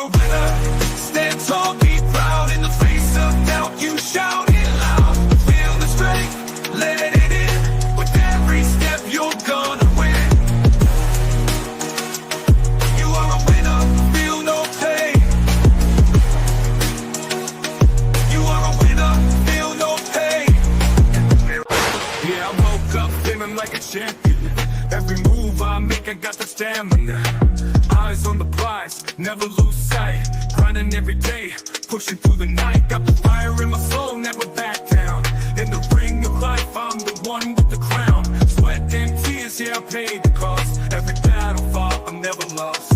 a winner. Stand tall, be proud. In the face of doubt, you shout it loud. Feel the strength, let it in. With every step, you're gonna win. You are a winner, feel no pain. You are a winner, feel no pain. Yeah, I woke up feeling like a champion. Every move I make, I got the stamina. Eyes on the prize, never lose sight. Grinding every day, pushing through the night. Got the fire in my soul, never back down. In the ring of life, I'm the one with the crown. Sweat and tears, yeah, I paid the cost. Every battle fought, I'm never lost.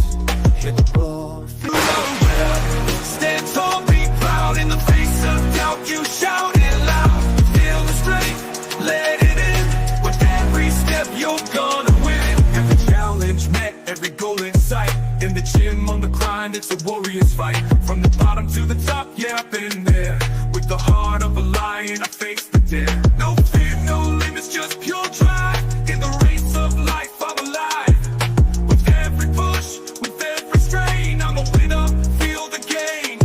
Hit the ball, feel the winner. Stand tall, be proud. In the face of doubt, you shout it loud. Feel the strength, let it in. With every step, you're gonna win. Every challenge met, every goal in sight. In the gym, on the grind, it's a warrior's fight. From the bottom to the top, yeah, I've been there. With the heart of a lion, I face the dare. No fear, no limits, just pure drive. In the race of life, I'm alive. With every push, with every strain, I'm a winner, feel the gain.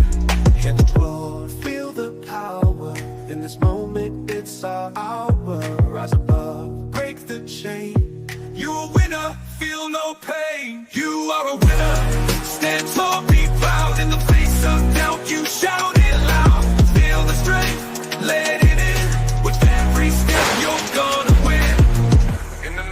Hit the floor, feel the power. In this moment, it's our hour. Rise above, break the chain. You're a winner, feel no pain. You are a winner. Stand tall, be proud. In the face of doubt, you shout it loud. Feel the strength, let it in. With every step, you're gonna win.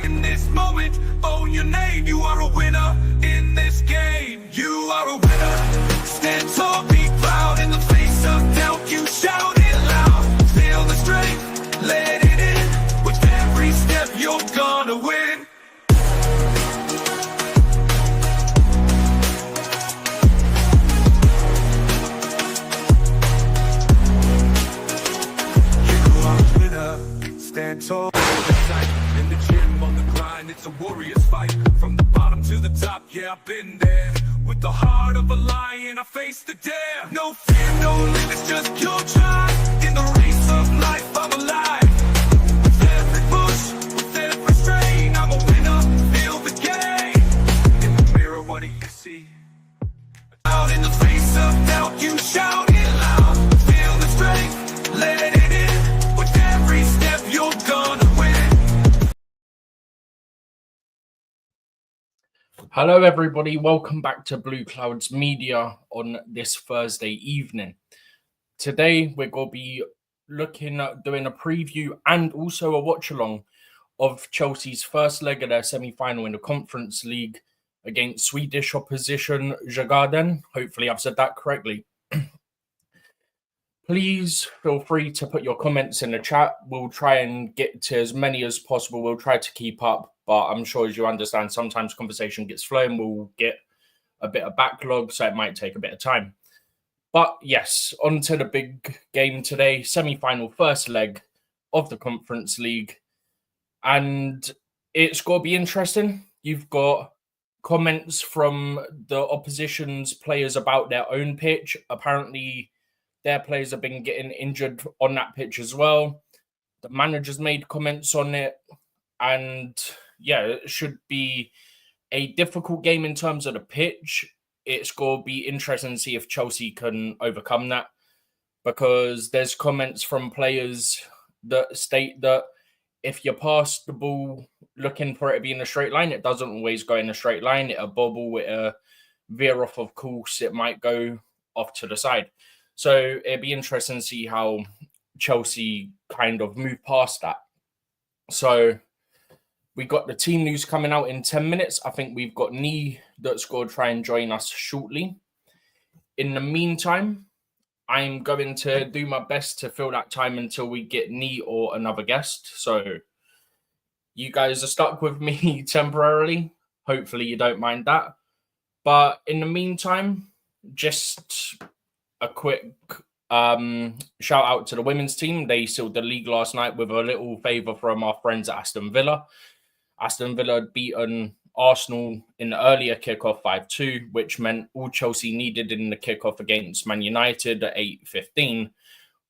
In this moment, own your name. You are a winner in this game. You are a winner. Stand tall, be proud. In the face of doubt, you shout it loud. Feel the strength, let it in. With every step, you're gonna win. Stand tall, in the gym, on the grind, it's a warrior's fight. From the bottom to the top, yeah, I've been there. With the heart of a lion, I face the dare. No fear, no limits, just pure drive. In the race of life, I'm alive. With every push, with every strain, I'm a winner, feel the gain. In the mirror, what do you see? Out in the face of doubt, you shout it loud. Feel the strength, let it in. With every step, you're gonna win. Hello everybody, welcome back to BlueClouds Media on this Thursday evening. Today we're going to be looking at doing a preview and also a watch along of Chelsea's first leg of their semi-final in the Conference League against Swedish opposition Djurgardens. Hopefully I've said that correctly. Please feel free to put your comments in the chat. We'll try and get to as many as possible. We'll try to keep up, but I'm sure, as you understand, sometimes conversation gets flowing. We'll get a bit of backlog, so it might take a bit of time. But yes, on to the big game today, semi-final first leg of the Conference League. And it's going to be interesting. You've got comments from the opposition's players about their own pitch. Apparently, their players have been getting injured on that pitch as well. The manager's made comments on it. And yeah, it should be a difficult game in terms of the pitch. It's going to be interesting to see if Chelsea can overcome that, because there's comments from players that state that if you pass the ball looking for it to be in a straight line, it doesn't always go in a straight line. It'll bobble, it'll veer off of course, it might go off to the side. So it'd be interesting to see how Chelsea kind of move past that. So we got the team news coming out in 10 minutes. I think we've got Nee that's going to try and join us shortly. In the meantime, I'm going to do my best to fill that time until we get Nee or another guest. So you guys are stuck with me temporarily. Hopefully you don't mind that. But in the meantime, just a quick shout out to the women's team. They sealed the league last night with a little favour from our friends at Aston Villa. Aston Villa had beaten Arsenal in the earlier kickoff 5-2, which meant all Chelsea needed in the kickoff against Man United at 8:15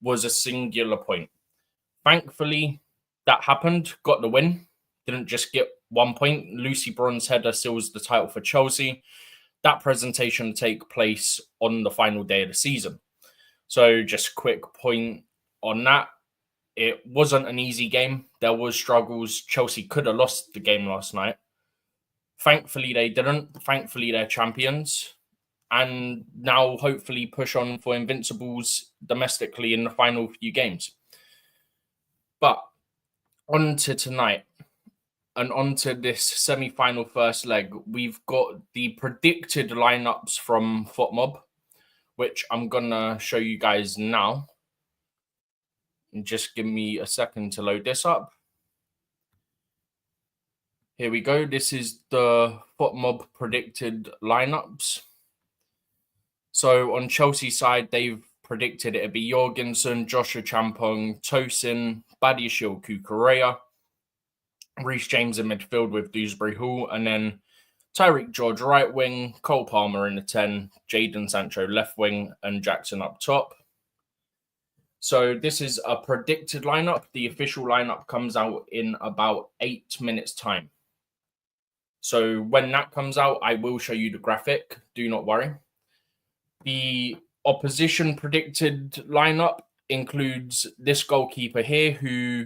was a singular point. Thankfully, that happened, got the win. Didn't just get 1 point. Lucy Bronze header seals the title for Chelsea. that presentation will take place on the final day of the season. So just quick point on that. It wasn't an easy game. There was struggles. Chelsea could have lost the game last night. Thankfully, they didn't. Thankfully, they're champions. And now hopefully push on for Invincibles domestically in the final few games. But on to tonight and on to this semi-final first leg, we've got the predicted lineups from FootMob, which I'm going to show you guys now. And just give me a second to load this up. Here we go. This is the FootMob predicted lineups. So on Chelsea's side, they've predicted it'd be Jorgensen, Joshua Champong, Tosin, Badiashile, Kukurea, Reece James in midfield with Dewsbury Hall, and then Tyreek George right wing, Cole Palmer in the 10, Jadon Sancho left wing, and Jackson up top. So this is a predicted lineup. The official lineup comes out in about 8 minutes' time. So when that comes out, I will show you the graphic. Do not worry. The opposition predicted lineup includes this goalkeeper here, who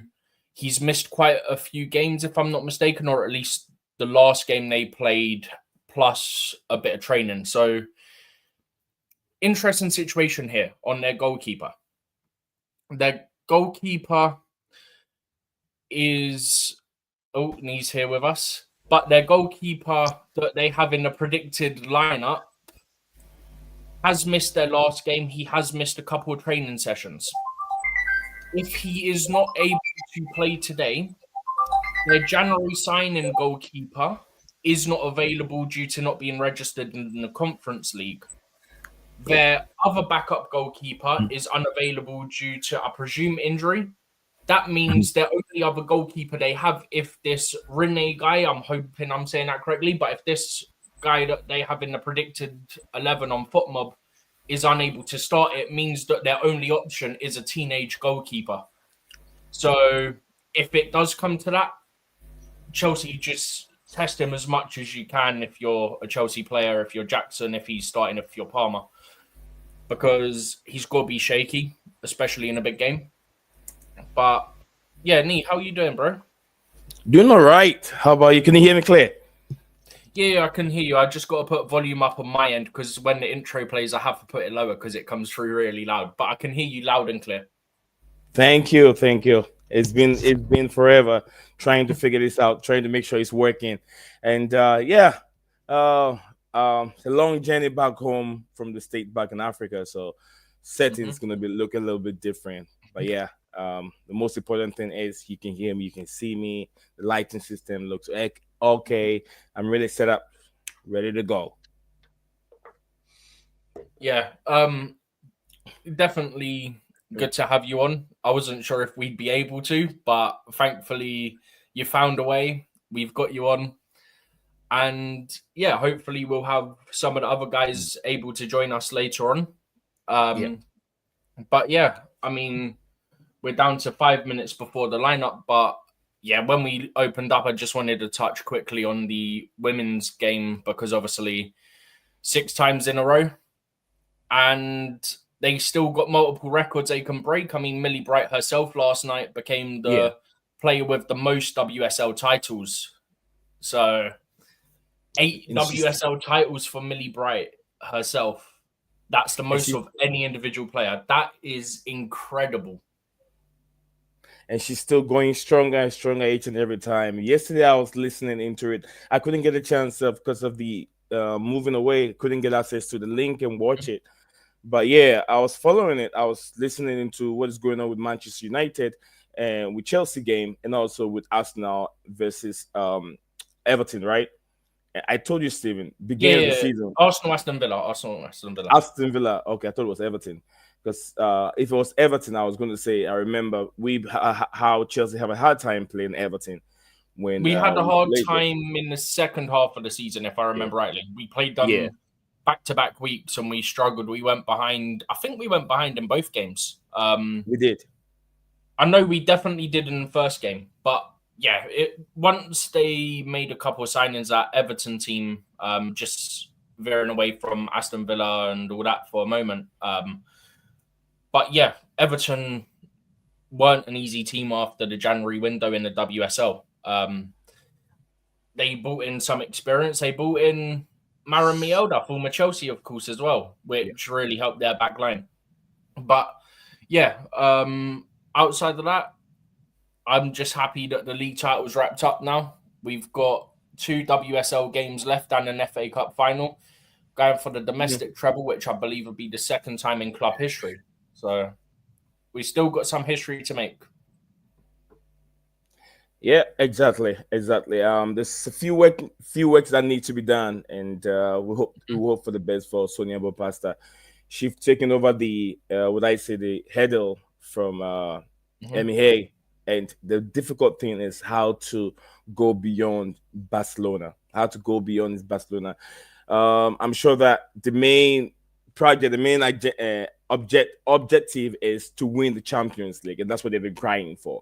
he's missed quite a few games, if I'm not mistaken, or at least the last game they played, plus a bit of training. So interesting situation here on their goalkeeper. Their goalkeeper is... Oh, and he's here with us. But their goalkeeper that they have in the predicted lineup has missed their last game. He has missed a couple of training sessions. If he is not able to play today, their January signing goalkeeper is not available due to not being registered in the Conference League. Their other backup goalkeeper is unavailable due to, I presume, injury. That means their only other goalkeeper they have, if this Rene guy, I'm hoping I'm saying that correctly, but if this guy that they have in the predicted 11 on FootMob is unable to start, it means that their only option is a teenage goalkeeper. So if it does come to that, Chelsea just test him as much as you can if you're a Chelsea player, if you're Jackson, if he's starting, if you're Palmer, because he's got to be shaky, especially in a big game. But yeah, Nee, how are you doing, bro? Doing all right. How about you? Can you hear me clear? Yeah, I can hear you. I just got to put volume up on my end because when the intro plays, I have to put it lower because it comes through really loud. But I can hear you loud and clear. Thank you. It's been forever trying to figure this out, trying to make sure it's working. And it's a long journey back home from the state back in Africa. So settings going to be looking a little bit different. But yeah, the most important thing is you can hear me, you can see me. The lighting system looks okay. I'm really set up, ready to go. Yeah, definitely good to have you on. I wasn't sure if we'd be able to, but thankfully you found a way. We've got you on. And yeah, hopefully we'll have some of the other guys able to join us later on. But yeah, I mean, we're down to 5 minutes before the lineup, but yeah, when we opened up, I just wanted to touch quickly on the women's game because obviously 6 times in a row and they still got multiple records they can break. I mean, Millie Bright herself last night became the player with the most WSL titles. So 8 WSL titles for Millie Bright herself. That's the most of any individual player. That is incredible. And she's still going stronger and stronger each and every time. Yesterday, I was listening into it. I couldn't get a chance because of the moving away. Couldn't get access to the link and watch it. But yeah, I was following it. I was listening into what is going on with Manchester United and with Chelsea game, and also with Arsenal versus Everton, right? I told you, Stephen, beginning of the season. Aston Villa. Aston Villa. Okay, I thought it was Everton. Because if it was Everton, I was going to say, I remember how Chelsea have a hard time playing Everton. When we had a hard time in the second half of the season, if I remember rightly. We played them back-to-back weeks and we struggled. We went behind. I think we went behind in both games. We did. I know we definitely did in the first game. But yeah, once they made a couple of signings, that Everton team just veering away from Aston Villa and all that for a moment. But yeah, Everton weren't an easy team after the January window in the WSL. They brought in some experience. They brought in Maren Mjelde, former Chelsea, of course, as well, which really helped their back line. But yeah, outside of that, I'm just happy that the league title's wrapped up now. We've got 2 WSL games left and an FA Cup final, going for the domestic treble, which I believe will be the second time in club history. So we still got some history to make. Yeah, exactly. There's a few works that need to be done, and we hope for the best for Sonia Bopasta. She's taken over the the headle from Emmy Hay, and the difficult thing is how to go beyond Barcelona. I'm sure that the main project, the main objective is to win the Champions League, and that's what they've been crying for.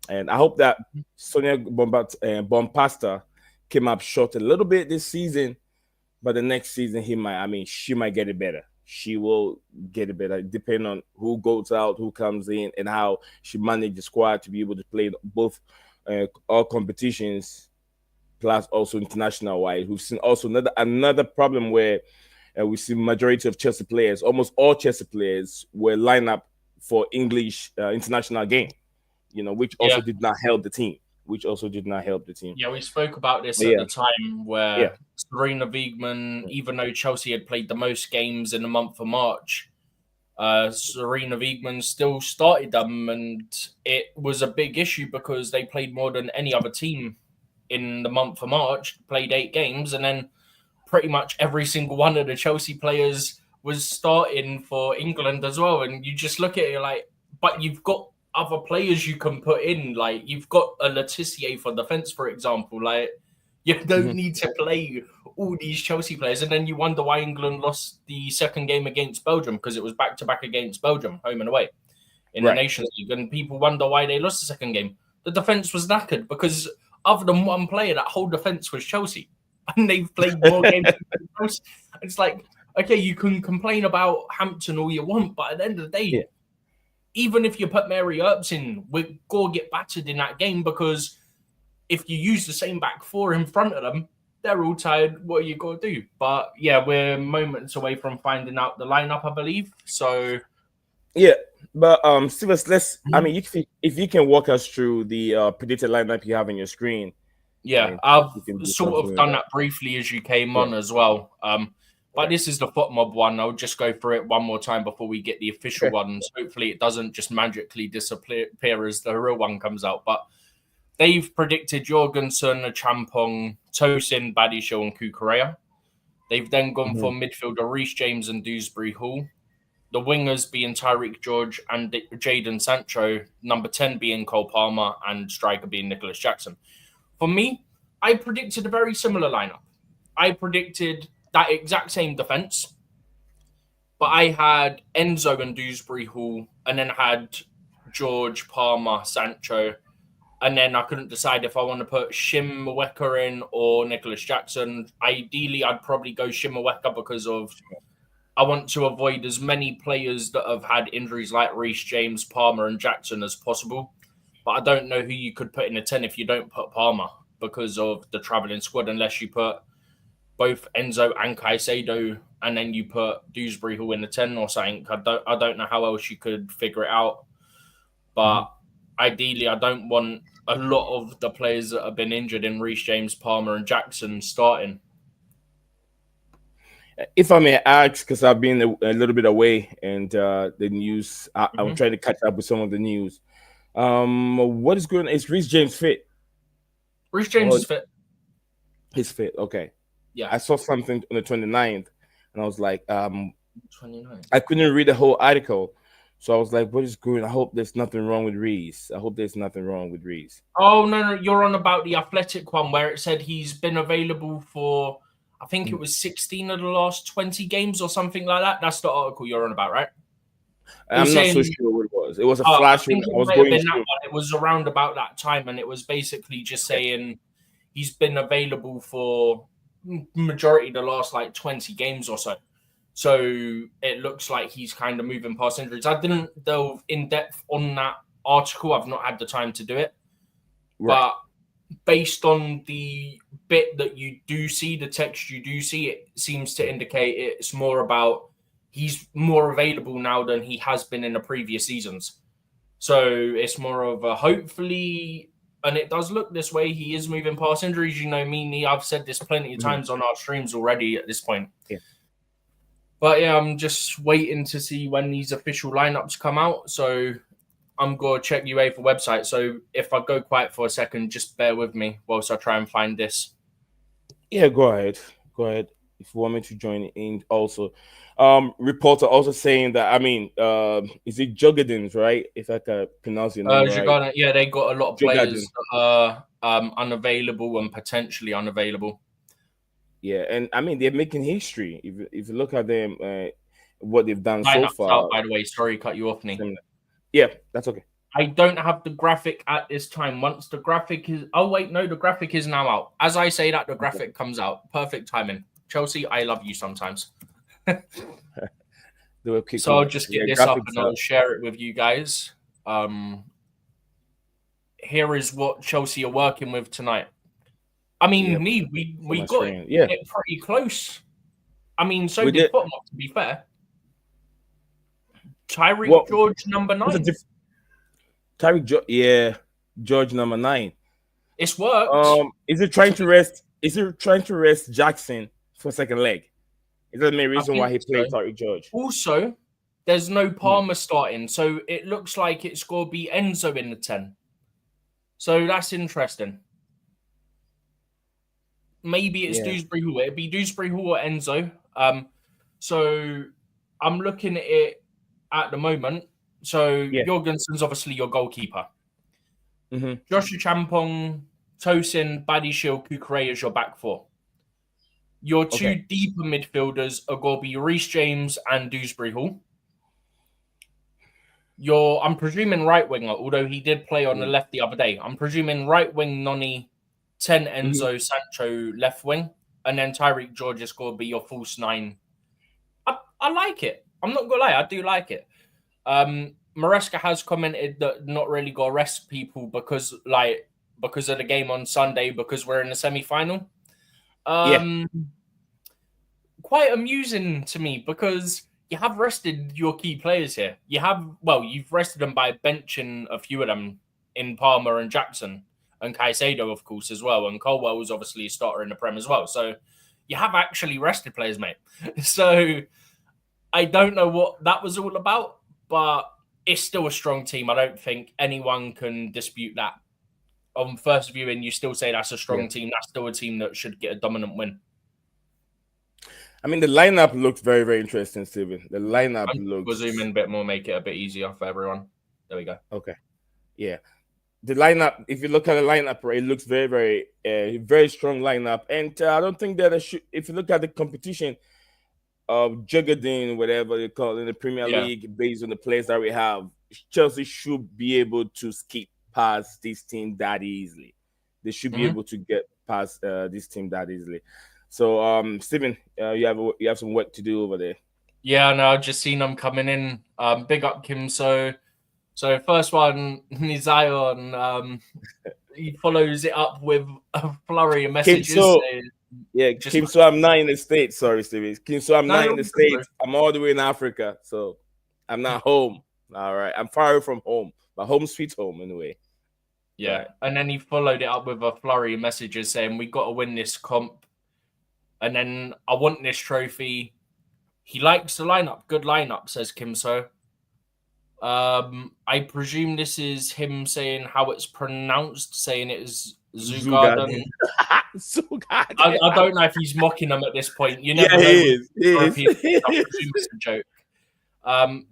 And I hope that Sonia Bompasta came up short a little bit this season, but the next season she might get it better. She will get it better, depending on who goes out, who comes in, and how she manages the squad to be able to play both all competitions, plus also international wise. We've seen also another problem where we see majority of Chelsea players, almost all Chelsea players, were lined up for English international game. Which also did not help the team. Yeah, we spoke about this at the time where Serena Wiegmann, even though Chelsea had played the most games in the month of March, Serena Wiegmann still started them, and it was a big issue because they played more than any other team in the month of March, played 8 games, and then pretty much every single one of the Chelsea players was starting for England as well. And you just look at it like, but you've got other players you can put in, like you've got a Letitia for defense, for example. Like you don't need to play all these Chelsea players, and then you wonder why England lost the second game against Belgium, because it was back-to-back against Belgium, home and away in the Nations League, and people wonder why they lost the second game. The defense was knackered because other than one player, that whole defense was Chelsea, and they've played more games than Chelsea. It's like, okay, you can complain about Hampton all you want, but at the end of the day, even if you put Mary Earps in, we're going to get battered in that game, because if you use the same back four in front of them, they're all tired. What are you going to do? But yeah, we're moments away from finding out the lineup, I believe. So yeah, but Stevens, if you can walk us through the predicted lineup you have on your screen. Yeah, I've sort of done that briefly as you came on as well. But this is the foot mob one. I'll just go through it one more time before we get the official ones. Hopefully it doesn't just magically disappear as the real one comes out. But they've predicted Jorgensen, Champong, Tosin, Badiashile, and Kukurea. They've then gone for midfielder Reece James and Dewsbury Hall. The wingers being Tyreek George and Jadon Sancho. Number 10 being Cole Palmer, and striker being Nicholas Jackson. For me, I predicted a very similar lineup. I predicted that exact same defense, but I had Enzo and Dewsbury Hall, and then had George, Palmer, Sancho, and then I couldn't decide if I want to put Shimaweka in or Nicholas Jackson. Ideally, I'd probably go Shimaweka because I want to avoid as many players that have had injuries like Reece James, Palmer, and Jackson as possible. But I don't know who you could put in a 10 if you don't put Palmer, because of the travelling squad, unless you put both Enzo and Caicedo, and then you put Dewsbury Hall in the 10 or something. I don't know how else you could figure it out. But ideally, I don't want a lot of the players that have been injured in Reece James, Palmer, and Jackson starting. If I may ask, because I've been a little bit away, and the news, I'm trying to catch up with some of the news. What is going on? Is Reece James fit? Reece James is fit. He's fit, okay. Yeah, I saw something on the 29th, and I was like, 29th. I couldn't read the whole article, so I was like, what is going on? I hope there's nothing wrong with Reece. Oh, no, you're on about the Athletic one where it said he's been available for, I think it was 16 of the last 20 games or something like that. That's the article you're on about, right? I'm not so sure what it was. It was a flash. It was around about that time, and it was basically just saying he's been available for majority of the last like 20 games or so. So it looks like he's kind of moving past injuries. I didn't delve in depth on that article. I've not had the time to do it. Right. But based on the bit that you do see, the text you do see, it seems to indicate it's more about he's more available now than he has been in the previous seasons. So it's more of a hopefully, and it does look this way, he is moving past injuries. You know me, I've said this plenty of times on our streams already at this point. Yeah. But yeah, I'm just waiting to see when these official lineups come out. So I'm going to check UEFA website. So if I go quiet for a second, just bear with me whilst I try and find this. Yeah, go ahead. Go ahead. If you want me to join in also. Reporter also saying that, is it Djurgardens, right? If I can pronounce your name right. Yeah, they got a lot of players Djurgardens. that are unavailable and potentially unavailable. Yeah, and they're making history. If you look at them, what they've done so far. Out, by the way, sorry, cut you off, Nick. Yeah, that's okay. I don't have the graphic at this time. Once the graphic is... Oh, wait, no, the graphic is now out. As I say that, the graphic comes out. Perfect timing. Chelsea, I love you sometimes. So I'll just get this up and I'll share it with you guys. Here is what Chelsea are working with tonight. I mean, we got it pretty close. I mean, so did Tottenham, to be fair. Tyreek George, number 9. Tyreek George, George number 9. It's worked. Is it trying to rest? Is it trying to rest Jackson for second leg? Is that the main reason why he played Tyreek George? Also, there's no Palmer starting, so it looks like it's going to be Enzo in the 10. So that's interesting. Maybe it's Dewsbury Hall. It'd be Dewsbury Hall or Enzo. So I'm looking at it at the moment. So Jorgensen's obviously your goalkeeper. Joshua Champong, Tosin, Badiashile, Kukurea is your back 4. Your 2 deeper midfielders are going to be Reece James and Dewsbury Hall. I'm presuming right winger, although he did play on the left the other day. I'm presuming right wing Noni, 10 Enzo, Sancho left wing, and then Tyreek George is going to be your false 9. I like it. I'm not going to lie, I do like it. Maresca has commented that not really going to rest people because of the game on Sunday, because we're in the semi-final. Quite amusing to me because you have rested your key players here. You've rested them by benching a few of them in Palmer and Jackson and Caicedo, of course, as well. And Colwell was obviously a starter in the Prem as well. So you have actually rested players, mate. So I don't know what that was all about, but it's still a strong team. I don't think anyone can dispute that. On first viewing, you still say that's a strong team. That's still a team that should get a dominant win. I mean, the lineup looks very, very interesting, Steven. The lineup looks... We'll zoom in a bit more, make it a bit easier for everyone. There we go. Okay. Yeah. The lineup, if you look at the lineup, it looks very, very, very strong lineup. And I don't think that if you look at the competition of Djurgardens, whatever they call it, in the Premier League, based on the players that we have, Chelsea should be able to skip past this team that easily. They should be able to get past this team that easily. So, Steven, you have some work to do over there. Yeah, no, I've just seen them coming in. Big up Kim. So first one, Nizayon, he follows it up with a flurry of messages. Kim, so I'm not in the States. Sorry, Steven. Kim, so I'm not in the States. I'm all the way in Africa. So I'm not home. All right. I'm far away from home. My home sweet home, anyway. Yeah. Right. And then he followed it up with a flurry of messages saying, we got to win this comp. And then I want this trophy. He likes the lineup. Good lineup, says Kim So. I presume this is him saying how it's pronounced, saying it is Djurgardens. I don't know if he's mocking them at this point. You never know. He is. I presume it's a joke.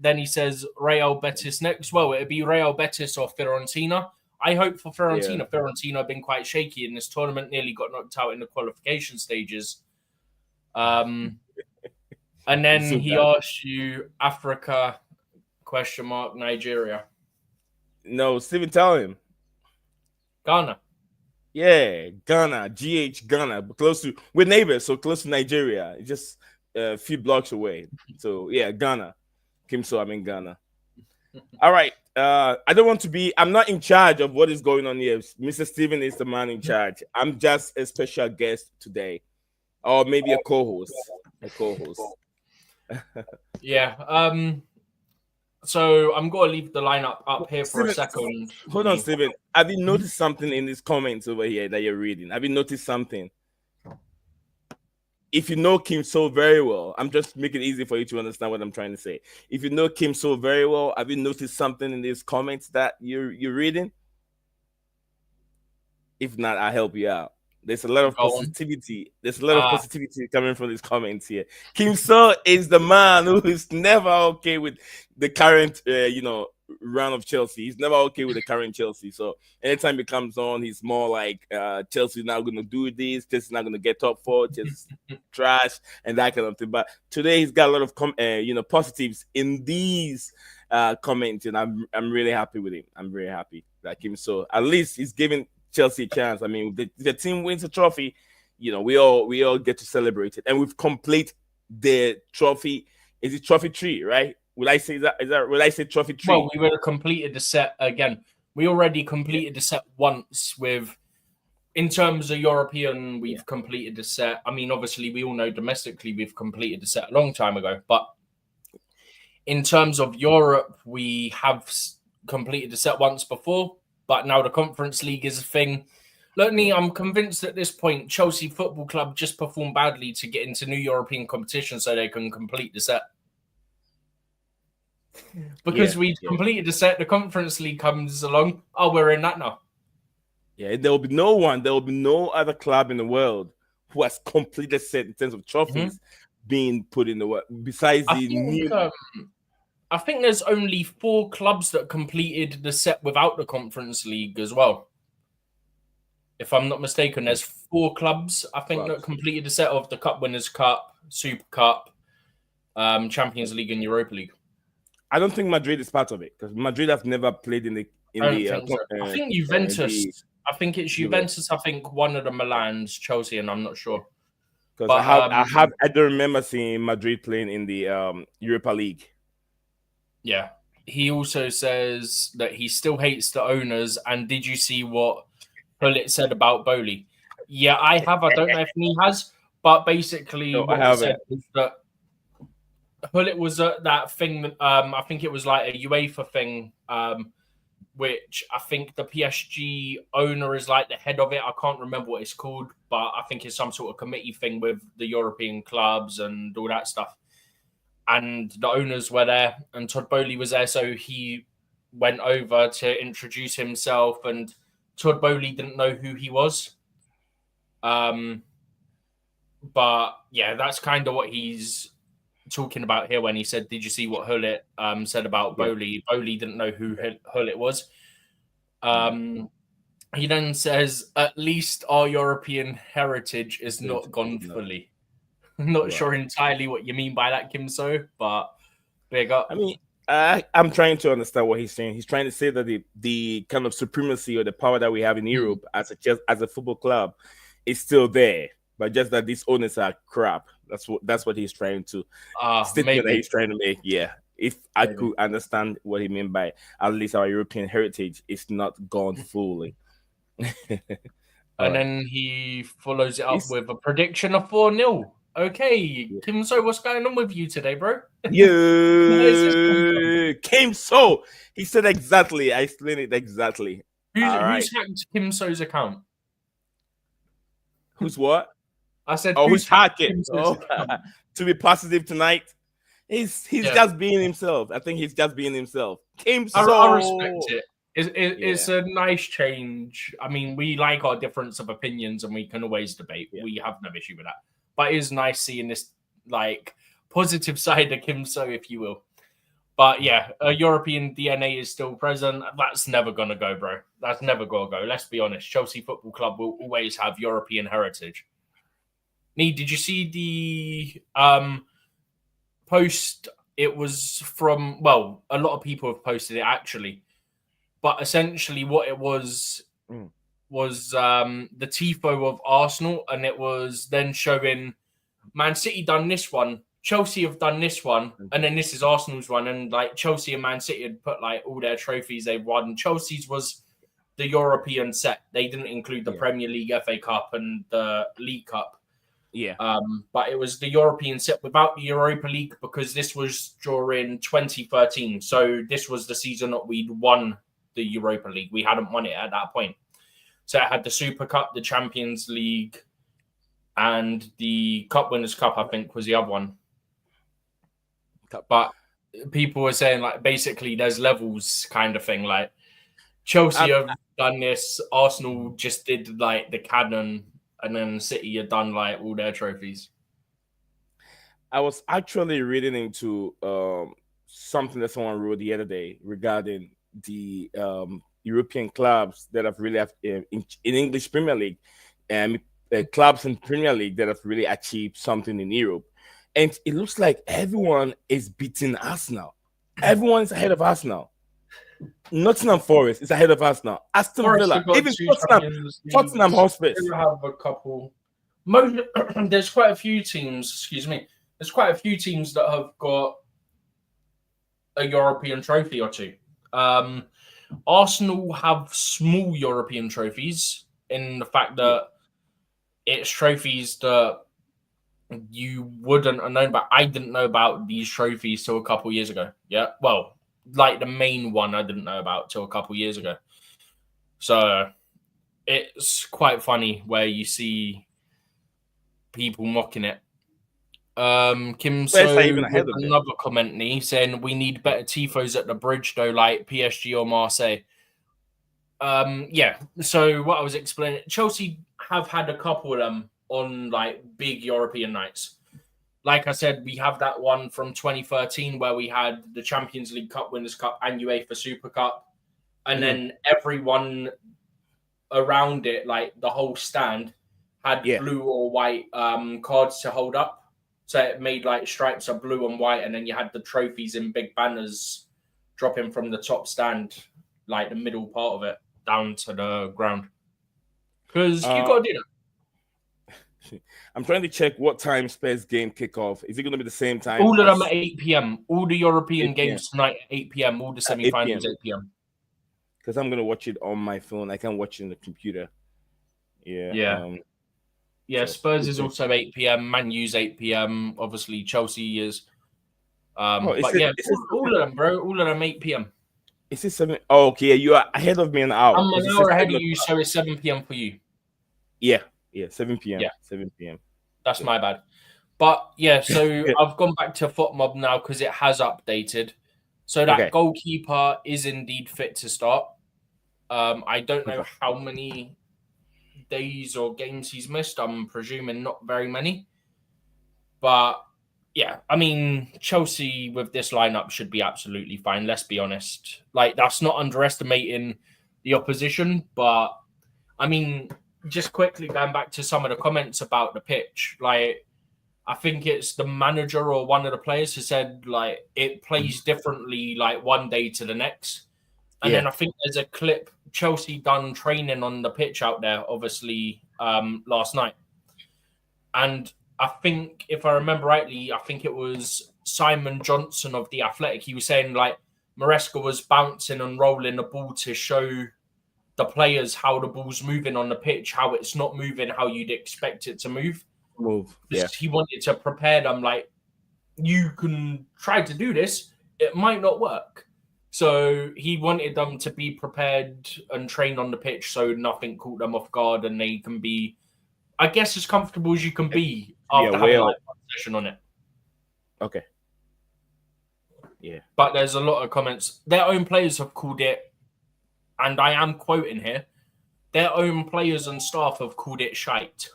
Then he says Real Betis next. Well, it'd be Real Betis or Fiorentina. I hope for Fiorentina. Yeah. Fiorentina have been quite shaky in this tournament. Nearly got knocked out in the qualification stages. And then he asked you Africa ? Nigeria. No, Steven, tell him. Ghana. Yeah, Ghana, GH Ghana, we're neighbors, so close to Nigeria, just a few blocks away. So yeah, Ghana. Kim So, I'm in Ghana. All right. I don't want to be, I'm not in charge of what is going on here. Mr. Steven is the man in charge. I'm just a special guest today. Or maybe a co-host. A co-host. Yeah. So I'm going to leave the lineup up here for a Steven, second. hold on, Steven. Have you noticed something in these comments over here that you're reading? Have you noticed something? If you know Kim So very well, I'm just making it easy for you to understand what I'm trying to say. If you know Kim So very well, have you noticed something in these comments that you're reading? If not, I'll help you out. There's a lot of positivity. There's a lot of positivity coming from these comments here. Kim So is the man who is never okay with the current, run of Chelsea. He's never okay with the current Chelsea. So anytime he comes on, he's more like Chelsea's not going to do this. Chelsea's not going to get top four. Chelsea's trash and that kind of thing. But today he's got a lot of positives in these comments, and I'm really happy with him. I'm very happy that Kim So at least he's giving Chelsea a chance. I mean, the team wins a trophy, we all get to celebrate it, and we've completed the trophy. Is it trophy 3, right? Will I say that? Will I say trophy 3? Well, we would have completed the set again. We already completed the set once in terms of European, we've completed the set. I mean, obviously, we all know domestically we've completed the set a long time ago, but in terms of Europe, we have completed the set once before. But now the Conference League is a thing. Look, I'm convinced at this point Chelsea Football Club just performed badly to get into new European competition so they can complete the set. Because we completed the set, the Conference League comes along. Oh, we're in that now. Yeah, there will be no other club in the world who has completed set in terms of trophies being put in the work besides I think there's only 4 clubs that completed the set without the Conference League as well. If I'm not mistaken, there's 4 clubs, I think, that completed the set of the Cup Winners' Cup, Super Cup, Champions League, and Europa League. I don't think Madrid is part of it because Madrid have never played in the. I think Juventus. I think it's Juventus. I think one of the Milan's, Chelsea, and I'm not sure. Because I don't remember seeing Madrid playing in the Europa League. Yeah. He also says that he still hates the owners. And did you see what Hullet said about Bowley? Yeah, I have. I don't know if he has. But basically, what he said was that Hullet was at that thing. I think it was like a UEFA thing, which I think the PSG owner is like the head of it. I can't remember what it's called, but I think it's some sort of committee thing with the European clubs and all that stuff. And the owners were there, and Todd Bowley was there, so he went over to introduce himself, and Todd Bowley didn't know who he was. But yeah, that's kind of what he's talking about here when he said, did you see what Hullet said about Bowley? Bowley didn't know who Hullet was. He then says, at least our European heritage is not gone fully. I'm not sure entirely what you mean by that, Kim So, but big up. I mean, I'm trying to understand what he's saying. He's trying to say that the kind of supremacy or the power that we have in Europe as a football club is still there, but just that these owners are crap. That's what he's trying to statement that he's trying to make. Yeah, if I could understand what he meant by at least our European heritage is not gone fully. And then he follows it up with a prediction of 4-0. Okay, Kim So, what's going on with you today, bro? Kim So. He said exactly. I explained it exactly. Who's hacked Kim So's account? Who's what? I said, who's hacking? To be positive tonight. He's just being himself. I think he's just being himself. Kim So. I respect it. It's a nice change. I mean, we like our difference of opinions and we can always debate. Yeah. We have no issue with that. But it is nice seeing this like positive side of Kim So, if you will. But yeah, European DNA is still present. That's never going to go, bro. That's never going to go. Let's be honest. Chelsea Football Club will always have European heritage. Did you see the post? It was from, well, a lot of people have posted it actually. But essentially what it was was the tifo of Arsenal, and it was then showing Man City done this one, Chelsea have done this one, and then this is Arsenal's one, and like Chelsea and Man City had put like all their trophies they've won. Chelsea's was the European set. They didn't include the Premier League, FA Cup, and the League Cup. Yeah. But it was the European set without the Europa League because this was during 2013. So this was the season that we'd won the Europa League. We hadn't won it at that point. So it had the Super Cup, the Champions League, and the Cup Winners' Cup, I think, was the other one. But people were saying, like, basically there's levels kind of thing. Like, Chelsea have done this. Arsenal just did, like, the canon. And then City had done, like, all their trophies. I was actually reading into something that someone wrote the other day regarding the European clubs that have really in English Premier League and clubs in Premier League that have really achieved something in Europe. And it looks like everyone is beating Arsenal. Everyone's ahead of Arsenal. Nottingham Forest is ahead of Arsenal. Aston Villa, even Tottenham Hotspur. We have a couple. There's quite a few teams. Excuse me. There's quite a few teams that have got a European trophy or two. Arsenal have small European trophies in the fact that it's trophies that you wouldn't have known about. I didn't know about these trophies till a couple years ago. Yeah, well, like the main one I didn't know about till a couple years ago. So it's quite funny where you see people mocking it. Kim So another comment saying we need better tifos at the bridge though, like PSG or Marseille. Yeah. So what I was explaining, Chelsea have had a couple of them on like big European nights. Like I said, we have that one from 2013 where we had the Champions League, Cup Winners' Cup, and UEFA Super Cup, and then everyone around it, like the whole stand, had blue or white cards to hold up. So it made like stripes of blue and white, and then you had the trophies in big banners dropping from the top stand, like the middle part of it, down to the ground. Because you got to do that. I'm trying to check what time Spurs game kickoff. Is it going to be the same time? All of them at 8 p.m. All the European games tonight at 8 p.m. All the semi-finals 8 p.m. Because I'm going to watch it on my phone. I can't watch it on the computer. Yeah. So Spurs is also 8 p.m. Man U's 8 p.m. Obviously, Chelsea is. All of them, bro. All of them 8 p.m. Is it 7? Oh, okay. You are ahead of me an hour. I'm an hour ahead of you, so it's 7 p.m. for you. Yeah, 7 p.m. Yeah. 7 p.m. That's my bad. But yeah, so I've gone back to FotMob now because it has updated. So that goalkeeper is indeed fit to start. I don't know how many days or games he's missed. I'm presuming not very many. But yeah, I mean, Chelsea with this lineup should be absolutely fine. Let's be honest. Like, that's not underestimating the opposition. But I mean, just quickly going back to some of the comments about the pitch, like, I think it's the manager or one of the players who said, like, it plays differently, like, one day to the next. And then I think there's a clip Chelsea done training on the pitch out there, obviously, last night. And I think, if I remember rightly, I think it was Simon Johnson of The Athletic. He was saying, like, Maresca was bouncing and rolling the ball to show the players how the ball's moving on the pitch, how it's not moving how you'd expect it to move. He wanted to prepare them, like, you can try to do this, it might not work. So he wanted them to be prepared and trained on the pitch so nothing caught them off guard and they can be, I guess, as comfortable as you can be after having like one session on it. Okay. Yeah. But there's a lot of comments. Their own players have called it, and I am quoting here, their own players and staff have called it shite.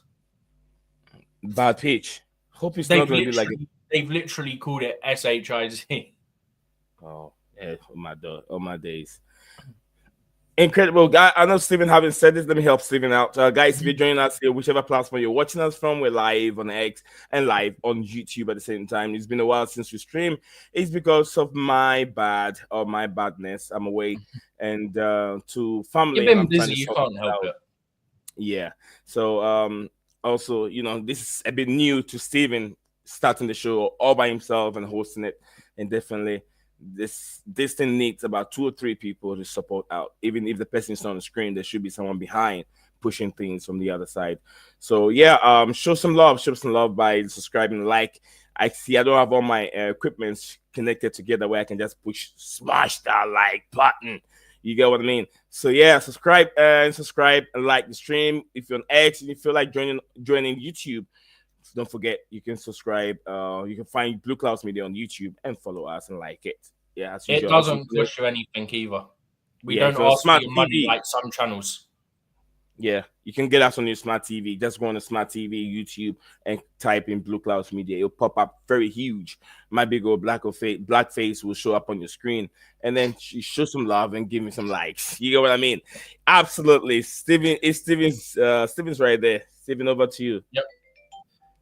Bad pitch. Hope it's not going to be like it. They've literally called it SHIZ. Oh, yeah, on my days. Incredible, guy. I know Steven haven't said this. Let me help Steven out. Guys, if you're joining us here, whichever platform you're watching us from, we're live on X and live on YouTube at the same time. It's been a while since we stream. It's because of my badness. I'm away and to family. You've been busy. You can't help it. Yeah. So also, this is a bit new to Steven starting the show all by himself and hosting it. And definitely this thing needs about 2 or 3 people to support out. Even if the person is not on the screen, there should be someone behind pushing things from the other side. So yeah, show some love by subscribing, like. I see I don't have all my equipments connected together where I can just smash that like button. You get what I mean? So yeah, subscribe and like the stream. If you're on X and you feel like joining YouTube, don't forget you can subscribe. You can find BlueClouds Media on YouTube and follow us and like it. Yeah, as It usual. doesn't cost you anything either. We Yeah, don't if you're on ask for smart your money TV. like some channels. Yeah, you can get us on your smart TV. Just go on the smart TV, YouTube, and type in BlueClouds Media. It'll pop up very huge. My big old black face will show up on your screen, and then you show some love and give me some likes. You get what I mean? Absolutely. Steven's right there. Steven, over to you. Yep.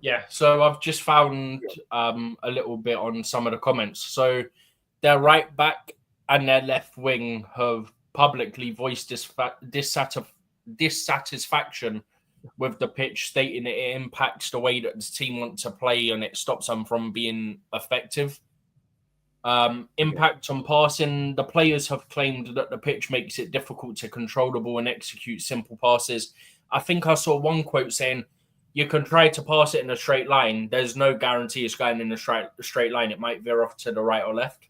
Yeah. So I've just found a little bit on some of the comments. So their right back and their left wing have publicly voiced dissatisfaction with the pitch, stating that it impacts the way that the team want to play and it stops them from being effective. Impact on passing. The players have claimed that the pitch makes it difficult to control the ball and execute simple passes. I think I saw one quote saying, you can try to pass it in a straight line. There's no guarantee it's going in a straight line. It might veer off to the right or left.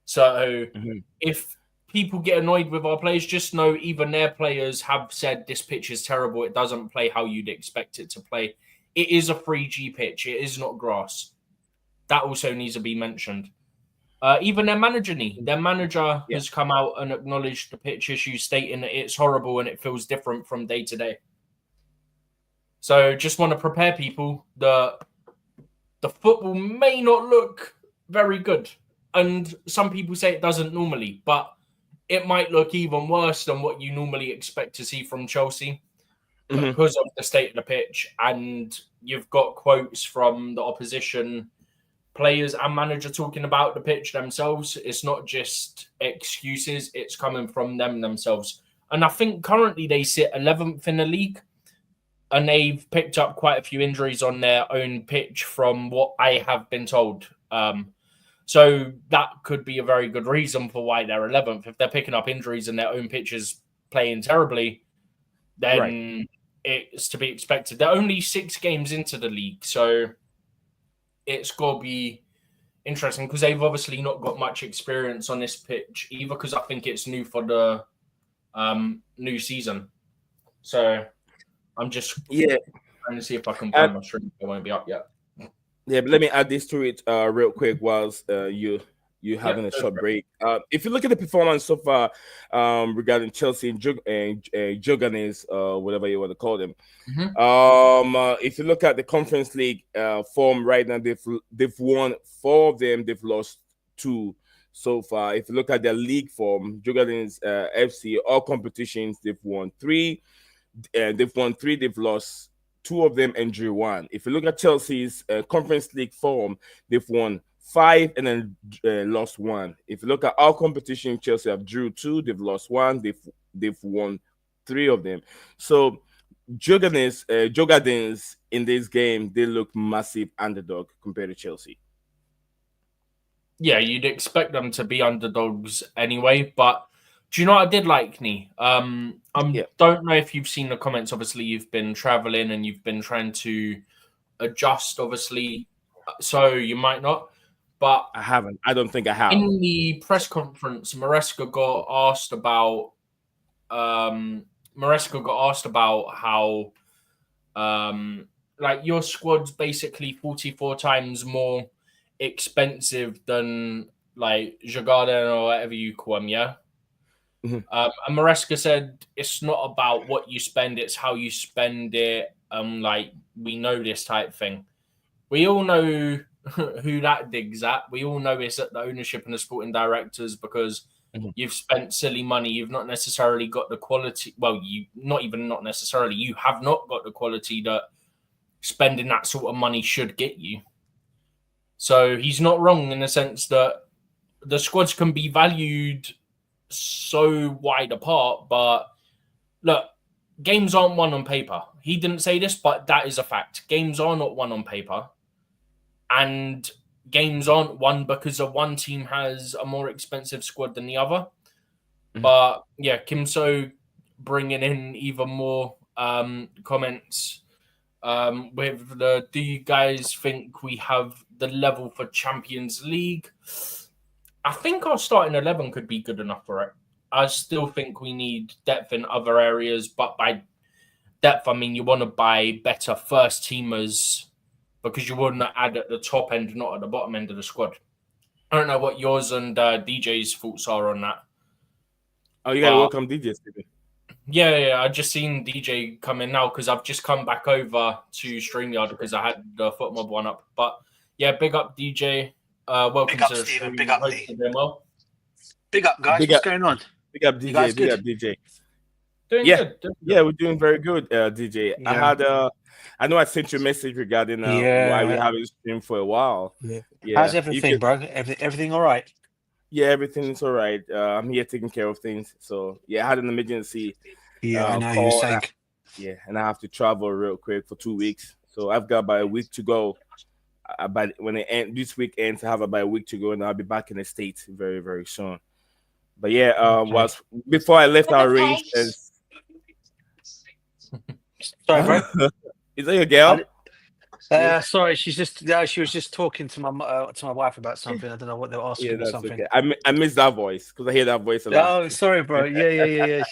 So if people get annoyed with our players, just know even their players have said this pitch is terrible. It doesn't play how you'd expect it to play. It is a 3G pitch. It is not grass. That also needs to be mentioned. Even their manager has come out and acknowledged the pitch issue, stating that it's horrible and it feels different from day to day. So just want to prepare people that the football may not look very good. And some people say it doesn't normally, but it might look even worse than what you normally expect to see from Chelsea because of the state of the pitch. And you've got quotes from the opposition players and manager talking about the pitch themselves. It's not just excuses. It's coming from them themselves. And I think currently they sit 11th in the league and they've picked up quite a few injuries on their own pitch from what I have been told. So that could be a very good reason for why they're 11th. If they're picking up injuries and their own pitch is playing terribly, then it's to be expected. They're only 6 games into the league, so it's got to be interesting because they've obviously not got much experience on this pitch either because I think it's new for the new season. So I'm just trying to see if I can find my stream. It won't be up yet. Yeah, but let me add this to it real quick whilst you having a short break. If you look at the performance so far regarding Chelsea and Djurgardens, whatever you want to call them, if you look at the Conference League form right now, they've won 4 of them, they've lost 2 so far. If you look at their league form, Djurgardens FC, all competitions, they've won 3. They've lost 2 of them and drew 1. If you look at Chelsea's Conference League form, they've won 5 and then lost 1. If you look at our competition, Chelsea have drew 2, they've lost 1, they've won 3 of them. So Djurgardens in this game, they look massive underdog compared to Chelsea. Yeah, you'd expect them to be underdogs anyway, but do you know what I did like, Nee? Don't know if you've seen the comments. Obviously, you've been traveling and you've been trying to adjust, obviously, so you might not. But I haven't. I don't think I have. In the press conference, Maresca got asked about how like your squad's basically 44 times more expensive than like Djurgardens or whatever you call them, yeah? And Maresca said it's not about what you spend, it's how you spend it. Like we know this type thing. We all know who that digs at. We all know it's at the ownership and the sporting directors because you've spent silly money. You've not necessarily got the quality. Well, you not necessarily. You have not got the quality that spending that sort of money should get you. So he's not wrong in the sense that the squads can be valued so wide apart, but look, games aren't won on paper. He didn't say this, but that is a fact. Games are not won on paper. And games aren't won because one team has a more expensive squad than the other. Mm-hmm. But yeah, Kim So bringing in even more comments with the, do you guys think we have the level for Champions League? I think our starting 11 could be good enough for it. I still think we need depth in other areas, but by depth, I mean you want to buy better first teamers because you want to add at the top end, not at the bottom end of the squad. I don't know what yours and DJ's thoughts are on that. Oh, you got to welcome DJ, Stephen. Yeah, I just seen DJ come in now because I've just come back over to StreamYard because I had the FootMob one up. But yeah, big up DJ. Welcome big up, to Stephen. Big up, Lee. Well. Big up, guys. What's going on? Big up, DJ. Big up, DJ. Doing good. Yeah, we're doing very good, DJ. Yeah. I know I sent you a message regarding why we haven't streamed for a while. Yeah. How's everything, bro? Everything all right? Yeah, everything's all right. I'm here taking care of things. So yeah, I had an emergency. Yeah, I know you're saying. Yeah, and I have to travel real quick for 2 weeks. So I've got about a week to go. But when this week ends, I have about a week to go, and I'll be back in the States very, very soon. But yeah, before I left our range, sorry, bro. Is that your girl? Sorry, she was just talking to my wife about something. I don't know what they were asking. Yeah, that's something. Okay. I miss that voice because I hear that voice a lot. Oh, sorry, bro. Yeah.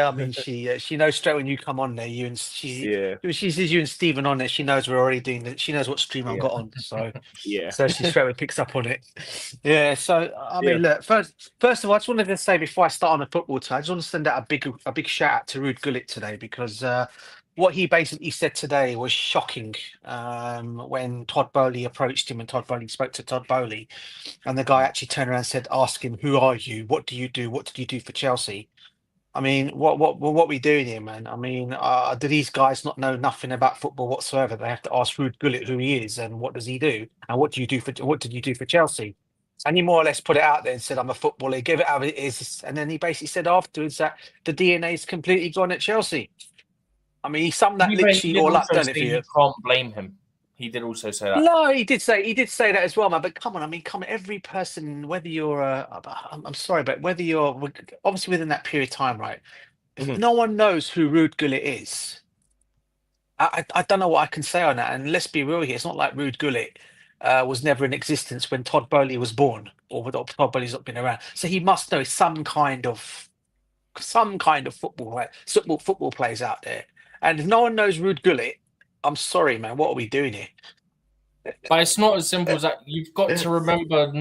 I mean, she knows straight when you come on there. When she sees you and Stephen on there, she knows we're already doing that. She knows what stream I've got on. So yeah, so she straight away picks up on it. Yeah. So I mean, look. First of all, I just wanted to say before I start on the football side, I just want to send out a big shout out to Ruud Gullit today because. What he basically said today was shocking when Todd Boehly approached him and Todd Boehly spoke to Todd Boehly. And the guy actually turned around and said, ask him, who are you? What do you do? What did you do for Chelsea? I mean, what are we doing here, man? I mean, do these guys not know nothing about football whatsoever? They have to ask Ruud Gullit who he is and what does he do? And what did you do for Chelsea? And he more or less put it out there and said, I'm a footballer, give it how it is. And then he basically said afterwards that the DNA is completely gone at Chelsea. I mean, he summed that literally all up, didn't it? You can't blame him. He did also say that. No, he did say that as well, man. But come on, every person, whether you're, I'm sorry, but whether you're obviously within that period of time, right? If no one knows who Ruud Gullit is, I don't know what I can say on that. And let's be real here, it's not like Ruud Gullit was never in existence when Todd Boehly was born, or Todd Boehly's not been around. So he must know some kind of football, right? Football players out there. And if no one knows Ruud Gullit, I'm sorry, man. What are we doing here? But it's not as simple as that. You've got to remember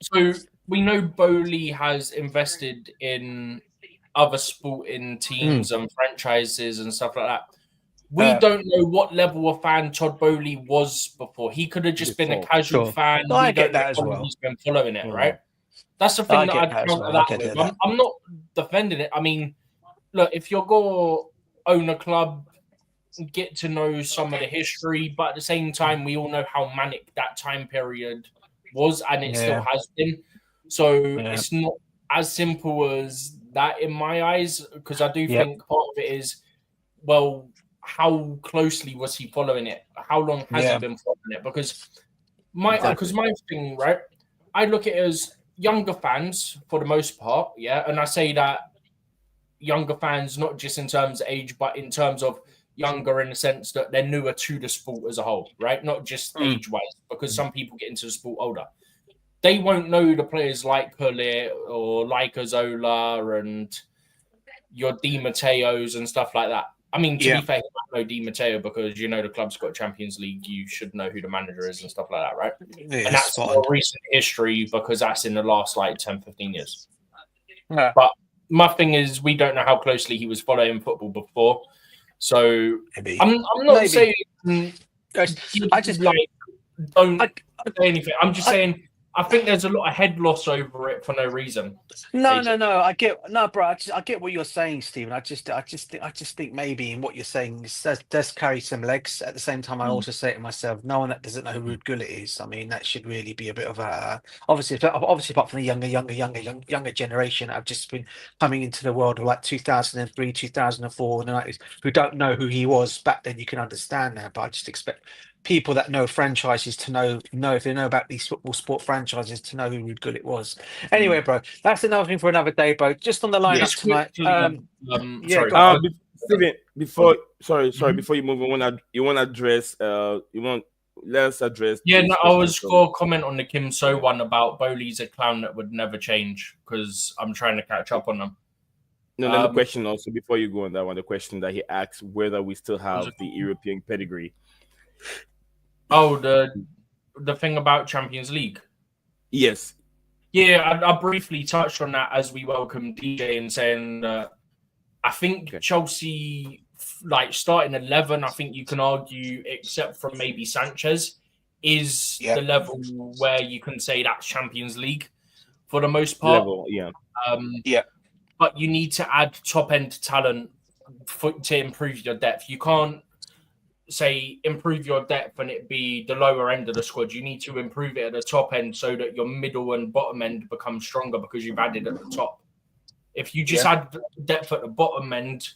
So we know Boehly has invested in other sporting teams and franchises and stuff like that. We don't know what level of fan Todd Boehly was before. He could have just been a casual fan. No, I get that as well. He's been following it, right? That's the thing that I'd counter that with. I'm not defending it. I mean, look, if you're going own a club, get to know some of the history, but at the same time, we all know how manic that time period was, and it still has been. So it's not as simple as that in my eyes, because I do think part of it is, well, how closely was he following it? How long has he been following it? Because my thing, right? I look at it as younger fans for the most part, and I say that younger fans, not just in terms of age, but in terms of younger in the sense that they're newer to the sport as a whole, right? Not just age-wise, because some people get into the sport older. They won't know the players like Gullit or like Zola and your Di Matteos and stuff like that. I mean, to be fair, you don't know Di Matteo because you know the club's got Champions League. You should know who the manager is and stuff like that, right? Yeah, and that's more recent history because that's in the last 10, 15 years. Yeah. But my thing is, we don't know how closely he was following football before. So I'm not saying I just don't say anything. I'm just saying I think there's a lot of head loss over it for no reason. No. I get bro. I get what you're saying, Stephen. I just think maybe in what you're saying does carry some legs. At the same time, I also say to myself, no one that doesn't know who Ruud Gullit is. I mean, that should really be a bit of a obviously apart from the younger generation that have just been coming into the world of like 2003, 2004, and the 90s, who don't know who he was back then. You can understand that, but I just expect people that know franchises to know if they know about these football sport franchises to know who Ruud Gullit was. Anyway, bro, that's another thing for another day, bro. Just on the lineup Just tonight. quickly, Yeah, sorry. go on. Steven, before you move on, you want to address let's address. Yeah, this no, I question was from- going to comment on the Kim So one about Bowley's a clown that would never change because I'm trying to catch up on them. No, let me question also before you go on that one. The question that he asked whether we still have the European pedigree. Oh, the thing about Champions League. Yes. Yeah, I briefly touched on that as we welcomed DJ and saying that I think Chelsea, like starting 11, I think you can argue, except from maybe Sanchez, is the level where you can say that's Champions League for the most part. Level, yeah. But you need to add top-end talent to improve your depth. You can't say improve your depth and it be the lower end of the squad. You need to improve it at the top end so that your middle and bottom end become stronger because you've added at the top. If you just add depth at the bottom end,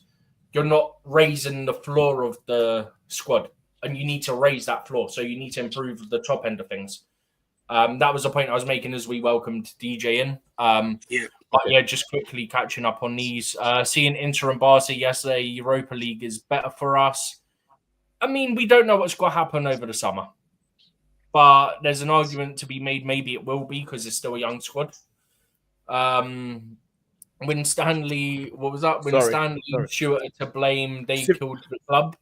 you're not raising the floor of the squad, and you need to raise that floor. So you need to improve the top end of things. That was the point I was making as we welcomed DJ in. But just quickly catching up on these. Seeing Inter and Barca yesterday, Europa League is better for us. I mean, we don't know what's going to happen over the summer. But there's an argument to be made. Maybe it will be because it's still a young squad. When Stanley, what was that? When Stanley and Stewart are to blame, they killed the club.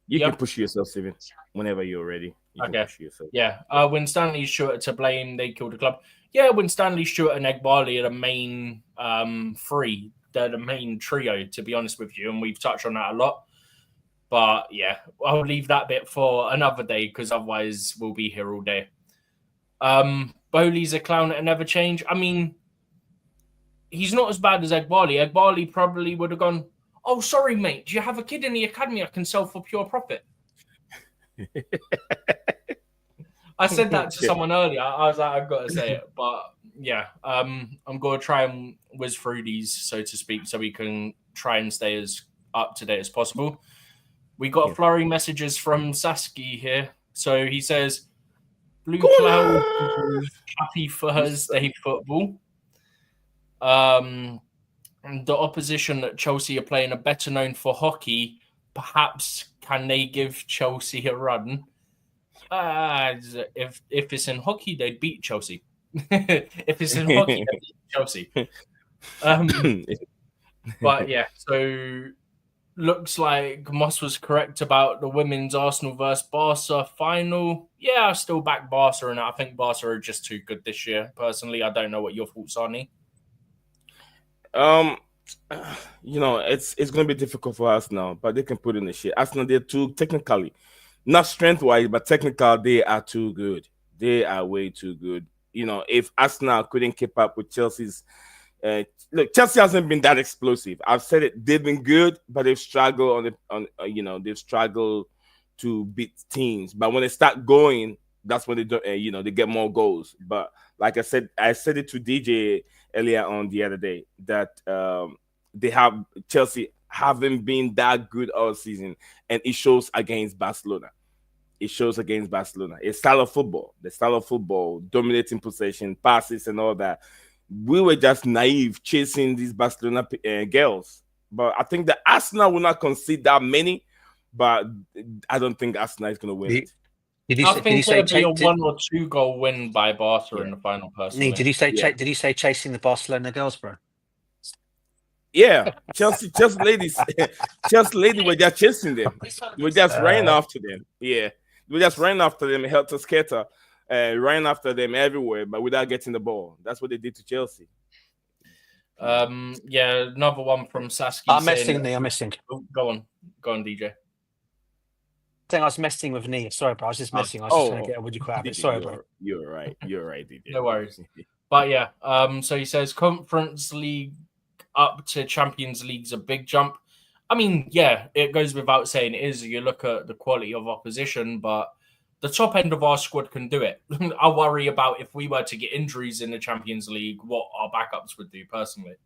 You can push yourself, Steven, whenever you're ready. You can push yourself. Yeah. When Stanley and Stewart are to blame, they killed the club. Yeah, when Stanley, Stewart, and Egbali are the main three, they're the main trio, to be honest with you, and we've touched on that a lot. But yeah, I'll leave that bit for another day because otherwise we'll be here all day. Bowley's a clown that never change. I mean, he's not as bad as Egbali. Egbali probably would have gone, oh, sorry, mate, do you have a kid in the academy I can sell for pure profit? I said that to someone earlier. I was like, I've got to say it. But yeah, I'm going to try and whiz through these, so to speak, so we can try and stay as up to date as possible. We got a flurry messages from Sasky here. So he says, BlueClouds, happy Thursday football. The opposition that Chelsea are playing are better known for hockey. Perhaps can they give Chelsea a run? If it's in hockey, they'd beat Chelsea. If it's in hockey, they'd beat Chelsea. But yeah, so looks like Moss was correct about the women's Arsenal versus Barca final. Yeah, I still back Barca, and I think Barca are just too good this year. Personally, I don't know what your thoughts are, Nee. It's going to be difficult for us now, but they can put in the shit. Arsenal, they're too technically, not strength-wise, but technical, they are too good. They are way too good. If Arsenal couldn't keep up with Chelsea's, look, Chelsea hasn't been that explosive. I've said it; they've been good, but they've struggled they've struggled to beat teams. But when they start going, that's when they do, they get more goals. But like I said it to DJ earlier on the other day that Chelsea haven't been that good all season, and it shows against Barcelona. It shows against Barcelona. It's style of football, dominating possession, passes, and all that. We were just naive chasing these Barcelona girls. But I think that Arsenal will not concede that many, but I don't think Arsenal is going to win. I think it'll be a 1 or 2 goal win by Barca in the final. Personally, did he say chasing the Barcelona girls, bro? Yeah, Chelsea ladies were just chasing them. We were just running after them. Yeah, we were just running after them, helter skelter, running after them everywhere, but without getting the ball. That's what they did to Chelsea. Another one from Sasky. I'm missing. Go on, DJ. saying I was messing with Nia. Sorry, bro. I was just messing. I was just trying to get a what do you call it? Sorry, bro. You're right. You're right. DJ. No worries. But yeah, so he says Conference League up to Champions League's a big jump. I mean, yeah, it goes without saying it is. You look at the quality of opposition, but the top end of our squad can do it. I worry about if we were to get injuries in the Champions League, what our backups would do personally.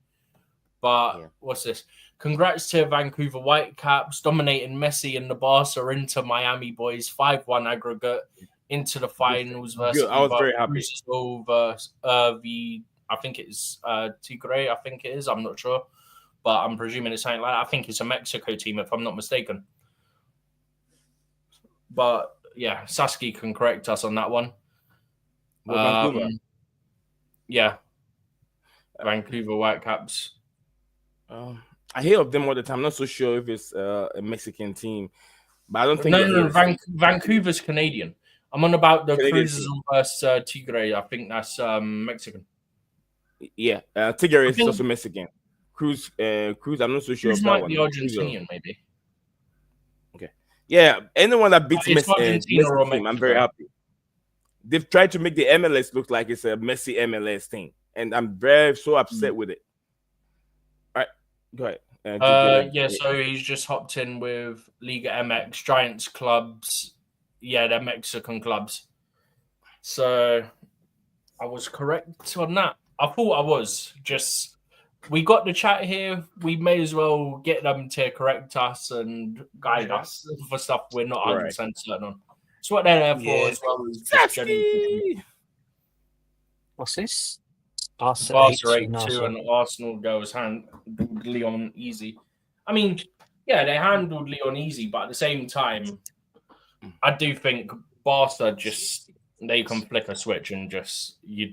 But what's this? Congrats to Vancouver Whitecaps dominating Messi and the Barca into Miami boys 5-1 aggregate into the finals versus I was very happy. Versus I think it's Tigre. I think it is. I'm not sure, but I'm presuming it's something like that. I think it's a Mexico team, if I'm not mistaken. But yeah, Saskia can correct us on that one. Vancouver. Yeah, Vancouver Whitecaps. I hear of them all the time. I'm not so sure if it's a Mexican team, but I don't think. No. Vancouver's Canadian. I'm on about the Cruises versus Tigre. I think that's Mexican. Yeah, Tigre is also Mexican. Cruz. I'm not so sure. Cruz might be Argentinian, maybe. Okay. Yeah, anyone that beats Messi team, I'm very happy. They've tried to make the MLS look like it's a Messi MLS thing, and I'm so upset with it. All right, go ahead. So he's just hopped in with Liga MX, Giants clubs. Yeah, they're Mexican clubs. So I was correct on that. I thought I was. Just we got the chat here. We may as well get them to correct us and guide us for stuff we're not 100% certain on. It's what they're there for as well. What's this? Barca 8-2 and Arsenal goes handled Lyon easy. I mean, yeah, they handled Lyon easy, but at the same time, I do think Barca they can flick a switch and you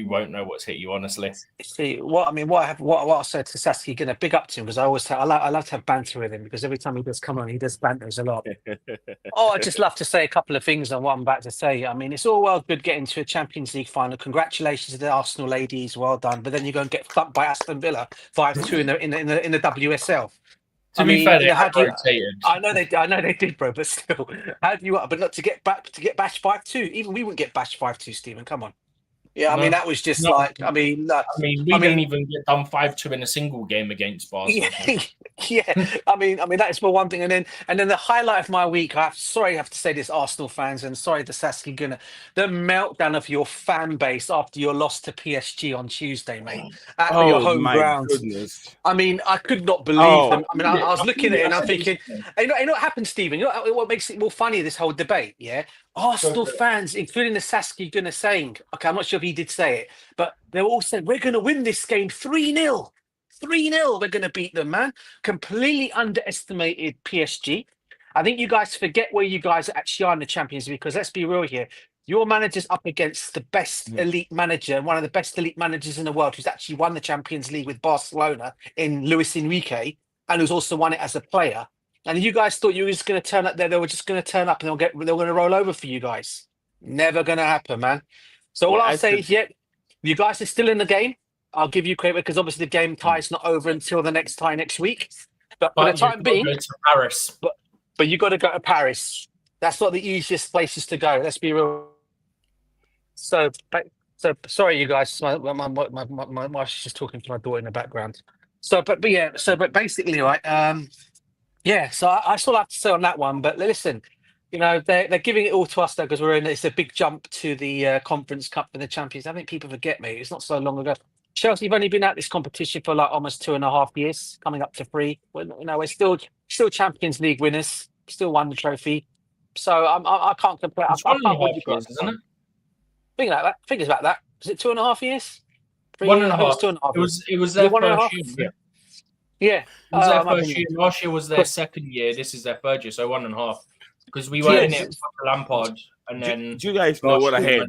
won't know what's hit you, honestly. See what I said to Saskia, gonna big up to him because I love to have banter with him because every time he does come on, he does banters a lot. I just love to say a couple of things on what I'm about to say. I mean, it's all well good getting to a Champions League final. Congratulations to the Arsenal ladies, well done. But then you go and get thumped by Aston Villa 5-2 in the WSL. To be fair, they had rotated. I know they did, bro. But still, how do you? But not to get bashed 5-2. Even we wouldn't get bashed 5-2, Stephen. Come on. Yeah, I mean that was just we didn't even get done 5-2 in a single game against Barcelona. Yeah. I mean that is for one thing, and then the highlight of my week. I have to say this, Arsenal fans, and sorry to Saskia Gunnar, the meltdown of your fan base after your loss to PSG on Tuesday, mate, at your home ground. Goodness. I mean, I could not believe them. I mean, I was looking at it and I'm thinking, you know what happened, Stephen? You know what makes it more funny? This whole debate, yeah. Arsenal fans, including the Saskia Gunnar, saying, okay, I'm not sure if he did say it, but they all said, we're going to win this game 3-0. 3-0, we're going to beat them, man. Completely underestimated PSG. I think you guys forget where you guys actually are in the Champions League because let's be real here. Your manager's up against the best elite manager, one of the best elite managers in the world who's actually won the Champions League with Barcelona in Luis Enrique and who's also won it as a player. And you guys thought you were just going to turn up there. They were just going to turn up and they're going to roll over for you guys. Never going to happen, man. So all I'll say is, you guys are still in the game. I'll give you credit because obviously the game tie is not over until the next tie next week. But for the time being, go to Paris. But you got to go to Paris. That's not the easiest places to go. Let's be real. So sorry, you guys. My wife's just talking to my daughter in the background. But basically, right. So I still have to say on that one. But listen, you know, they're giving it all to us though because it's a big jump to the Conference Cup and the Champions. I think people forget, mate. It's not so long ago. Chelsea have only been at this competition for like almost 2.5 years, coming up to 3. We're still Champions League winners. Still won the trophy. So I can't compare. It's 1.5 years, isn't it? Think about that. Is it 2.5 years? 1.5. 2.5. It was their first year. Yeah. It was their first year. Last year was their second year. This is their third year, so 1.5. Because we were in it with Lampard, and then. Do you guys know what I had?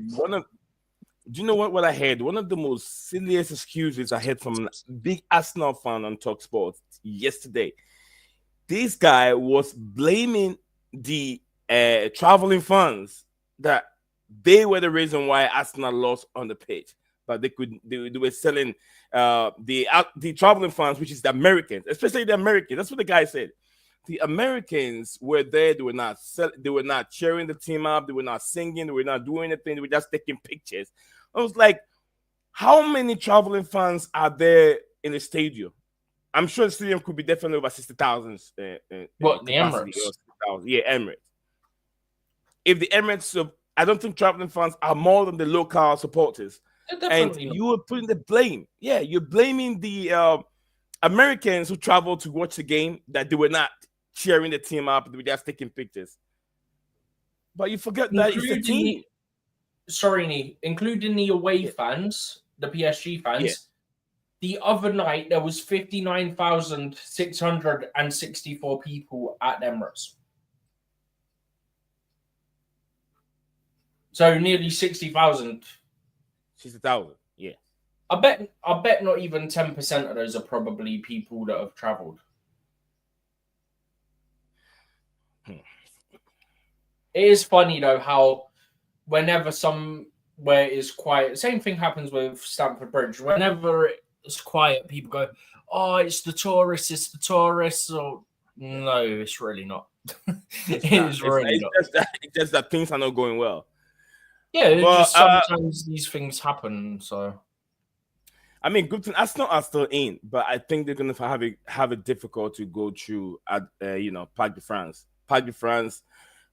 Do you know what I had? One of the most silliest excuses I had from a big Arsenal fan on TalkSport yesterday. This guy was blaming the traveling fans that they were the reason why Arsenal lost on the pitch, but they were selling the traveling fans, which is the Americans, especially the Americans. That's what the guy said. the Americans were there. They were not cheering the team up. They were not singing. They were not doing anything. They were just taking pictures. I was like, how many traveling fans are there in the stadium? I'm sure the stadium could be definitely over 60,000. What, the Emirates? Yeah, Emirates. If the Emirates, I don't think traveling fans are more than the local supporters. And you were putting the blame. Yeah, you're blaming the Americans who traveled to watch the game that they were not cheering the team up. They were just taking pictures. But you forget that it's a team. Including the away fans, the PSG fans. Yeah. The other night, there was 59,664 people at Emirates. So nearly 60,000. 60,000, yeah. I bet not even 10% of those are probably people that have travelled. It is funny, though, how whenever somewhere is quiet, same thing happens with Stamford Bridge. Whenever it's quiet, people go, "Oh, it's the tourists." Or no, it's really not. It's just that things are not going well. Yeah, just sometimes these things happen. So, I mean, good thing Arsenal are still in, but I think they're gonna have a difficult to go through at Parc de France. Parc de France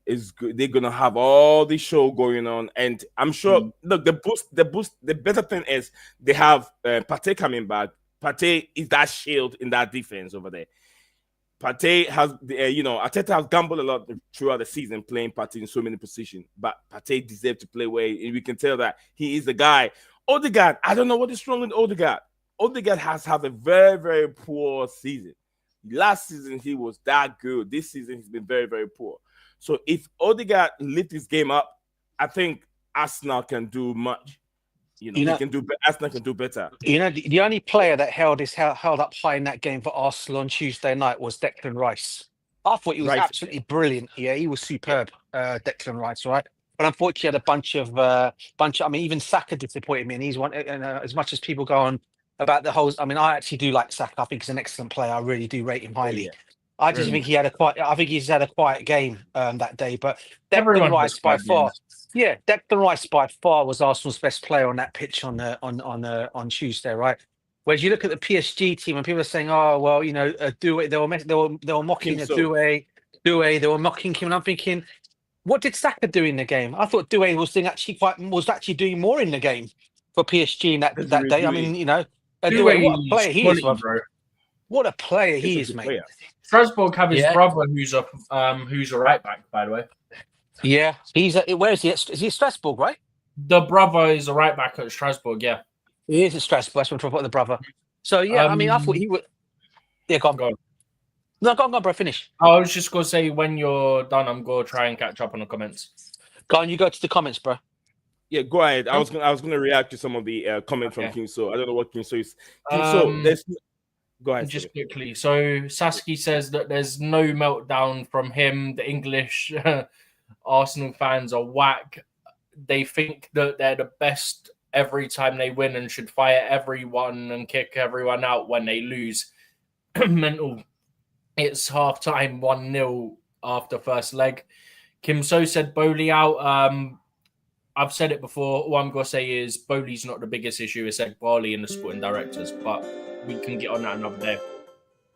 is good. They're gonna have all the show going on, and I'm sure. Look, the better thing is they have Partey coming back. Partey is that shield in that defense over there. Partey has, Arteta has gambled a lot throughout the season playing Partey in so many positions, but Partey deserves to play where we can tell that he is the guy. Odegaard, I don't know what is wrong with Odegaard. Odegaard has had a very, very poor season. Last season, he was that good. This season, he's been very, very poor. So if Odegaard lifts his game up, I think Arsenal can do much. Arsenal can do better. The only player that held up high in that game for Arsenal on Tuesday night was Declan Rice. I thought he was absolutely brilliant. Yeah, he was superb, Declan Rice, right? But unfortunately, he had a bunch of. I mean, even Saka disappointed me, and he's one. And as much as people go on about the whole, I mean, I actually do like Saka. I think he's an excellent player. I really do rate him highly. Yeah. I just think he's had a quiet game that day. But Declan Rice by far, Declan Rice by far was Arsenal's best player on that pitch on Tuesday, right? Whereas you look at the PSG team and people are saying, "Oh, well, Doué," they were mocking Doué, they were mocking him, and I'm thinking, what did Saka do in the game? I thought Doué was actually doing more in the game for PSG in that day. I mean, Doué, what a player he is, bro. What a player he is, mate. Strasbourg have his brother who's a right back, by the way. Yeah, where is he? Is he at Strasbourg, right? The brother is a right back at Strasbourg, yeah. He is at Strasbourg. That's what I'm talking about, the brother. So, I mean, I thought he would... Yeah, go on. No, go on, bro, finish. I was just going to say, when you're done, I'm going to try and catch up on the comments. Go on, you go to the comments, bro. Yeah, go ahead. I was gonna react to some of the comments from King So. I don't know what King So is. King So, go ahead. Just quickly. So Sasky says that there's no meltdown from him. The English Arsenal fans are whack. They think that they're the best every time they win and should fire everyone and kick everyone out when they lose. Mental. It's half-time, 1-0 after first leg. Kim So said Bowley out. I've said it before. All I'm going to say is Bowley's not the biggest issue. It's Barley and the sporting directors, but we can get on that another day.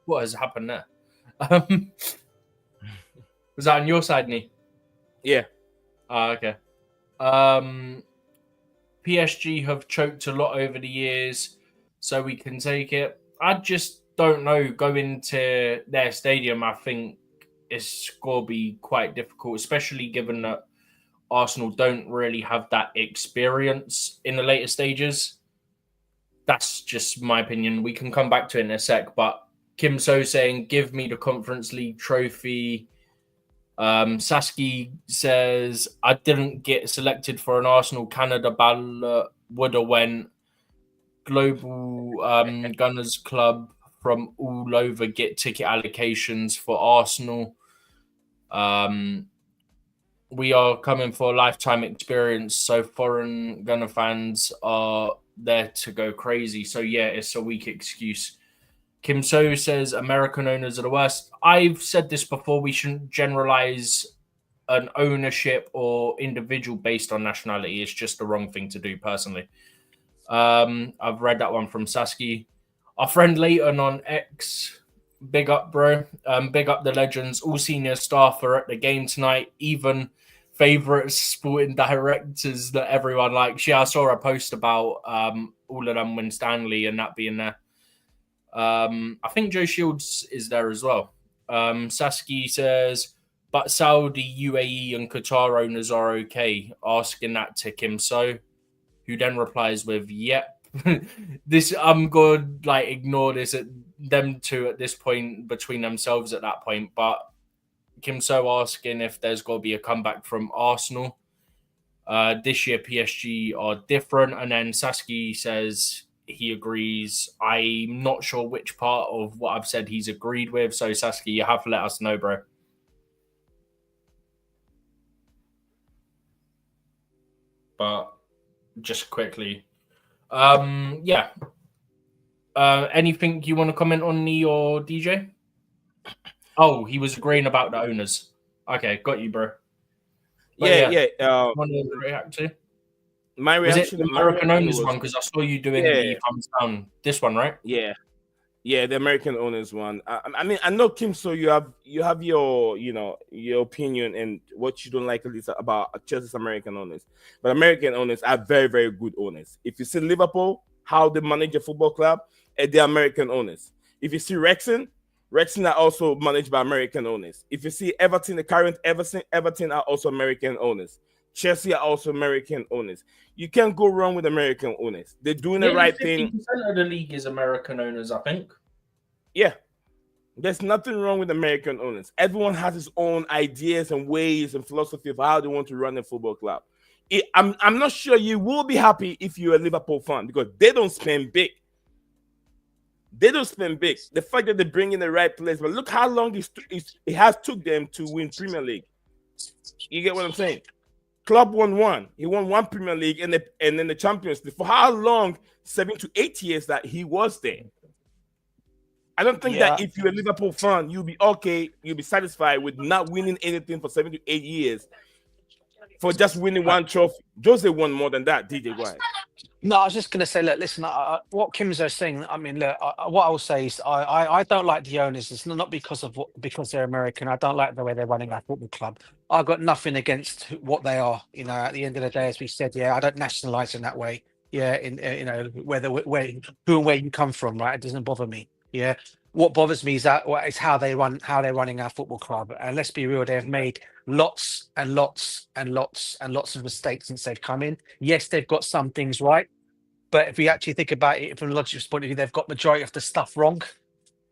What has happened there? Was that on your side, Nee? Yeah. Okay. PSG have choked a lot over the years, so we can take it. I just don't know. Going to their stadium, I think it's going to be quite difficult, especially given that Arsenal don't really have that experience in the later stages. That's just my opinion. We can come back to it in a sec, but Kim So saying, give me the Conference League trophy. Sasky says, I didn't get selected for an Arsenal Canada ballot. Would have went. Global Gunners Club from all over get ticket allocations for Arsenal. We are coming for a lifetime experience, so foreign Gunner fans are there to go crazy. So, yeah, it's a weak excuse. Kim So says American owners are the worst. I've said this before. We shouldn't generalize an ownership or individual based on nationality. It's just the wrong thing to do, personally. I've read that one from Sasky. Our friend Leighton on X, big up, bro. Big up the legends. All senior staff are at the game tonight. Even favorite sporting directors that everyone likes. Yeah, I saw a post about all of them win Stanley and that being there. I think Joe Shields is there as well. Sasky says, but Saudi, UAE, and Qatar owners are okay. Asking that to Kim So, who then replies with, "Yep." This I'm going to ignore this at them two at this point between themselves at that point. But Kim So asking if there's got to be a comeback from Arsenal. This year PSG are different, and then Sasky says he agrees. I'm not sure which part of what I've said he's agreed with. So Sasky, you have to let us know, bro. But just quickly, yeah. Anything you want to comment on, me or DJ? Oh, he was agreeing about the owners. Okay, got you, bro. But Yeah. want to react to? My Was it reaction. the American owners one? Because I saw you doing the thumbs down. This one, right? Yeah, the American owners one. I mean, I know Kim, so you have your your opinion and what you don't like at least about Chelsea's American owners, but American owners are very, very good owners. If you see Liverpool, how they manage a football club, and they're American owners. If you see Wrexham are also managed by American owners. If you see Everton, the current Everton are also American owners. Chelsea are also American owners. You can't go wrong with American owners. They're doing the right thing. 50% of the league is American owners, I think. Yeah. There's nothing wrong with American owners. Everyone has his own ideas and ways and philosophy of how they want to run a football club. I'm not sure you will be happy if you're a Liverpool fan because they don't spend big. They don't spend big. The fact that they bring in the right players, but look how long it has took them to win Premier League. You get what I'm saying? Club won one. He won one Premier League and then the Champions League. For how long? 7 to 8 years that he was there. I don't think that if you're a Liverpool fan, you'll be okay. You'll be satisfied with not winning anything for 7 to 8 years for just winning one trophy. Jose won more than that. DJ, go ahead. No, I was just going to say, look, listen, what Kim's saying, I mean, look, what I will say is I don't like the owners. It's not because they're American. I don't like the way they're running our football club. I've got nothing against what they are. At the end of the day, as we said, I don't nationalize in that way. Yeah, where who and where you come from, right? It doesn't bother me. Yeah. What bothers me is how they're running our football club. And let's be real, they've made lots and lots and lots and lots of mistakes since they've come in. Yes, they've got some things right, but if we actually think about it from a logical point of view, they've got majority of the stuff wrong.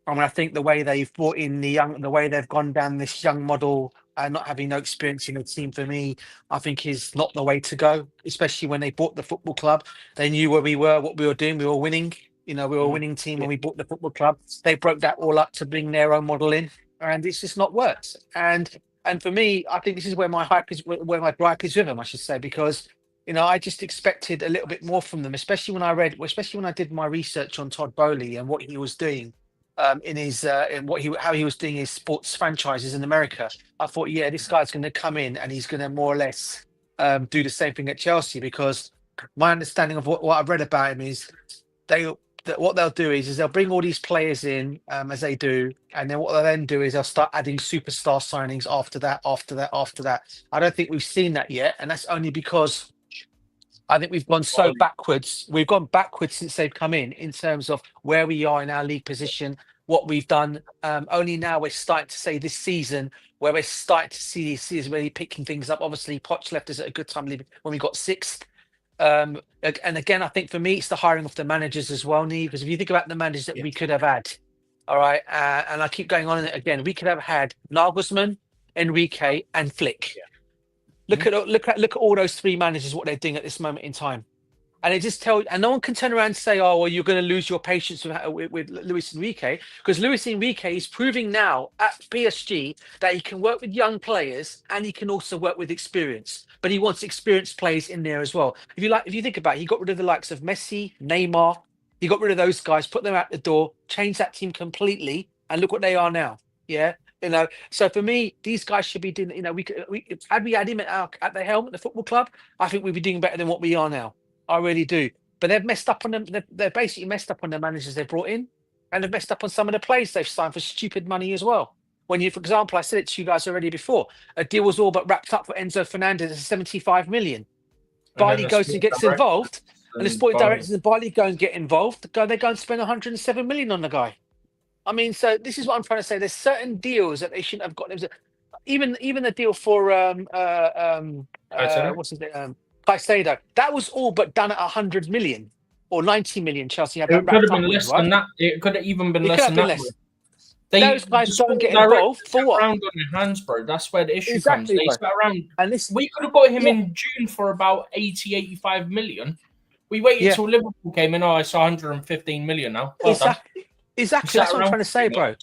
I mean, I think the way they've brought in the way they've gone down this young model and not having no experience in the team, for me, I think is not the way to go. Especially when they bought the football club, they knew where we were, what we were doing. We were winning. We were a winning team when we bought the football club. They broke that all up to bring their own model in, and it's just not worked. And for me, I think this is where my gripe is with them, I should say, because I just expected a little bit more from them, especially when I did my research on Todd Bowley and what he was doing in his how he was doing his sports franchises in America. I thought, this guy's going to come in and he's going to more or less do the same thing at Chelsea, because my understanding of what I've read about him is what they'll do is they'll bring all these players in as they do, and then what they'll then do is they'll start adding superstar signings after that. I don't think we've seen that yet, and that's only because I think we've gone so backwards. We've gone backwards since they've come in terms of where we are in our league position, what we've done. Only now we're starting to say this season where we're starting to see this season really picking things up. Obviously, Poch left us at a good time when we got sixth. And again, I think for me, it's the hiring of the managers as well, Neve, because if you think about the managers that we could have had, all right, and I keep going on it again, we could have had Nagelsmann, Enrique, and Flick. Yeah. Look at all those three managers, what they're doing at this moment in time, and it just and no one can turn around and say, "Oh, well, you're going to lose your patience with Luis Enrique," because Luis Enrique is proving now at PSG that he can work with young players and he can also work with experience. But he wants experienced players in there as well. If you think about it, he got rid of the likes of Messi, Neymar, He got rid of those guys, put them out the door, changed that team completely, and look what they are now. Yeah, So for me, these guys should be doing. Had we had him at the helm at the football club, I think we'd be doing better than what we are now. I really do. But they've messed up on them. They've basically messed up on the managers they brought in, and they've messed up on some of the players they've signed for stupid money as well. When for example, I said it to you guys already before, a deal was all but wrapped up for Enzo Fernandez at 75 million. Bailey goes and gets involved, and the sporting directors and Bailey go and get involved. They go and spend 107 million on the guy. I mean, so this is what I'm trying to say. There's certain deals that they shouldn't have got. Even the deal for what's his name, Caicedo. That was all but done at 100 million or 90 million. Chelsea had that. It could have been less than that. It could have even been less than that. Those guys don't get involved for what? Around on their hands, bro. That's where the issue Exactly, comes. They sat around, and we could have got him in June for about 85 million. We waited till Liverpool came in. Oh, I saw 115 million now. Well Exactly. That's what I'm trying to say, bro.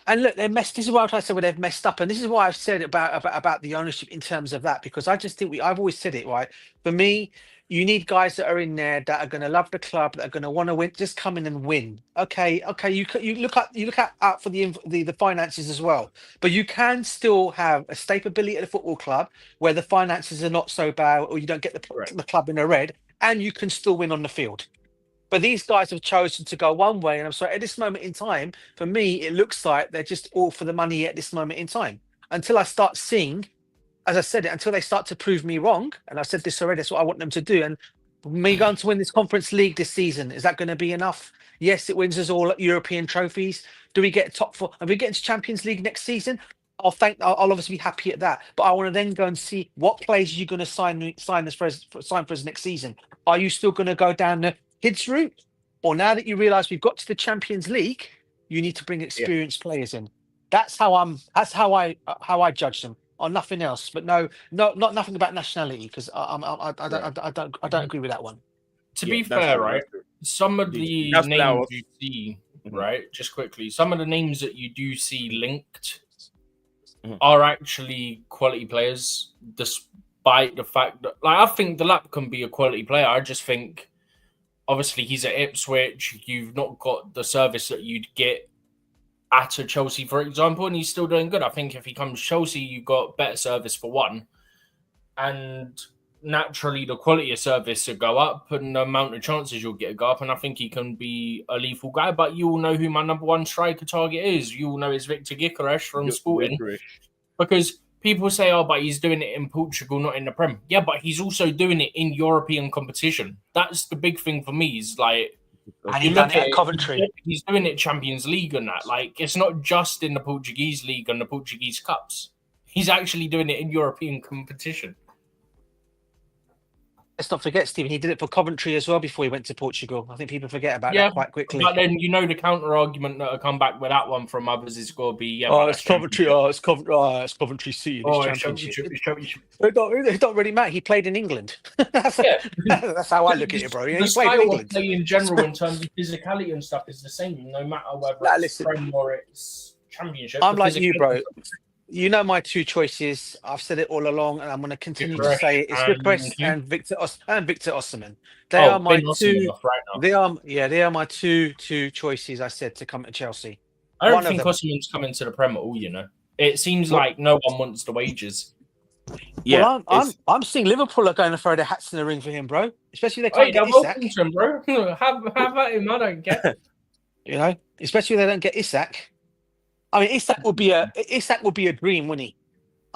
And look, this is what I'm trying to say. Where they've messed up, and this is why I've said about the ownership in terms of that, because I just think I've always said it, right. For me, you need guys that are in there that are going to love the club, that are going to want to win. Just come in and win. Okay. You look out for the finances as well, but you can still have a stability at the football club where the finances are not so bad, or you don't get the club in the red, and you can still win on the field. But these guys have chosen to go one way, and I'm sorry, at this moment in time, for me, it looks like they're just all for the money at this moment in time. Until I start seeing, as I said, until they start to prove me wrong, and I've said this already, that's what I want them to do. And me going to win this Conference League this season, is that going to be enough? Yes, it wins us all European trophies. Do we get top four? Are we getting to Champions League next season? I'll obviously be happy at that. But I want to then go and see what players you're going to sign for us next season. Are you still going to go down the kids route, or now that you realise we've got to the Champions League, you need to bring experienced players in? That's how I judge them, on nothing else. But not nothing about nationality, because I don't agree with that one. To be fair, right, some of the names you see, right, just quickly, some of the names that you do see linked are actually quality players, despite the fact that, I think the Lap can be a quality player. I just think, obviously, he's at Ipswich. You've not got the service that you'd get at a Chelsea, for example, and he's still doing good. I think if he comes to Chelsea, you've got better service for one. And naturally, the quality of service will go up and the amount of chances you'll get to go up. And I think he can be a lethal guy. But you all know who my number one striker target is. You all know it's Victor Gyökeres from Sporting. Because people say, oh, but he's doing it in Portugal, not in the Prem. Yeah, but he's also doing it in European competition. That's the big thing for me. Is like, and he's done it at Coventry. He's doing it Champions League and that. Like, it's not just in the Portuguese league and the Portuguese cups. He's actually doing it in European competition. Let's not forget, Stephen, he did it for Coventry as well before he went to Portugal. I think people forget about that quite quickly. But then, the counter argument that will come back with that one from others is going to be, it's Coventry. It's Coventry City. It don't really matter. He played in England. That's how I look at it, bro. He played in England. Play in general, in terms of physicality and stuff, is the same, no matter whether it's Prem or it's Championship. I'm like you, bro. You know my two choices. I've said it all along, and I'm going to continue to say it. It's Gyökeres and Victor Osimhen. They are my two. They are my two choices. I said to come to Chelsea. I don't think Osimhen's coming to the Prem at all. It seems like no one wants the wages. Yeah, well, I'm seeing Liverpool are going to throw their hats in the ring for him, bro. Especially if they can't get Isak. Him, bro. Have at him. I don't get. Especially if they don't get Isak. I mean, Isak would be a dream, wouldn't he?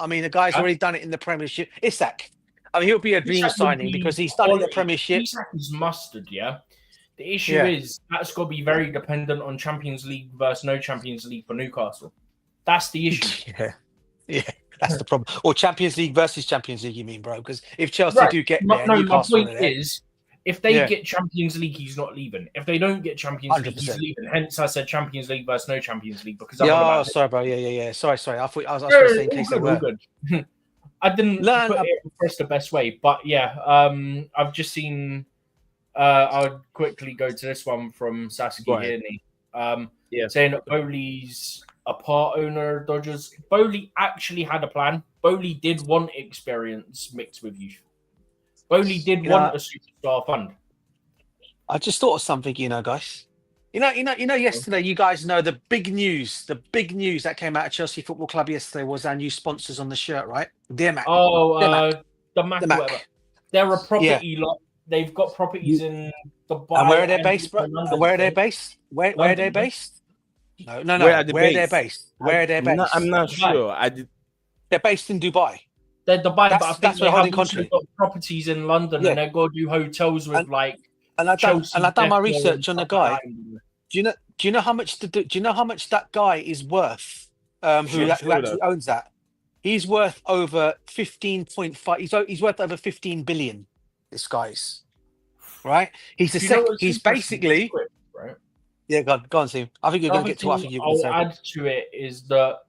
I mean, the guy's already done it in the Premiership. Isak. I mean, he'll be a dream signing because he's done it in the Premiership. Isak is mustard, yeah. The issue is that's got to be very dependent on Champions League versus no Champions League for Newcastle. That's the issue. Yeah, that's the problem. Or Champions League versus Champions League, you mean, bro? Because if Chelsea do get there, Newcastle my point is, if they get Champions League, he's not leaving. If they don't get Champions League, he's leaving. Hence, I said Champions League versus no Champions League because sorry, bro. Yeah. Sorry. I thought I was going to say in case they were. Good. I didn't put it across the best way, but I've just seen. I'll quickly go to this one from Saskia Hirni, saying that Bowley's a part owner of Dodgers. Bowley actually had a plan. Bowley did want experience mixed with youth. Bowley did want a superstar fund. I just thought of something, guys. Yesterday, you guys know the big news that came out of Chelsea Football Club yesterday was our new sponsors on the shirt, right? Dear Mac. Oh, Dear Mac. the Mac The or Mac. whatever. They're a Yeah. property lot. They've got properties in Dubai. And where are they based, bro? London, And where are they I think. based? Where are they London, based? No. Where are they Where are they based? based? Where are they based? I'm not Dubai. sure. I did. They're based in Dubai. They're Dubai, but I think That's they where have holding also country. got properties in London, Yeah. and they've got to do hotels with And I've done Chelsea. my decor research on and the stuff like guy. that. Do you know how much that guy is worth? Who actually owns that? He's worth over 15.5. He's worth over 15 billion. This guy's right. He's Do you know what's he's interesting? basically Quick, right? yeah. Go on, Steve. I think you're going to get to what I think you're going to say. I'll add to it is that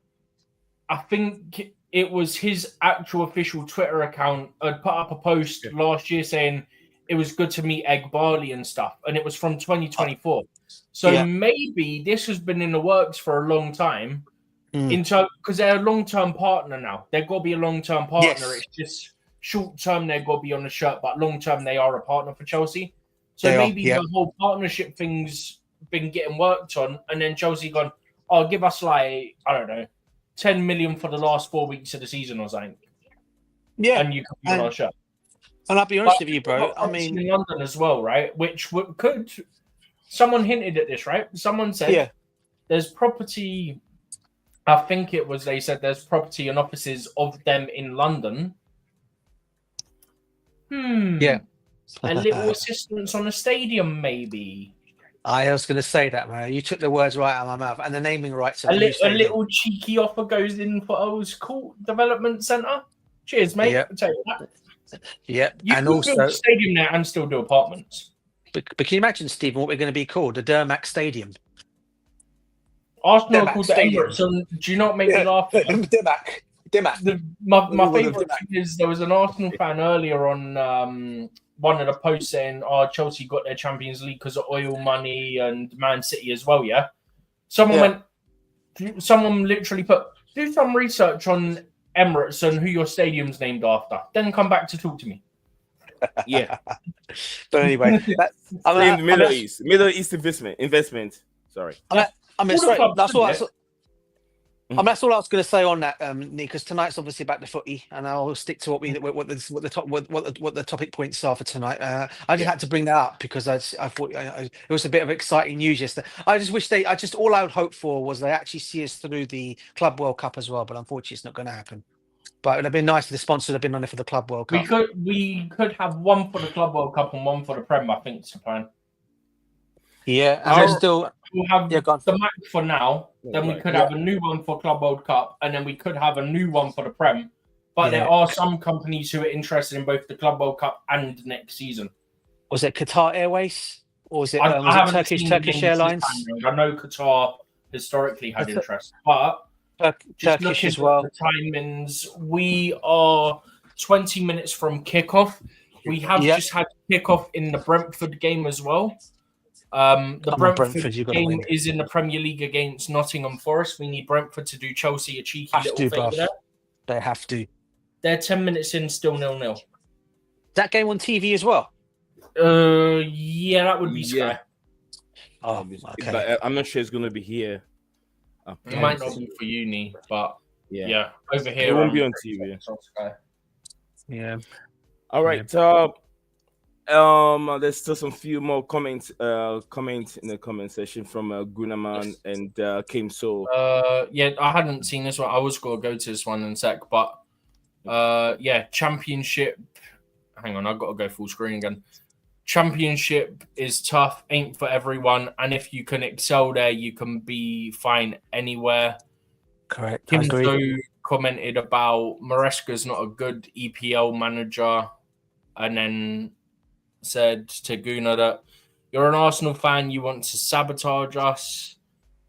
I think it was his actual official Twitter account had put up a post last year saying it was good to meet Egg Barley and stuff, and it was from 2024. So maybe this has been in the works for a long time. Because they're a long-term partner now. They've got to be a long-term partner. Yes. It's just short-term they've got to be on the shirt, but long-term they are a partner for Chelsea. So maybe the whole partnership thing's been getting worked on, and then Chelsea gone, oh, give us like, I don't know, 10 million for the last 4 weeks of the season or something. Yeah. And you can be on our shirt. And I'll be honest with you, bro. I mean, in London as well, right? Which could, someone hinted at this, right? Someone said there's property, I think it was, they said there's property and offices of them in London. Yeah. A little assistance on a stadium, maybe. I was going to say that, man. You took the words right out of my mouth. And the naming rights of a little cheeky offer goes in for O's Court Development Centre. Cheers, mate. Yep. I'll tell you that. Yep. You and could also build a stadium there and still do apartments. But can you imagine, Stephen, what we're going to be called? The Dermac Stadium. Arsenal are called the Emirates. And do you not make me laugh? Dermac. My favourite thing is there was an Arsenal fan earlier on one of the posts saying, "Oh, Chelsea got their Champions League because of oil money and Man City as well." Yeah, someone literally put, "Do some research on Emirates and who your stadium's named after, then come back to talk to me." Yeah, but anyway, Middle East investment. Sorry, that's all I was going to say on that, Nick. Because tonight's obviously about the footy, and I'll stick to what the topic points are for tonight. I just had to bring that up because I thought it was a bit of exciting news yesterday. I just wish all I would hope for was they actually see us through the Club World Cup as well, but unfortunately, it's not going to happen. But it'd have been nice if the sponsors had been on it for the Club World Cup. We could have one for the Club World Cup and one for the Prem. I think it's the plan. Yeah, and we'll have the Mac for now. Then we could have a new one for Club World Cup, and then we could have a new one for the Prem. But there are some companies who are interested in both the Club World Cup and next season. Was it Qatar Airways or was it Turkish Airlines? I know Qatar historically had interest, but Turkish as well. The timings. We are 20 minutes from kickoff. We have just had kickoff in the Brentford game as well. The Brentford game is in the Premier League against Nottingham Forest. We need Brentford to do Chelsea a cheeky little favor there. They have to. They're 10 minutes in, still 0-0. That game on TV as well? Yeah, that would be Sky. Yeah. Oh, okay. But I'm not sure it's going to be here. It might not be for uni, but yeah, over here it won't be on TV. Yeah. All right. There's still some few more comments in the comment section from Gunaman and Kim So. Yeah, I hadn't seen this one. I was going to go to this one in a sec, but Championship. Hang on, I've got to go full screen again. Championship is tough, ain't for everyone, and if you can excel there, you can be fine anywhere. Correct. Kim So commented about Maresca's not a good EPL manager, and then said to Guna that you're an Arsenal fan, you want to sabotage us.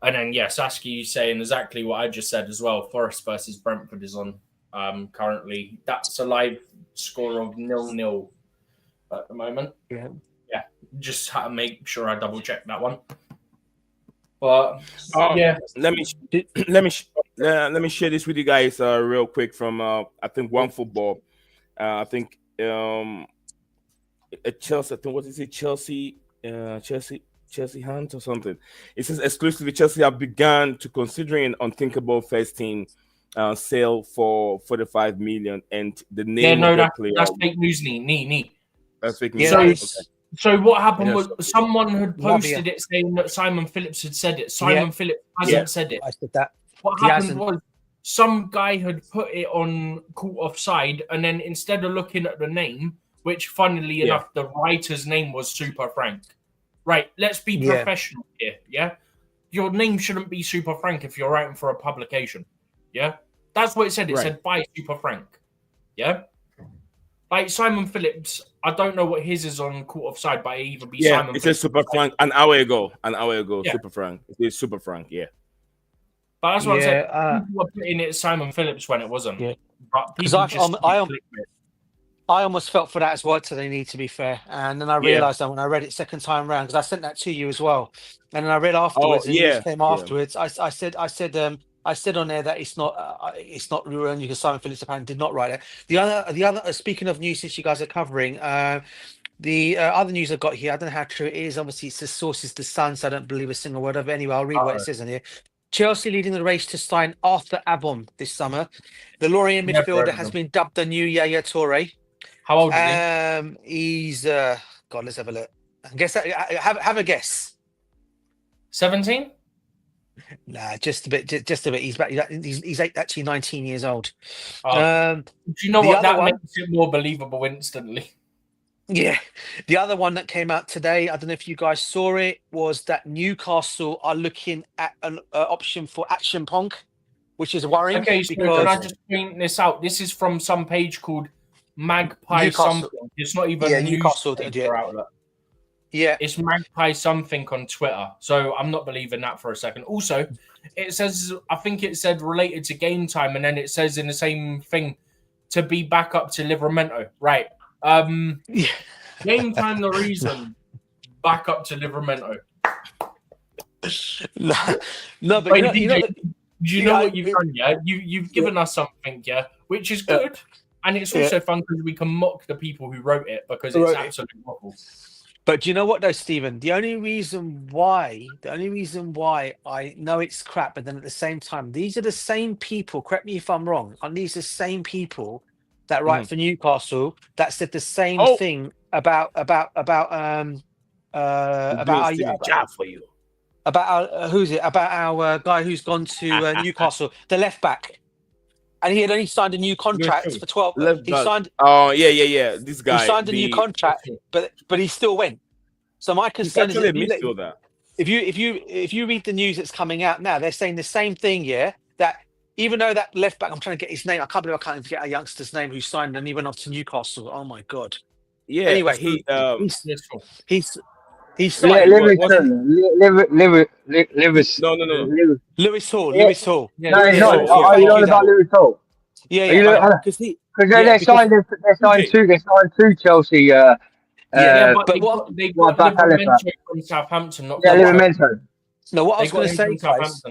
And then, Sasky saying exactly what I just said as well. Forest versus Brentford is on currently. That's a live score of 0-0 at the moment. Yeah. Just had to make sure I double check that one. But let me share this with you guys real quick from I think One Football. I think at Chelsea, I think what is it? Chelsea Chelsea Hunt or something. It says exclusively Chelsea have begun to considering an unthinkable first team sale for 45 million, and the Yeah, name of no, the player. that's fake news. Nee. That's fake Yeah, news. So, that Okay. is so what happened Yeah, was someone had Rabia. posted it saying that Simon Phillips had said it. Yeah. Simon Phillips hasn't said it. I said that. What He happened hasn't. was some guy had put it on caught offside, and then instead of looking at the name, which funnily enough, the writer's name was Super Frank. Right, let's be Yeah. professional here. Yeah, your name shouldn't be Super Frank if you're writing for a publication. Yeah, that's what it said. It Right. said by Super Frank. Yeah, like Simon Phillips. I don't know what his is on caught offside, but it either be Simon. It says Super Frank an hour ago. Yeah. Super Frank. It is Super Frank. Yeah. But that's what I'm saying. Yeah, People were putting it Simon Phillips when it wasn't. Yeah. But 'Cause people I just I almost felt for that as well today, to be fair. And then I realised that when I read it second time round, because I sent that to you as well. And then I read afterwards, and it came afterwards. I said on there that it's not real, and because Simon Phillips apparently did not write it. The other speaking of news, since you guys are covering, the other news I've got here, I don't know how true it is. Obviously, it's the source is the Sun, so I don't believe a single word of it. Anyway, I'll read what it says on here. Chelsea leading the race to sign Arthur Abon this summer. The Lorient midfielder has been dubbed the new Yaya Toure. How old is he? He's God. Let's have a look. Guess have a guess. 17? Nah, just a bit. Just a bit. He's actually 19 years old. Do you know the what? other That one- makes it more believable instantly. Yeah, the other one that came out today, I don't know if you guys saw it, was that Newcastle are looking at an option for Action Pong, which is worrying. Okay, so because can I just point this out? This is from some page called Magpie Newcastle. something. It's not even a Newcastle newspaper outlet. Yeah, It's Magpie something on Twitter. So I'm not believing that for a second. Also, it says, I think it said related to game time, and then it says in the same thing to be back up to Livramento. Right. Game time, the reason back up to Livramento. no, but Wait, you know, do you know what you've done? Yeah, you've given us something, yeah, which is good, and it's also fun because we can mock the people who wrote it because it's absolutely awful. But do you know what though, Stephen? The only reason why I know it's crap, but then at the same time, these are the same people. Correct me if I'm wrong. And these are the same people that write for Newcastle that said the same thing about our guy who's gone to Newcastle, the left back. And he had only signed a new contract for 12. He signed. Oh yeah. This guy. He signed a new contract, but he still went. So my concern is if you read the news that's coming out now, they're saying the same thing. Yeah, that even though that left back, I'm trying to get his name. I can't believe I can't even get a youngster's name who signed and he went off to Newcastle. Oh my god. Yeah. Anyway, he's Lewis Hall. No, he's not. Are you on about Lewis Hall? Yeah. Because they signed two Chelsea. But they got Livramento from Southampton. Not Livramento. No, what I was going to say, guys.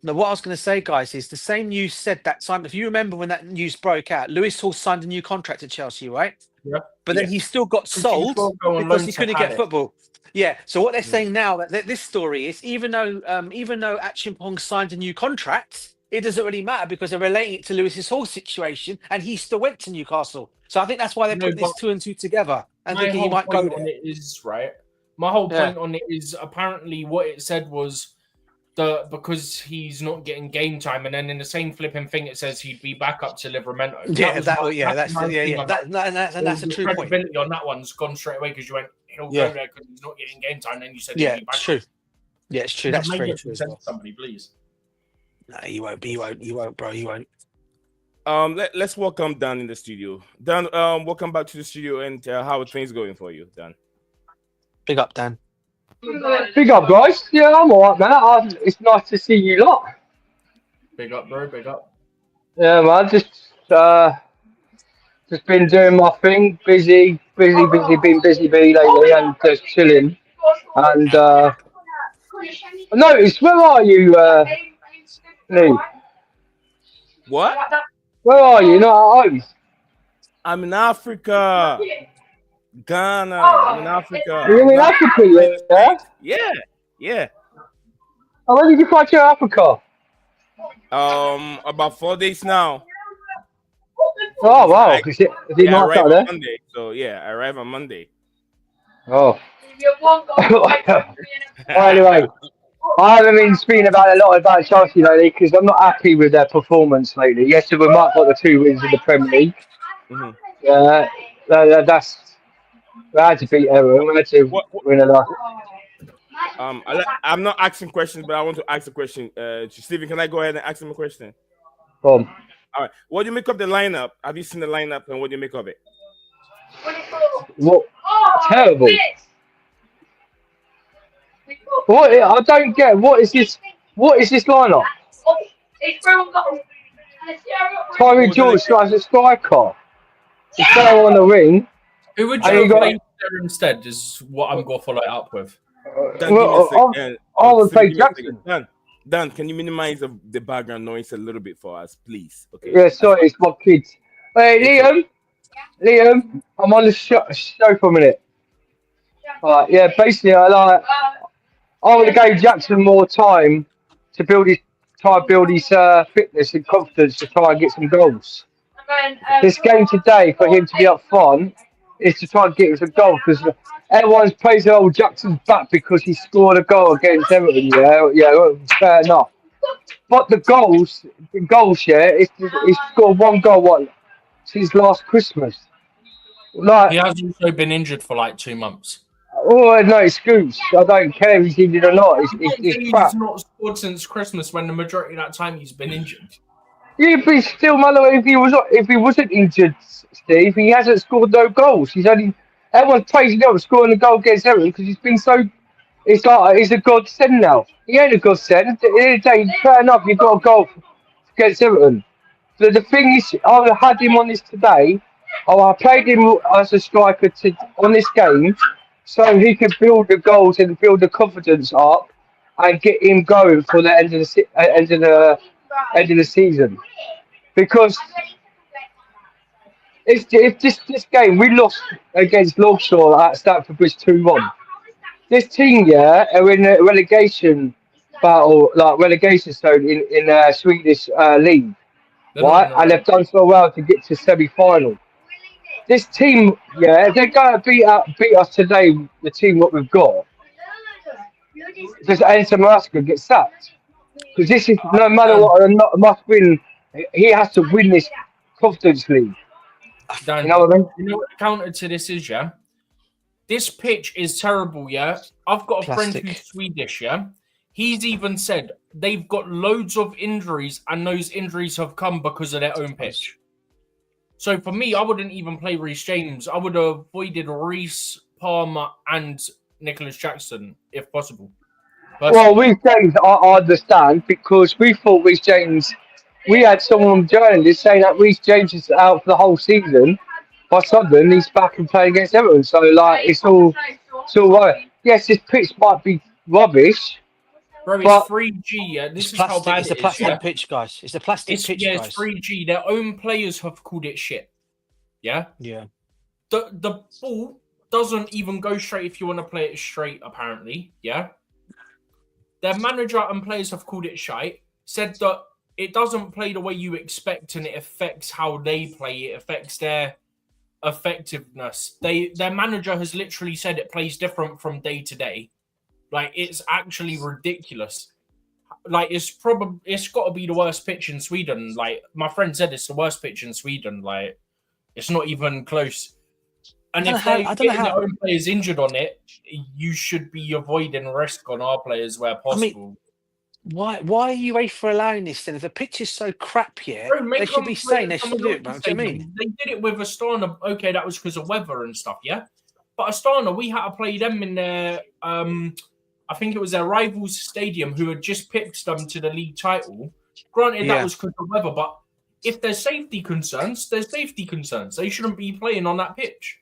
No, what I was going to say, guys, is the same news said that Simon. If you remember when that news broke out, Lewis Hall signed a new contract at Chelsea, right? Yeah. But then he still got sold because he couldn't get football. Yeah. So what they're saying now that this story is even though Action Pong signed a new contract, it doesn't really matter because they're relating it to Lewis's Hall situation, and he still went to Newcastle. So I think that's why they're putting this two and two together and thinking he might go there. My whole point on it is apparently what it said was because he's not getting game time, and then in the same flipping thing it says he'd be back up to Livramento. That's a true point. Credibility on that one's gone straight away because you went he'll go there because he's not getting game time. Then you said it's true. Yeah, it's true. That's very true. Somebody, please. No, he won't, bro. He won't. Let's welcome Dan in the studio. Dan, welcome back to the studio, and how are things going for you, Dan? Big up, Dan. Big up, guys. Yeah, I'm alright, man. It's nice to see you lot. Big up, bro. Big up. Yeah, man. Just been doing my thing. Busy. Been busy bee lately, and just chilling. And notice, where are you, Lee? What? Where are you? Not at home. I'm in Africa. Ghana. I'm in Africa. You're I'm in not Africa, in the yeah? States. Yeah, yeah. Oh, when did you fly to Africa? About 4 days now. Oh, wow. I, Is it yeah, I nice arrived out on there? Monday. So yeah, I arrived on Monday. Oh. Well, anyway, I haven't been speaking about a lot about Chelsea lately because I'm not happy with their performance lately. Yes, we might got the 2 wins in the Premier League. hmm That's we had to beat everyone. We had to What, win a lot. I'm not asking questions, but I want to ask a question. Stephen, can I go ahead and ask him a question? Boom. All right. What do you make of the lineup? Have you seen the lineup, and what do you make of it? What? Terrible. What? I don't get. What is this? What is this lineup? Tyree What was it George again? as a striker. He's there on the ring, Who would and you he have got. played there instead? Is what I'm going to follow it up with. Dan, give me a Well, second. I would Stephen, play give me a second. Jackson. Dan, can you minimize the background noise a little bit for us, please? Okay. Yeah, sorry, it's my kids. Hey, It's Liam, I'm on the show for a minute. Alright, yeah, basically, I would have gave Jackson more time to build his fitness and confidence to try and get some goals. This game today, for him to be up front, is to try and get some goals because everyone's praising old Jackson's back because he scored a goal against Everton. Yeah, well, fair enough. But the goals, yeah, he's scored one goal since last Christmas. He Like, has also been injured for like 2 months. oh no excuse. I don't care if he's injured or not. It's crap. He's not scored since Christmas when the majority of that time he's been injured. Yeah, but he's still Mallow. If he wasn't injured, Steve, he hasn't scored no goals. Everyone's praising him for scoring a goal against Everton because he's been so. It's like he's a godsend now. He ain't a godsend. At the end of the day, fair enough. You got a goal against Everton. The thing is, I had him on this today. I played him as a striker on this game, so he could build the goals and build the confidence up, and get him going for the end of the season. Because if this game we lost against Logshaw at Stamford Bridge 2-1. This team, yeah, are in a relegation battle, like relegation zone in Swedish league, They're not right? in a And they've done relegation. so well to get to semi-final. This team, yeah, if they're going to beat us today, the team what we've got, does Anson Maraska get sacked? Because this is no matter Dan, what, must win. He has to win this Confidence League. Dan, You know what I mean? you know what the counter to this is, yeah? This pitch is terrible, yeah? I've got a friend Plastic. who's Swedish, yeah? He's even said they've got loads of injuries and those injuries have come because of their own pitch. So for me, I wouldn't even play Reece James. I would have avoided Reece, Palmer, and Nicholas Jackson if possible. Well, Reece James, I understand because we thought Reece James. We had someone journalist saying that Reece James is out for the whole season. By sudden, he's back and playing against Everton. So, like, it's all right. Yes, this pitch might be rubbish, Bro, it's but 3G, yeah? This It's is how plastic. bad It's a it is, plastic yeah? pitch, guys. It's a plastic pitch, It's guys. 3G. Their own players have called it shit. Yeah? Yeah. The ball doesn't even go straight if you want to play it straight, apparently. Yeah? Their manager and players have called it shite, said that it doesn't play the way you expect and it affects how they play. It affects their effectiveness. Their manager has literally said it plays different from day to day. Like, it's actually ridiculous. Like, it's got to be the worst pitch in Sweden. Like, my friend said it's the worst pitch in Sweden. Like, it's not even close. And if they're getting their own players injured on it, you should be avoiding risk on our players where possible. Why are UEFA allowing this then? If the pitch is so crap here, Bro, they should be saying they should do it, man. Do you know what I mean? They did it with Astana. Okay, that was because of weather and stuff, yeah? But Astana, we had to play them in their, I think it was their rivals stadium who had just picked them to the league title. Granted, that was because of weather, but if there's safety concerns, there's safety concerns. They shouldn't be playing on that pitch.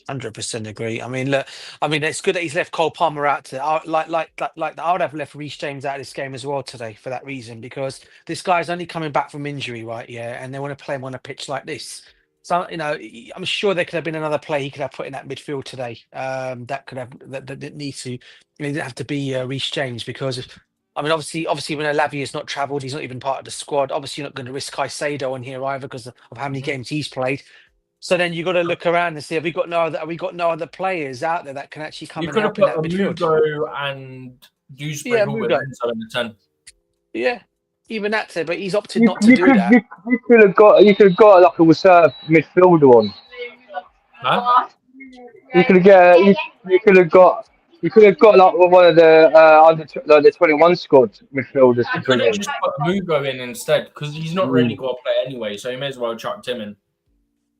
100% agree. I mean, look, it's good that he's left Cole Palmer out today. I would have left Reece James out of this game as well today for that reason, because this guy's only coming back from injury, right? Yeah, and they want to play him on a pitch like this. So I'm sure there could have been another play he could have put in that midfield today. That could have that didn't need to. It didn't have to be Reece James because, I mean, obviously when Lavia has not travelled, he's not even part of the squad. Obviously, you're not going to risk Caicedo on here either because of how many games he's played. So then you got to look around and see have we got no other players out there that can actually come You and could have help in put that midfield. Mugo and Dewsbury Yeah, Hall with Mugo. Enzo in the 10. Yeah, even that's it. But he's opted You, not to you do could that. you could have got like a reserve midfielder on. Huh? You could have you could have got like one of the under 21 squad midfielders to You could bring have in. just put Mugo in instead because he's not really got to play anyway, so you may as well chuck him in.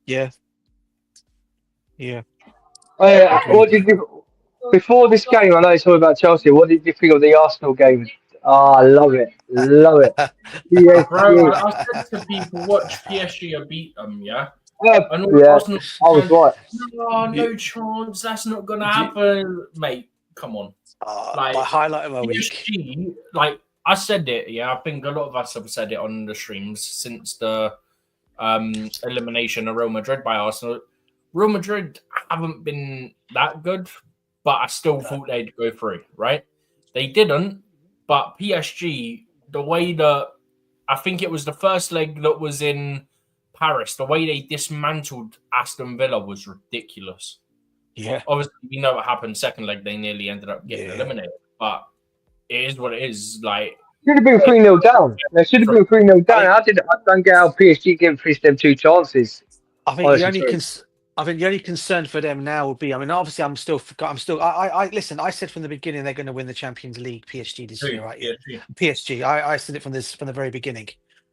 Yeah. Yeah. What did you before this game? I know it's all about Chelsea. What did you think of the Arsenal game? Oh, I love it, love it. Bro, PSG. I said to people, watch PSG or beat them, yeah? Yeah, And all yeah, Arsenal I was fans, right. no chance, that's not going to happen. Mate, come on. My highlight of my week. PSG, like, I said it, yeah, I think a lot of us have said it on the streams since the elimination of Real Madrid by Arsenal. Real Madrid haven't been that good, but I still thought they'd go through, right? They didn't, but PSG, the way that I think it was the first leg that was in Paris, the way they dismantled Aston Villa was ridiculous. Yeah. Obviously, we know what happened second leg. They nearly ended up getting eliminated, but it is what it is. Like, Should have been 3-0 down. They should have been 3-0 down. I don't get how PSG gave them 2 chances. I think the only concern for them now would be. I mean, obviously, I listen. I said from the beginning they're going to win the Champions League, PSG this year, right? PSG. I said it from the very beginning,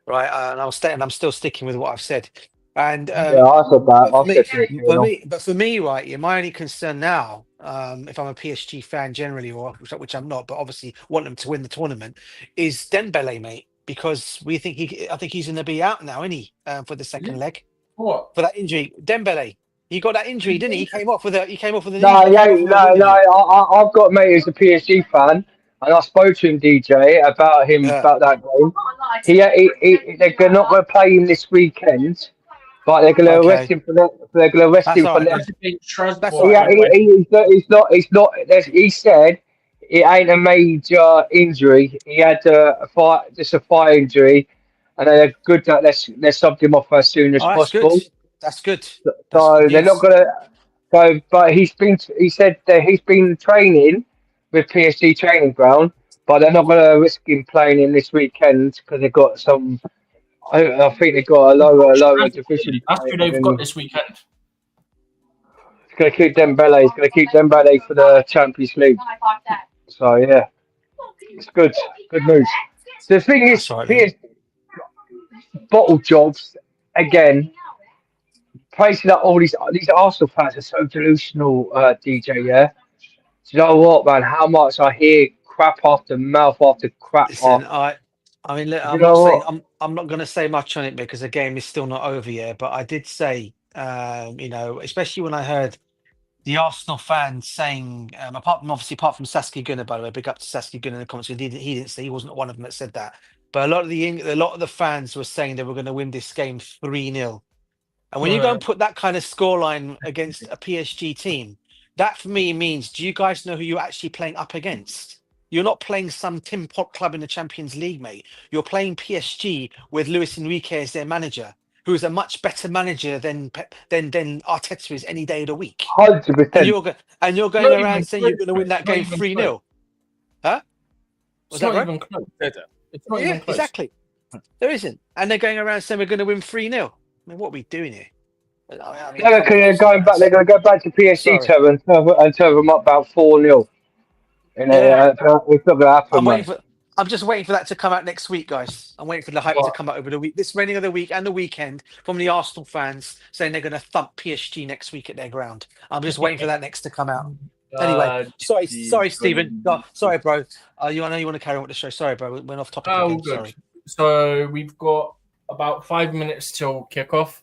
right? And I'm still sticking with what I've said. And Yeah, I said that. But for me, right, my only concern now, if I'm a PSG fan generally, or which I'm not, but obviously want them to win the tournament, is Dembele, mate, because I think he's going to be out now, isn't he, for the second leg? What? For that injury, Dembele. He got that injury, didn't he? He came off with a No, I've got a mate who's a PSG fan, and I spoke to him, DJ, about that game. They're not going to play him this weekend, but they're going to arrest him for that. They're going to arrest him for that. That's all right. He's not. He said it ain't a major injury. He had just a thigh injury, and they're good that they subbed him off as soon as possible. That's good. So they're not going to go. But he said that he's been training with PSG training ground, but they're not going to risk him playing in this weekend because they've got some. I think they've got a lower division. That's who they've got this weekend. It's going to keep Dembele. He's going to keep Dembele for the Champions League. So yeah, it's good. Good news. The thing is, PSG bottle jobs again. Praising up all these Arsenal fans are so delusional, DJ. Yeah, do you know what, man? How much I hear crap after mouth after crap. Listen, I mean, look, I'm not going to say much on it because the game is still not over yet. But I did say, especially when I heard the Arsenal fans saying, apart from Saskia Gunnar, by the way, big up to Saskia Gunnar in the comments. He didn't say, he wasn't one of them that said that. But a lot of the fans were saying they were going to win this game 3-0. And when you go and put that kind of scoreline against a PSG team, that for me means, do you guys know who you're actually playing up against? You're not playing some Tim Pot club in the Champions League, mate. You're playing PSG with Luis Enrique as their manager, who is a much better manager than Arteta is any day of the week. 100%. And you're going around saying you're going to win that game 3-0. Huh? Was that right? Even close. It's not even close. Exactly. There isn't. And they're going around saying we're going to win 3-0. I mean, what are we doing here? I mean, they're going to go back to PSG and turn them up about 4-0. It's not going to happen. I'm just waiting for that to come out next week, guys. I'm waiting for the hype to come out over the week, this remaining of the week and the weekend, from the Arsenal fans saying they're going to thump PSG next week at their ground. I'm just waiting for that next to come out. Anyway, sorry, Stephen. Sorry, bro. I know you want to carry on with the show. Sorry, bro. We went off topic again. Good. Sorry. So we've got about 5 minutes till kickoff.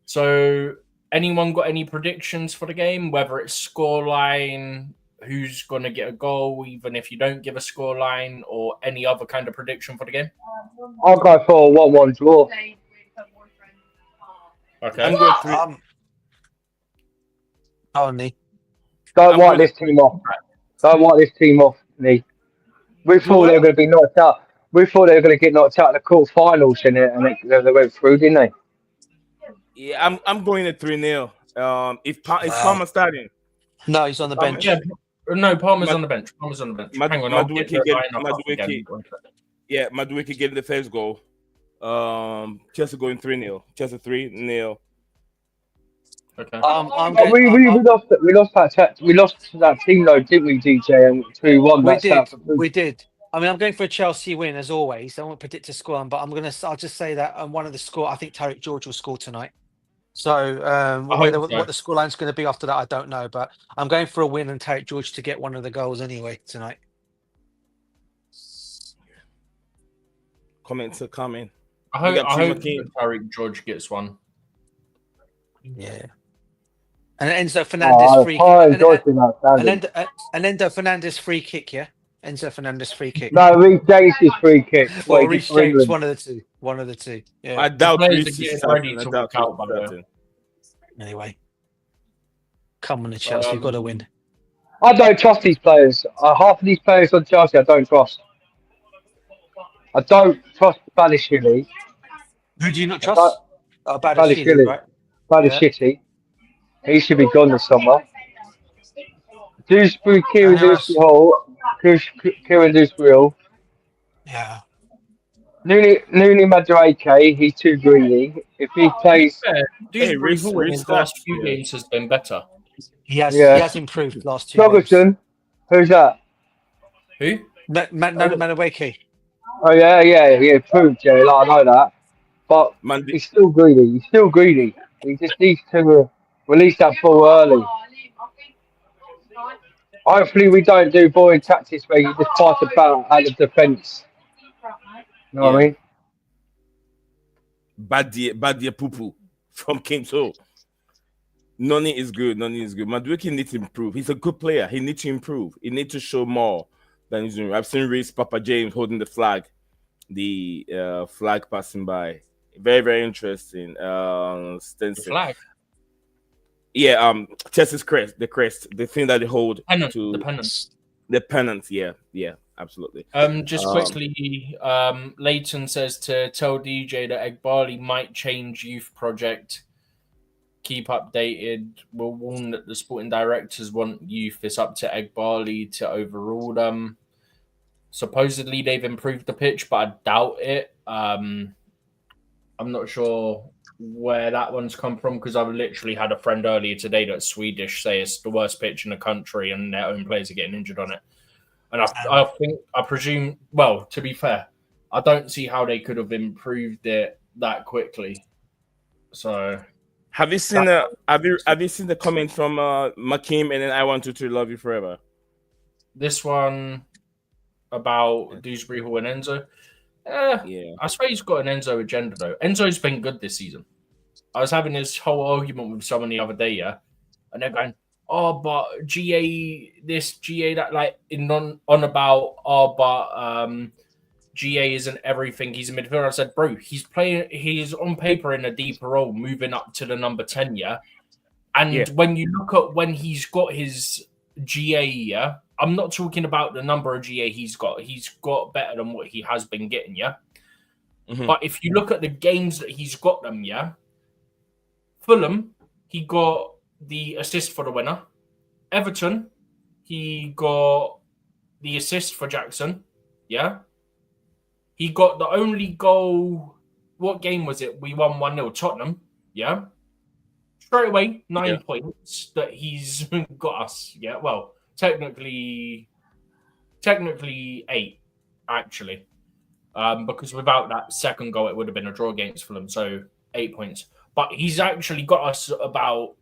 So anyone got any predictions for the game, whether it's scoreline, who's going to get a goal, even if you don't give a scoreline, or any other kind of prediction for the game? I'll go for a 1-1 draw. Okay. I'm going 3. Only. Don't I'm write going this team off. Don't write this team off, Lee. We Do thought they were what? going to be knocked out. We thought they were going to get knocked out in the quarterfinals, and they went through, didn't they? Yeah, I'm going at 3-0. Is Wow. Palmer starting? No, he's on the Palmer, bench. Yeah. No, Palmer's Mad, on the bench. Palmer's on the bench. Mad, Hang on, I'll get Madueke the get lineup up again. Madueke getting the first goal. Chelsea going 3-0. Chelsea 3-0. Okay. I'm But going. we lost that team though, didn't we, DJ? And 2-1. We That's did. South. We did. I mean, I'm going for a Chelsea win as always. I won't predict a score, but I'll just say that one of the score. I think Tariq George will score tonight. So I whether hope so. what the scoreline's going to be after that, I don't know. But I'm going for a win and Tariq George to get one of the goals anyway tonight. Comments are coming. I We hope got Tim that McKean. Tariq George gets one. Yeah. And Enzo Fernandez free kick. George been outstanding. And Enzo Fernandez free kick. Yeah. Enzo Fernandez free kick. No, Reece James' free kick. Or Reece James, one of the two. One of the two. Yeah. I doubt players Reece are is getting ready starting. I to doubt walk out, Reece by the way. starting. Anyway. Come on, the Chelsea. You've got to win. I don't trust these players. Half of these players on Chelsea, I don't trust. I don't trust Balishili. Who do you not trust? Balishili, right? Balishili. He should be gone this summer. Dewsbury, Kieran And who else? Dewsbury Hall, Kieran Dewsbury Hall. Yeah. Nuni Madueke, he's too greedy. If he plays, Dewsbury Reece- Hall in Reece his last starts, few yeah. games has been better. He has Yeah. he has improved last 2 games. Jogerson, who's that? Who? Madueke. Oh yeah, he improved, yeah, like, I know that. But Monday. he's still greedy. He just needs to release that ball early. Hopefully, we don't do boring tactics where you just pass the ball out of defence. You know what I mean? Badia Pupu from Kings Hall. Noni is good. Madueke needs to improve. He's a good player. He needs to improve. He needs to show more than he's doing. I've seen Reece Papa James holding the flag passing by. Very, very interesting. Stenson. The flag. Yeah, Chelsea's crest, the thing that they hold The pennant. The pennant, yeah, absolutely. Just quickly, Leighton says to tell DJ that Egbali might change youth project. Keep updated. We'll warn that the sporting directors want youth. It's up to Egbali to overrule them. Supposedly they've improved the pitch, but I doubt it. I'm not sure where that one's come from because I've literally had a friend earlier today that's Swedish say it's the worst pitch in the country and their own players are getting injured on it. And I presume, well, to be fair, I don't see how they could have improved it that quickly. So, have you seen the comment from Makim and then I want to love you forever? This one about Dewsbury Hall and Enzo. Yeah, I swear he's got an Enzo agenda though. Enzo's been good this season. I was having this whole argument with someone the other day, yeah, and they're going, "Oh, but GA this, GA that," like on about, "Oh, but GA isn't everything. He's a midfielder." I said, "Bro, he's on paper in a deeper role, moving up to the number 10, yeah." And when you look at when he's got his GA, yeah. I'm not talking about the number of GA he's got. He's got better than what he has been getting, yeah? Mm-hmm. But if you look at the games that he's got them, yeah? Fulham, he got the assist for the winner. Everton, he got the assist for Jackson, yeah? He got the only goal. What game was it? We won 1-0. Tottenham, yeah? Straight away, 9 points that he's got us, yeah? Well, technically 8 actually, because without that second goal it would have been a draw against Fulham, so 8 points. But he's actually got us about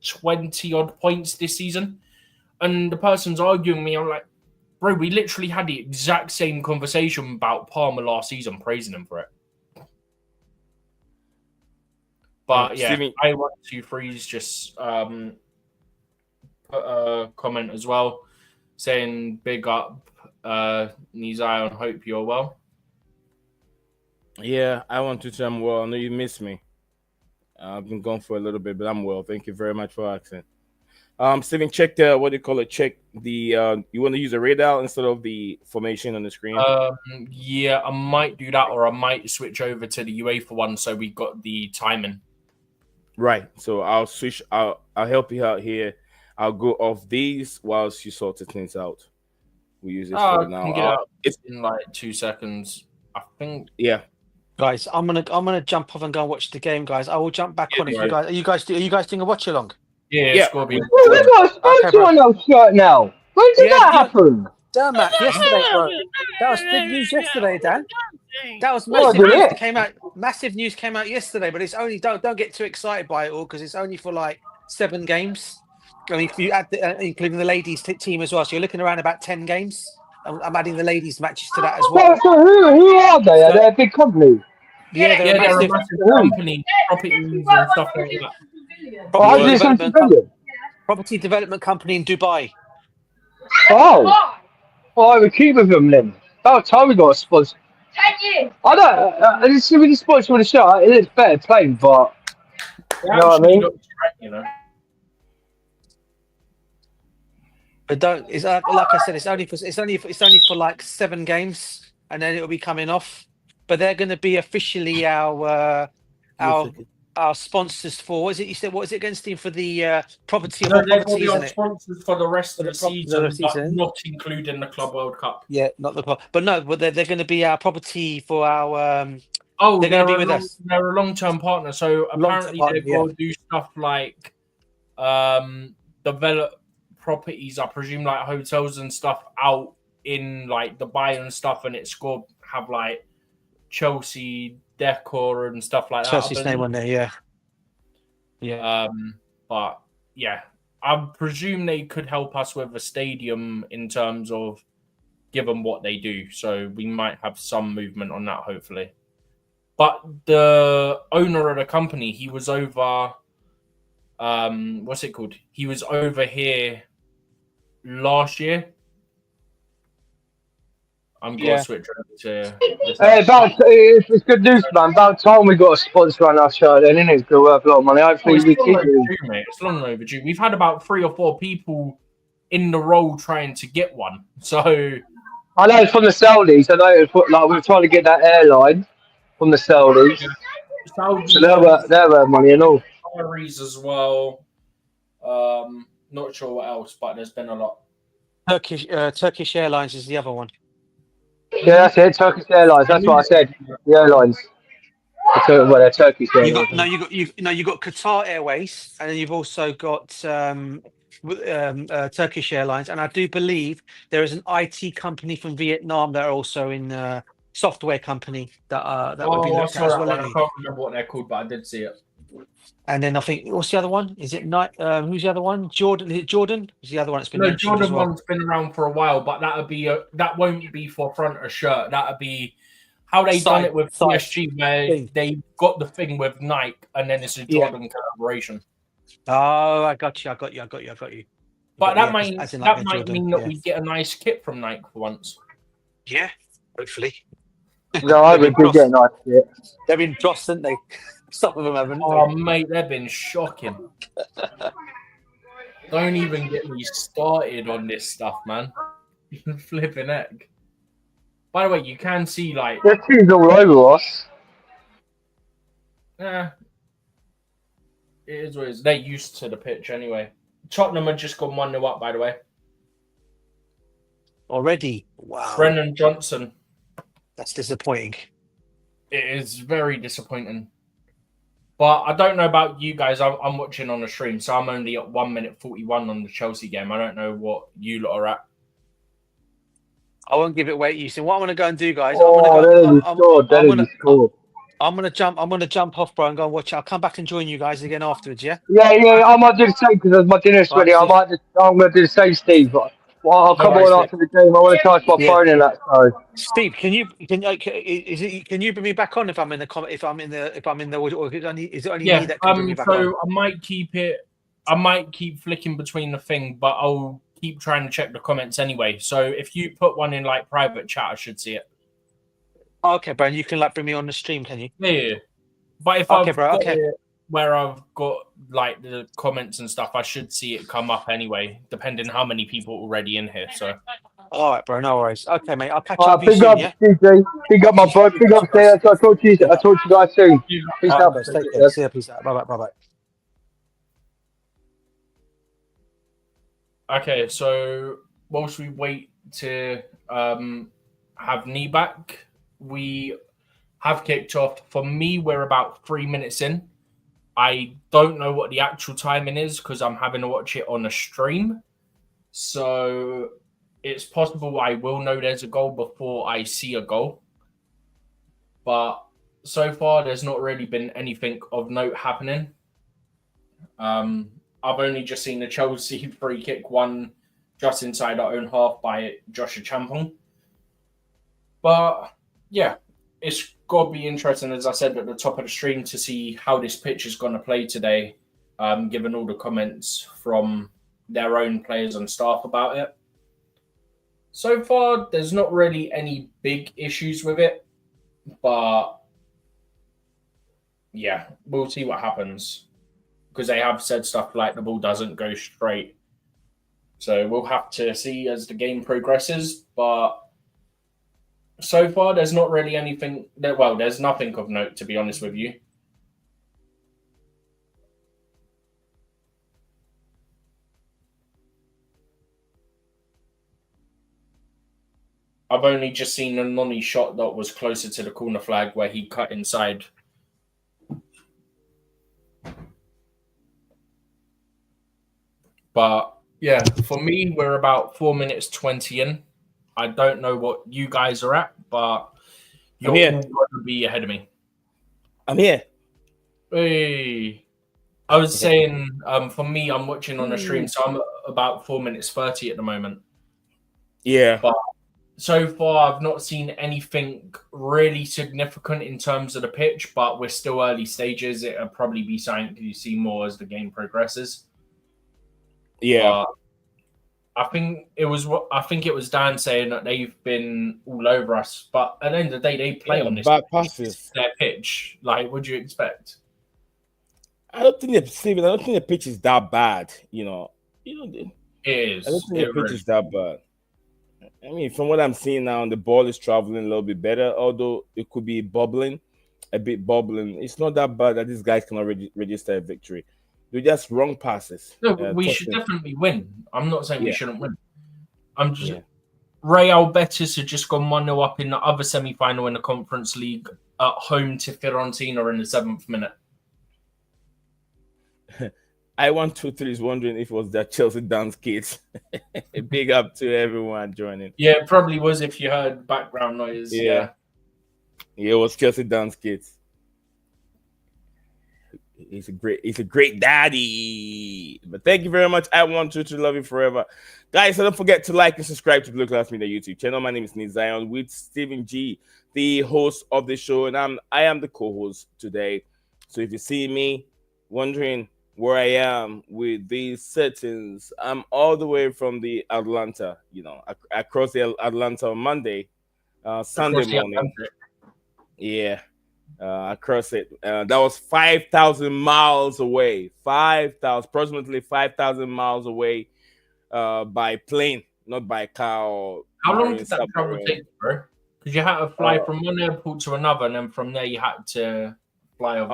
20 odd points this season, and the person's arguing me. I'm like, bro, we literally had the exact same conversation about Palmer last season, praising him for it. But yeah, Stevie. I123's just put a comment as well saying big up Nizai, and hope you're well. Yeah, I want to say I'm well. I know you miss me. I've been gone for a little bit, but I'm well. Thank you very much for asking. Steven, check what do you call it? Check the you want to use a radar instead of the formation on the screen. Yeah, I might do that, or I might switch over to the UEFA one so we got the timing. Right. So I'll switch. I'll help you out here. I'll go off these whilst you sort the things out. We use this for now. Can get out in like 2 seconds, I think. Yeah. Guys, I'm gonna jump off and go and watch the game, guys. I will jump back on if you guys. Are you guys doing a watch along? Yeah. Scorpion. Oh, we got a sponsor on our shirt now. When did that happen? Damn, Matt, yesterday, bro. That was big news yesterday, Dan. That was Oh, massive did news. it? Came out. Massive news came out yesterday, but it's only don't get too excited by it all because it's only for like 7 games. I mean, if you add including the ladies team as well, so you're looking around about 10 games. I'm adding the ladies matches to that as well. So who are they? Are they a big company? Yeah, they're a They're a massive massive company, properties and stuff like that. property development company in Dubai. Oh, well, I would keep with them then. About time we got a sponsor. I don't. I just see with the sponsor on the shirt. It is better plain, but you know what I mean. You know. But don't. It's like I said. It's only for like 7 games, and then it'll be coming off. But they're going to be officially our sponsors for. What is it? You said what is it again, Steve? For the property of property, isn't it? Sponsors for the rest of the season, but not including the Club World Cup. Yeah, not the club, but no, but they're going to be our property for our. They're going to be with us. They're a long-term partner, so apparently they've got to do stuff like develop properties. I presume like hotels and stuff out in like Dubai and stuff, and it's going to have like Chelsea decor and stuff like that. Chelsea's name on there, yeah. But yeah, I presume they could help us with a stadium in terms of given what they do. So we might have some movement on that, hopefully. But the owner of the company, he was over. What's it called? He was over here last year. I'm going to switch over to. It's good news, man. About time we got a sponsor on our shirt, then, isn't it? It's worth a lot of money. Hopefully, we keep it. Mate. It's long overdue. We've had about 3 or 4 people in the role trying to get one. So I know it's from the Saudis. I know it's like we're trying to get that airline from the Saudis. So they're worth money and all. Salaries as well. Not sure what else, but there's been a lot. Turkish Airlines is the other one. Yeah, that's it. Turkish Airlines. That's what I said. The airlines. They're Turkish Airlines. You got Qatar Airways, and then you've also got Turkish Airlines, and I do believe there is an IT company from Vietnam that are also in software company that would be looked at as well. I can't remember what they're called, but I did see it. And then I think what's the other one? Is it who's the other one? Jordan? Is it Jordan? Is the other one that's been mentioned Jordan as well? one's been around for a while, but that won't be for front of shirt. That'll be how they done it with PSG, where they got the thing with Nike, and then it's a Jordan collaboration. Oh, I got you. But that might mean that we get a nice kit from Nike for once. Yeah, hopefully. No, I would get a nice kit. They've been drossed, haven't they? Some of them haven't. Oh, mate, they've been shocking. Don't even get me started on this stuff, man. Flipping heck. By the way, you can see like there's teams all over us. Yeah, it is what it is. They're used to the pitch anyway. Tottenham had just gone 1-0 up, by the way. Already? Wow. Brennan Johnson. That's disappointing. It is very disappointing. But I don't know about you guys. I'm watching on the stream, so I'm only at 1 minute 41 on the Chelsea game. I don't know what you lot are at. I won't give it away to you. So what I'm going to go and do, guys, I'm going to jump off, bro, and go and watch it. I'll come back and join you guys again afterwards, yeah? Yeah, I might do the same because my dinner's ready. I'm going to do the same, Steve. I'll come on after the game. I want to charge my phone in that. So, Steve, can you bring me back on if I'm in the or is it only me that can bring me back on? So I might keep flicking between the thing, but I'll keep trying to check the comments anyway. So if you put one in like private chat, I should see it. Okay, Brian, you can like bring me on the stream, can you? Yeah. But if where I've got like the comments and stuff, I should see it come up anyway, depending how many people are already in here. So All right, bro. No worries. Okay, mate. I'll catch All up right, with you big soon. up, Yeah. DJ. Big up, my bro. Big up, Steve. I'll talk to you. I'll talk to you guys soon. Peace All right, out. guys. Take care. See you. Peace out. Bye bye. Bye bye. okay, so whilst we wait to have knee back, we have kicked off. For me, we're about 3 minutes in. I don't know what the actual timing is because I'm having to watch it on a stream. So it's possible I will know there's a goal before I see a goal. But so far, there's not really been anything of note happening. I've only just seen the Chelsea free kick won just inside our own half by Joshua Champong. But yeah, it's got to be interesting, as I said at the top of the stream, to see how this pitch is going to play today, given all the comments from their own players and staff about it. So far, there's not really any big issues with it, but yeah, we'll see what happens, because they have said stuff like the ball doesn't go straight. So we'll have to see as the game progresses, but so far, there's not really anything there's nothing of note, to be honest with you. I've only just seen a Noni shot that was closer to the corner flag where he cut inside. But yeah, for me, we're about 4 minutes 20 in. I don't know what you guys are at, but you're all going to be ahead of me. I'm here. Hey. I was saying, for me, I'm watching on a stream, so I'm at about 4 minutes 30 at the moment. Yeah. But so far, I've not seen anything really significant in terms of the pitch, but we're still early stages. It'll probably be something you see more as the game progresses. Yeah. But I think it was Dan saying that they've been all over us, but at the end of the day, they play on this bad passes. Their pitch. Like, what do you expect? I don't think the pitch is that bad. It is. I don't think the pitch is that bad. I mean, from what I'm seeing now, the ball is traveling a little bit better, although it could be a bit bubbling. It's not that bad that these guys cannot register a victory. They're just wrong passes. No, we should definitely win. I'm not saying we shouldn't win. I'm just Real Betis had just gone 1-0 up in the other semi-final in the Conference League at home to Fiorentina in the 7th minute. I123 is wondering if it was that Chelsea dance kids. Big up to everyone joining. Yeah, it probably was if you heard background noise. Yeah, it was Chelsea dance kids. He's a great daddy. But thank you very much. I123, love you forever. Guys, so don't forget to like and subscribe to BlueClouds Media YouTube channel. My name is Nate Zion with Stephen G, the host of the show, and I am the co-host today. So if you see me wondering where I am with these settings, I'm all the way from the Atlanta. I crossed the Atlanta on Monday, Sunday morning. Yeah. Across it. That was 5,000 miles away. Approximately 5,000 miles away by plane, not by car. How long did that travel take, bro? Because you had to fly from one airport to another, and then from there you had to fly over.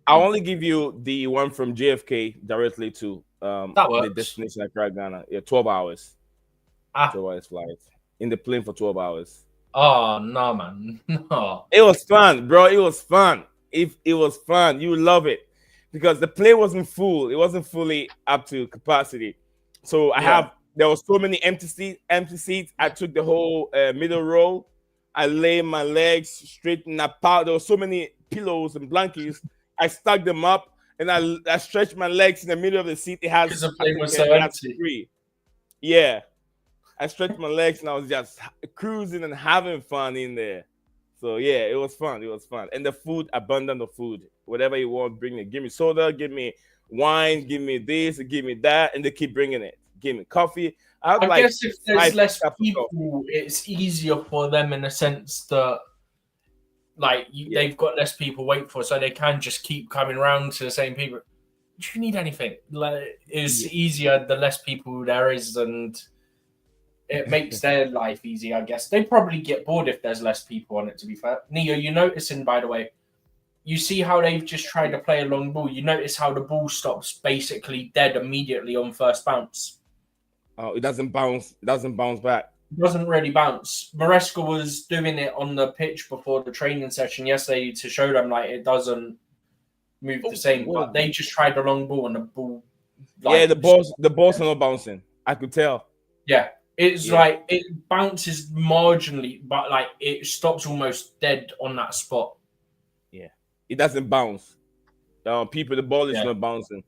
I'll only give you the one from JFK directly to the destination Accra, Ghana. Yeah, 12 hours. 12 hours flight. In the plane for 12 hours. Oh no, man! No, it was fun, bro. It was fun. If it was fun, you would love it because the plane wasn't full. It wasn't fully up to capacity. So there was so many empty seats. I took the whole middle row. I lay my legs straight in that part. There were so many pillows and blankets. I stuck them up and I stretched my legs in the middle of the seat. It has the plane was so empty. Yeah. I stretched my legs and I was just cruising and having fun in there. So yeah, it was fun. It was fun. And the food, abundant of food. Whatever you want, bring it. Give me soda, give me wine, give me this, give me that, and they keep bringing it. Give me coffee. I guess if there's less people, it's easier for them in the sense that Like they've got less people wait for, so they can just keep coming around to the same people. Do you need anything? Like, it's easier the less people there is, and it makes their life easy, I guess. They probably get bored if there's less people on it, to be fair. Neo, you noticing, by the way, you see how they've just tried to play a long ball. You notice how the ball stops basically dead immediately on first bounce. Oh, it doesn't bounce. It doesn't bounce back. It doesn't really bounce. Maresca was doing it on the pitch before the training session yesterday to show them like it doesn't move the same. But they just tried a long ball and the ball. Like, the balls are not bouncing. I could tell. Yeah, it's like it bounces marginally, but like it stops almost dead on that spot. Yeah, it doesn't bounce. The ball is not bouncing.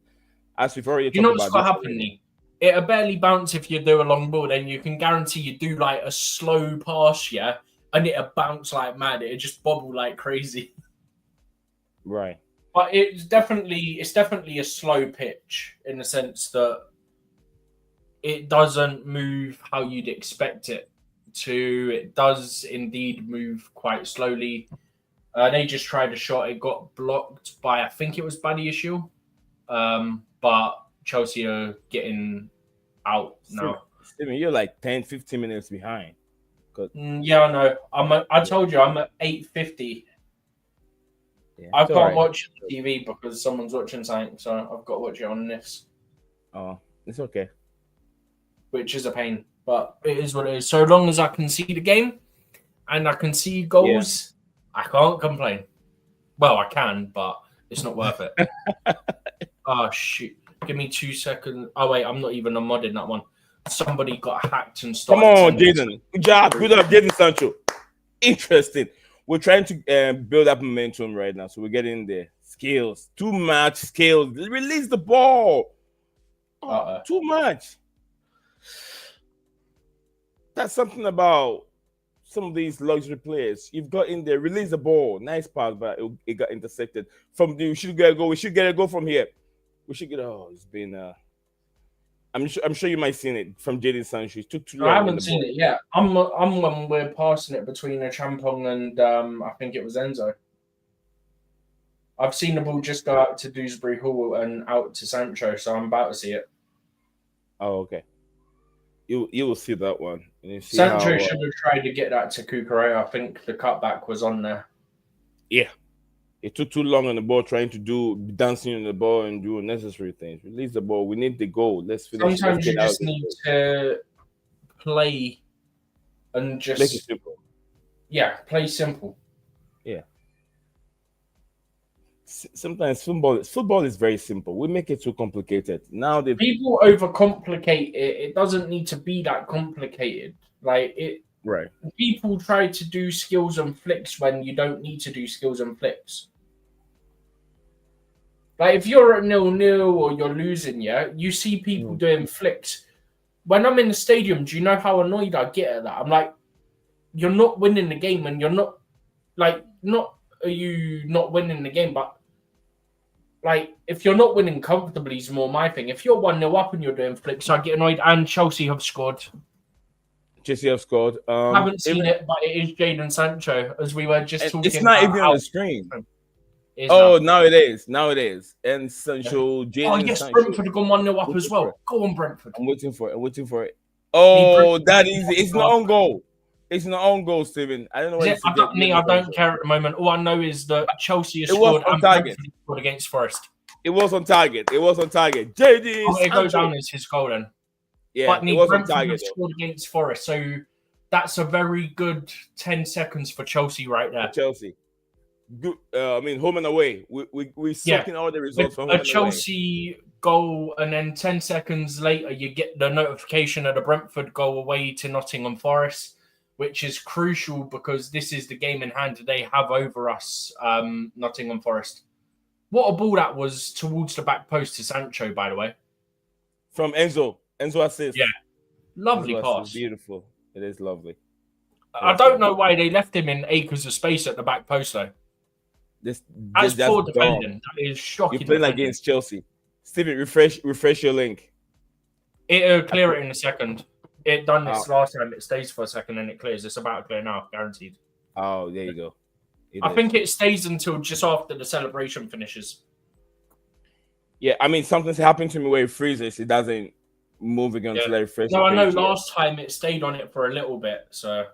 As we've already talked about. You know what's going to happen? It'll barely bounce if you do a long ball. Then you can guarantee you do like a slow pass, and it'll bounce like mad. It'll just bobble like crazy. Right. But it's definitely a slow pitch in the sense that it doesn't move how you'd expect it to. It does indeed move quite slowly. They just tried a shot. It got blocked by, I think it was Buddy issue. But Chelsea are getting out now. Steven, you're like 10, 15 minutes behind. Yeah, I know. I told you I'm at 8:50. Yeah, I can't watch TV because someone's watching something, so I've got to watch it on this. Oh, it's okay. Which is a pain, but it is what it is. So long as I can see the game and I can see goals, I can't complain. Well, I can, but it's not worth it. Oh, shoot. Give me 2 seconds. Oh, wait, I'm not even a mod in that one. Somebody got hacked and started. Come on, Jaden. Good job. Good job, Jaden Sancho. Interesting. We're trying to build up momentum right now, so we're getting there. Skills. Too much skills. Release the ball. Too much. That's something about some of these luxury players. You've got in there, release the ball. Nice pass, but it got intercepted. We should get a goal. We should get a goal from here. We should get. It's been. I'm sure you might seen it from Jadon Sancho. It took too long. I haven't seen it yet. I'm when we're passing it between a Champong and I think it was Enzo. I've seen the ball just go out to Dewsbury Hall and out to Sancho, so I'm about to see it. Oh, okay. You will see that one. See Sancho should have tried to get that to Cucurella. I think the cutback was on there. Yeah. It took too long on the ball trying to do dancing on the ball and do unnecessary things. Release the ball. We need the goal. Let's finish. Sometimes you just need to play and just make it simple. Yeah, play simple. Yeah. Sometimes football is very simple. We make it too complicated. Now people overcomplicate it. It doesn't need to be that complicated. Like it. Right. People try to do skills and flicks when you don't need to do skills and flicks. Like if you're at 0-0 or you're losing, you see people doing flicks. When I'm in the stadium, do you know how annoyed I get at that? I'm like, you're not winning the game, and you're not are you not winning the game, but like if you're not winning comfortably is more my thing. If you're 1-0 up and you're doing flicks, I get annoyed. And Chelsea have scored. Chelsea have scored. I haven't seen it, but it is Jadon Sancho, as we were just talking. It's not even on the screen. Now it is. Now it is. And Sancho, Jadon. Oh yes, Brentford have gone 1-0 up as well. Go on, Brentford. I'm waiting for it. Oh, that is. It's not on goal. It's not on goal, Steven. I don't know. I don't care at the moment. All I know is that Chelsea has scored and Brentford scored against Forest. It was on target. JD. It goes down as his goal then. Yeah, but Brentford have scored against Forest, so that's a very good 10 seconds for Chelsea right there. Chelsea. Good. Home and away. We soaking all the results from home and away. A Chelsea goal, and then 10 seconds later, you get the notification of the Brentford goal away to Nottingham Forest, which is crucial because this is the game in hand they have over us, Nottingham Forest. What a ball that was towards the back post to Sancho, by the way. From Enzo assist. Yeah. Lovely pass. Beautiful. It is lovely. I don't know why they left him in acres of space at the back post, though. As for defending, that is shocking. You're playing against Chelsea. Steven, refresh your link. It'll clear it in a second. It done this last time. It stays for a second and it clears. It's about to clear now, guaranteed. Oh, there you go. I think it stays until just after the celebration finishes. Yeah, I mean, something's happened to me where it freezes. It doesn't move again until I refresh the No, I know page. last time it stayed on it for a little bit. So,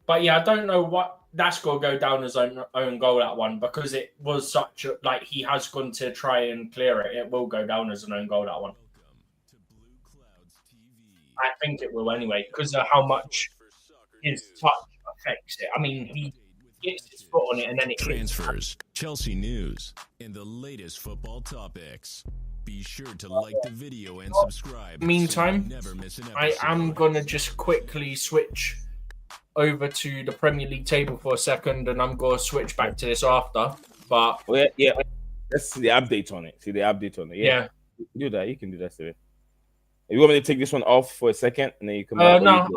but yeah, I don't know what that's going to go down as own goal, that one, because it was such a, like, he has gone to try and clear it. It will go down as an own goal, that one. I think it will anyway, because of how much his touch affects it. I mean, he gets his foot on it and then it transfers, Chelsea news, and the latest football topics. Be sure to like the video and subscribe. Meantime, so never miss an episode. I am going to just quickly switch over to the Premier League table for a second, and I'm going to switch back to this after. But yeah, let's see the update on it. Yeah. Do that. You can do that, Steven. You want me to take this one off for a second, and then you come back? No,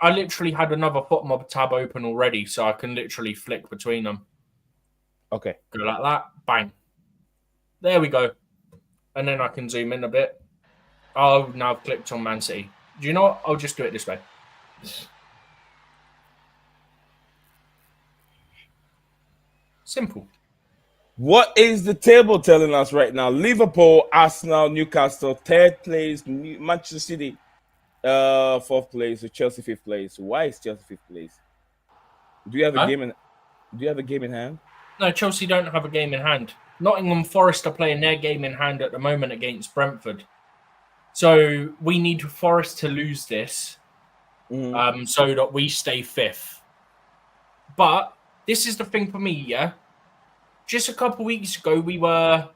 I literally had another FotMob tab open already, so I can literally flick between them. Okay. Go like that. Bang. There we go. And then I can zoom in a bit. Oh, now I've clicked on Man City. Do you know what? I'll just do it this way. Simple. What is the table telling us right now? Liverpool, Arsenal, Newcastle, third place, Manchester City, fourth place, Chelsea fifth place. Why is Chelsea fifth place? Do you have a game in? Do you have a game in hand? No, Chelsea don't have a game in hand. Nottingham Forest are playing their game in hand at the moment against Brentford. So we need Forest to lose this, so that we stay fifth. But this is the thing for me, yeah. Just a couple weeks ago, we were,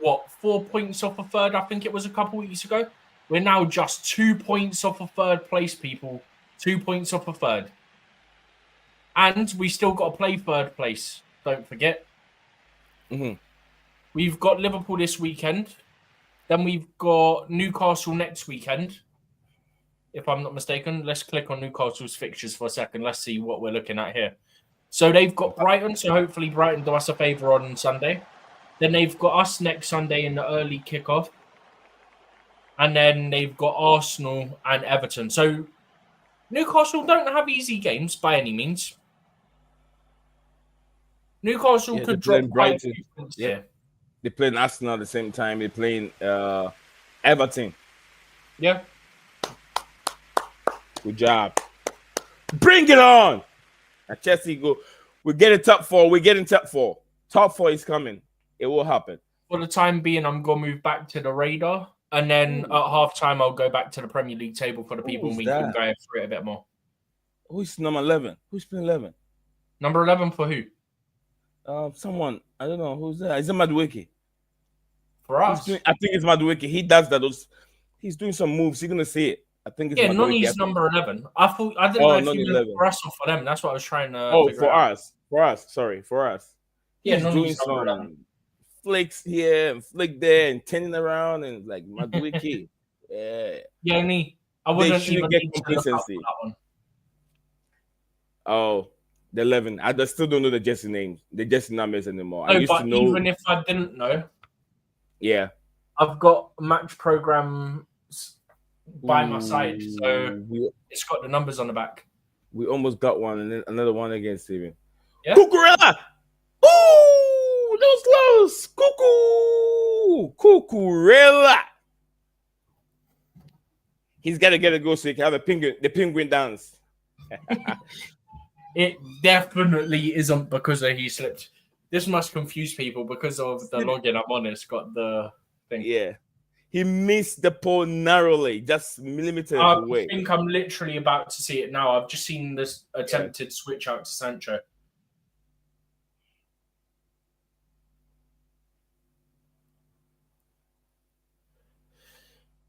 4 points off a third? I think it was a couple weeks ago. We're now just 2 points off a third place, people. 2 points off a third. And we still got to play third place. Don't forget. We've got Liverpool this weekend. Then we've got Newcastle next weekend, if I'm not mistaken. Let's click on Newcastle's fixtures for a second. Let's see what we're looking at here. So they've got Brighton, so hopefully Brighton do us a favour on Sunday. Then they've got us next Sunday in the early kickoff. And then they've got Arsenal and Everton. So Newcastle don't have easy games by any means. Newcastle could drop Brighton. Yeah. They're playing Arsenal at the same time. They're playing Everton. Yeah. Good job. Bring it on. And Chelsea go. We're getting top four. We're getting top four. Top four is coming. It will happen. For the time being, I'm going to move back to the radar. And then at halftime, I'll go back to the Premier League table for the people and we can go through it a bit more. Who's number 11? Who's playing 11? Number 11 for who? Someone. I don't know. Who's that? Is it Madueke? For us? I think it's Madueke. He does that. He's doing some moves. You're going to see it. I think it's Madueke. Noni's number 11. I didn't know if you meant for us or for them. That's what I was trying to figure out. For us. Sorry, for us. Yeah, he's doing some flicks here and flick there and turning around and like Madueke. Yeah, I wouldn't even get complacency. That one. Oh, the 11. I still don't know the jersey names, the jersey numbers anymore. No, I used but to know. even if I didn't know, yeah, I've got match programs by my side, so it's got the numbers on the back. We almost got one, and then another one against Steven. Yeah. Cucurella! Ooh, that was close. Cucurella. He's got to get a goal so he can have the penguin dance. It definitely isn't because he slipped. This must confuse people because of the login I'm on. It's got the thing. Yeah. He missed the pole narrowly, just millimeters away. I think I'm literally about to see it now. I've just seen this attempted switch out to Sancho.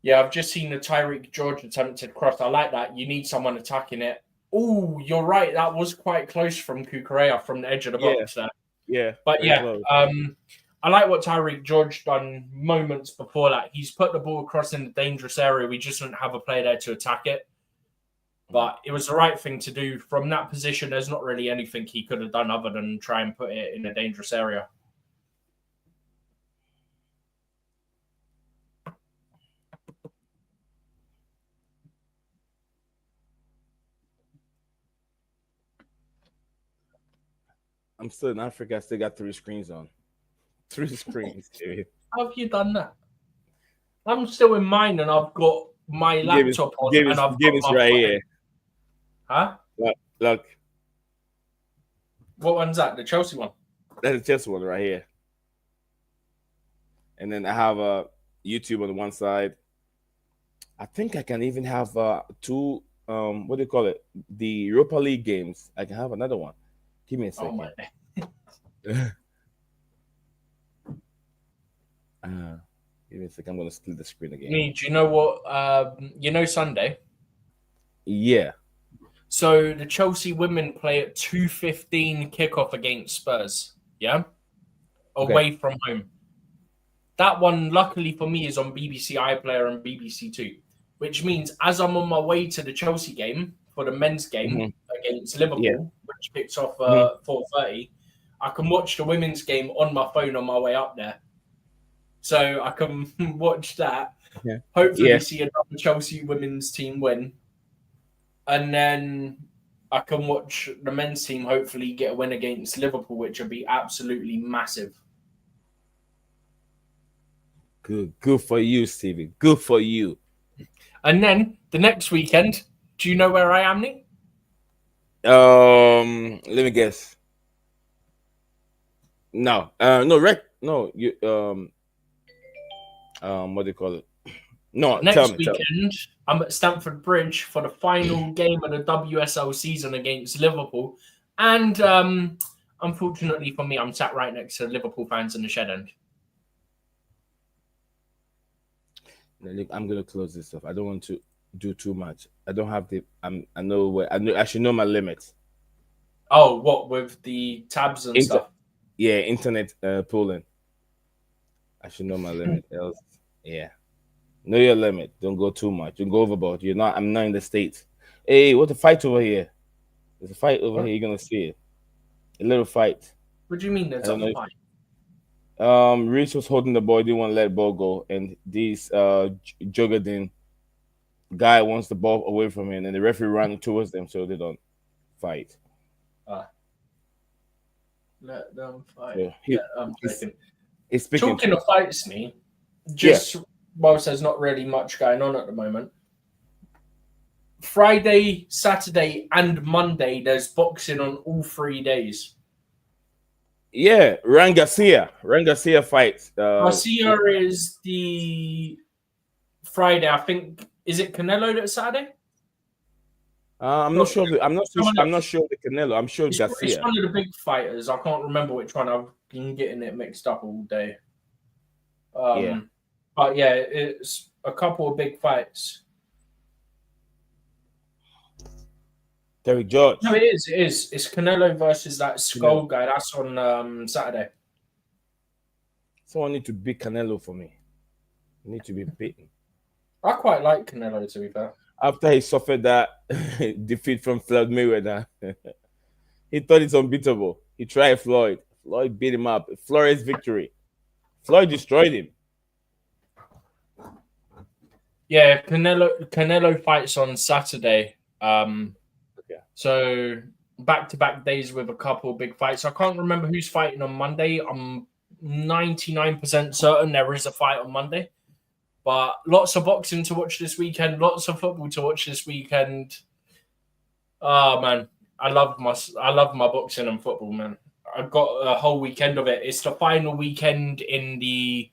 Yeah, I've just seen the Tyreek George attempted cross. I like that. You need someone attacking it. Oh, you're right. That was quite close from Cucurella from the edge of the box there. Yeah. But yeah, I like what Tyreek George done moments before that. He's put the ball across in the dangerous area. We just didn't have a player there to attack it. But it was the right thing to do. From that position, there's not really anything he could have done other than try and put it in a dangerous area. I'm still in Africa. I still got 3 screens on. 3 screens. Dude. How have you done that? I'm still in mine, and I've got my laptop on, and I've got my right phone. here. Huh? Look, What one's that? The Chelsea one? that's just one right here. And then I have a YouTube on one side. I think I can even have 2. What do you call it? The Europa League games. I can have another one. Give me a second. Give me a second. I'm gonna split the screen again. Do you know what? Sunday. Yeah. So the Chelsea women play at 2:15 kickoff against Spurs. Yeah, away from home. That one, luckily for me, is on BBC iPlayer and BBC Two, which means as I'm on my way to the Chelsea game for the men's game against Liverpool, which kicks off 4:30, I can watch the women's game on my phone on my way up there. So I can watch that. Yeah. Hopefully see another Chelsea women's team win. And then I can watch the men's team hopefully get a win against Liverpool, which would be absolutely massive. Good for you, Stevie. Good for you. And then the next weekend, do you know where I am, Nick? Let me guess. No. You what do you call it? No, next weekend, I'm at Stamford Bridge for the final game of the WSL season against Liverpool. And unfortunately for me, I'm sat right next to Liverpool fans in the shed end. I'm gonna close this off. I don't want to do too much. I don't have the. I should know my limits. Oh, what with the tabs and stuff? Yeah, internet pulling. I should know my limit. Else, yeah. Know your limit. Don't go too much. Don't go overboard. I'm not in the States. Hey, what's the fight over here? There's a fight over here. You're gonna see it. A little fight. What do you mean there's a fight? Reese was holding the ball, didn't want to let the ball go, and this Djurgardens guy wants the ball away from him, and the referee ran towards them so they don't fight. Let them fight. Yeah, I'm joking. It's speaking. Talking of fights, me. Whilst there's not really much going on at the moment, Friday, Saturday, and Monday, there's boxing on all 3 days. Yeah, Ryan Garcia fights. Garcia is the Friday. I think, is it Canelo that's Saturday? I'm not sure. I'm not sure of the Canelo. I'm sure Garcia. It's one of the big fighters. I can't remember which one. I've been getting it mixed up all day. But yeah, it's a couple of big fights. Derek George. No, it is. It's Canelo versus that Skull guy. That's on Saturday. Someone need to beat Canelo for me. Need to be beaten. I quite like Canelo, to be fair. After he suffered that defeat from Floyd Mayweather, he thought it's unbeatable. He tried Floyd. Floyd beat him up. Flores victory. Floyd destroyed him. Yeah, Canelo fights on Saturday. So back-to-back days with a couple of big fights. I can't remember who's fighting on Monday. I'm 99% certain there is a fight on Monday. But lots of boxing to watch this weekend. Lots of football to watch this weekend. Oh man, I love my boxing and football, man. I've got a whole weekend of it. It's the final weekend in the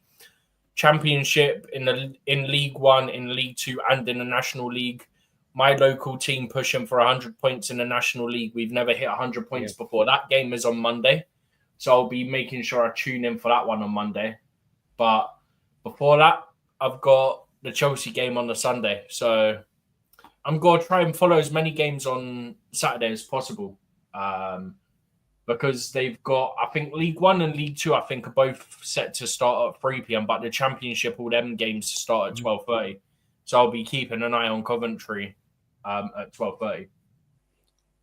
Championship, in League One, in League Two, and in the National League. My local team pushing for 100 points in the National League. We've never hit 100 points before. That game is on Monday. So I'll be making sure I tune in for that one on Monday. But before that, I've got the Chelsea game on the Sunday. So I'm going to try and follow as many games on Saturday as possible. Because they've got, I think, League One and League Two, I think, are both set to start at 3 p.m. But the Championship, all them games start at 12:30. So I'll be keeping an eye on Coventry at 12:30.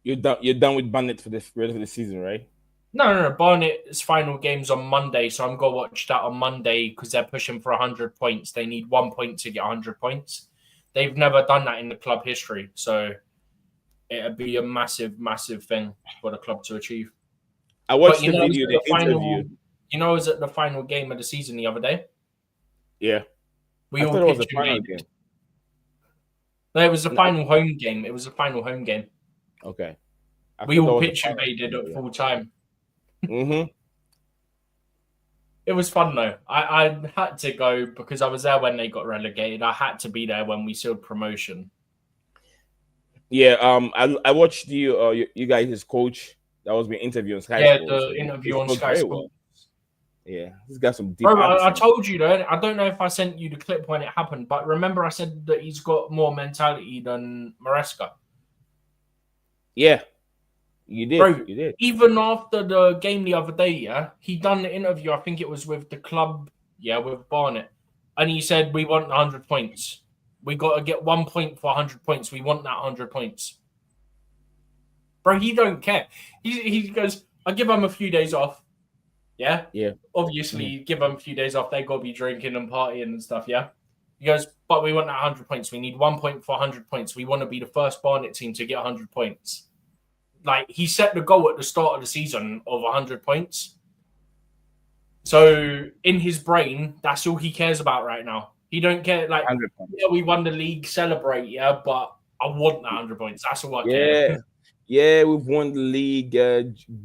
You're done with Barnet for this rest of the season, right? No. Barnet's final game's on Monday, so I'm going to watch that on Monday because they're pushing for 100 points. They need 1 point to get 100 points. They've never done that in the club history, so it'll be a massive, massive thing for the club to achieve. I watched But you the know, it was video, at the the final. interview. You know, it was at the final game of the season the other day. Yeah, We I all thought it was a picture final made. game. No, it was the No. final home game. It was the final home game. Okay, We all picture made it at full time. Mm-hmm. It was fun though. I had to go because I was there when they got relegated. I had to be there when we sealed promotion. Yeah, I watched you guys' coach that was being interviewed on Sky Yeah, Sports. the He interview on spoke Sky very Sports. well. Yeah, he's got some deep Bro, I accent. told you though. I don't know if I sent you the clip when it happened, but remember I said that he's got more mentality than Maresca. Yeah, you did. Bro, You did. even after the game the other day, yeah, he done the interview. I think it was with the club, yeah, with Barnet, and he said we want 100 points. We got to get 1 point for 100 points. We want that 100 points. Bro, he don't care. He goes, I give them a few days off. Yeah? Yeah. Obviously, give them a few days off. They got to be drinking and partying and stuff, yeah? He goes, but we want that 100 points. We need 1 point for 100 points. We want to be the first Barnet team to get 100 points. Like, he set the goal at the start of the season of 100 points. So, in his brain, that's all he cares about right now. He don't care, like, 100 points. yeah, we won the league, celebrate, yeah, but I want that 100 points. That's all I Yeah. care. Yeah, we've won the league.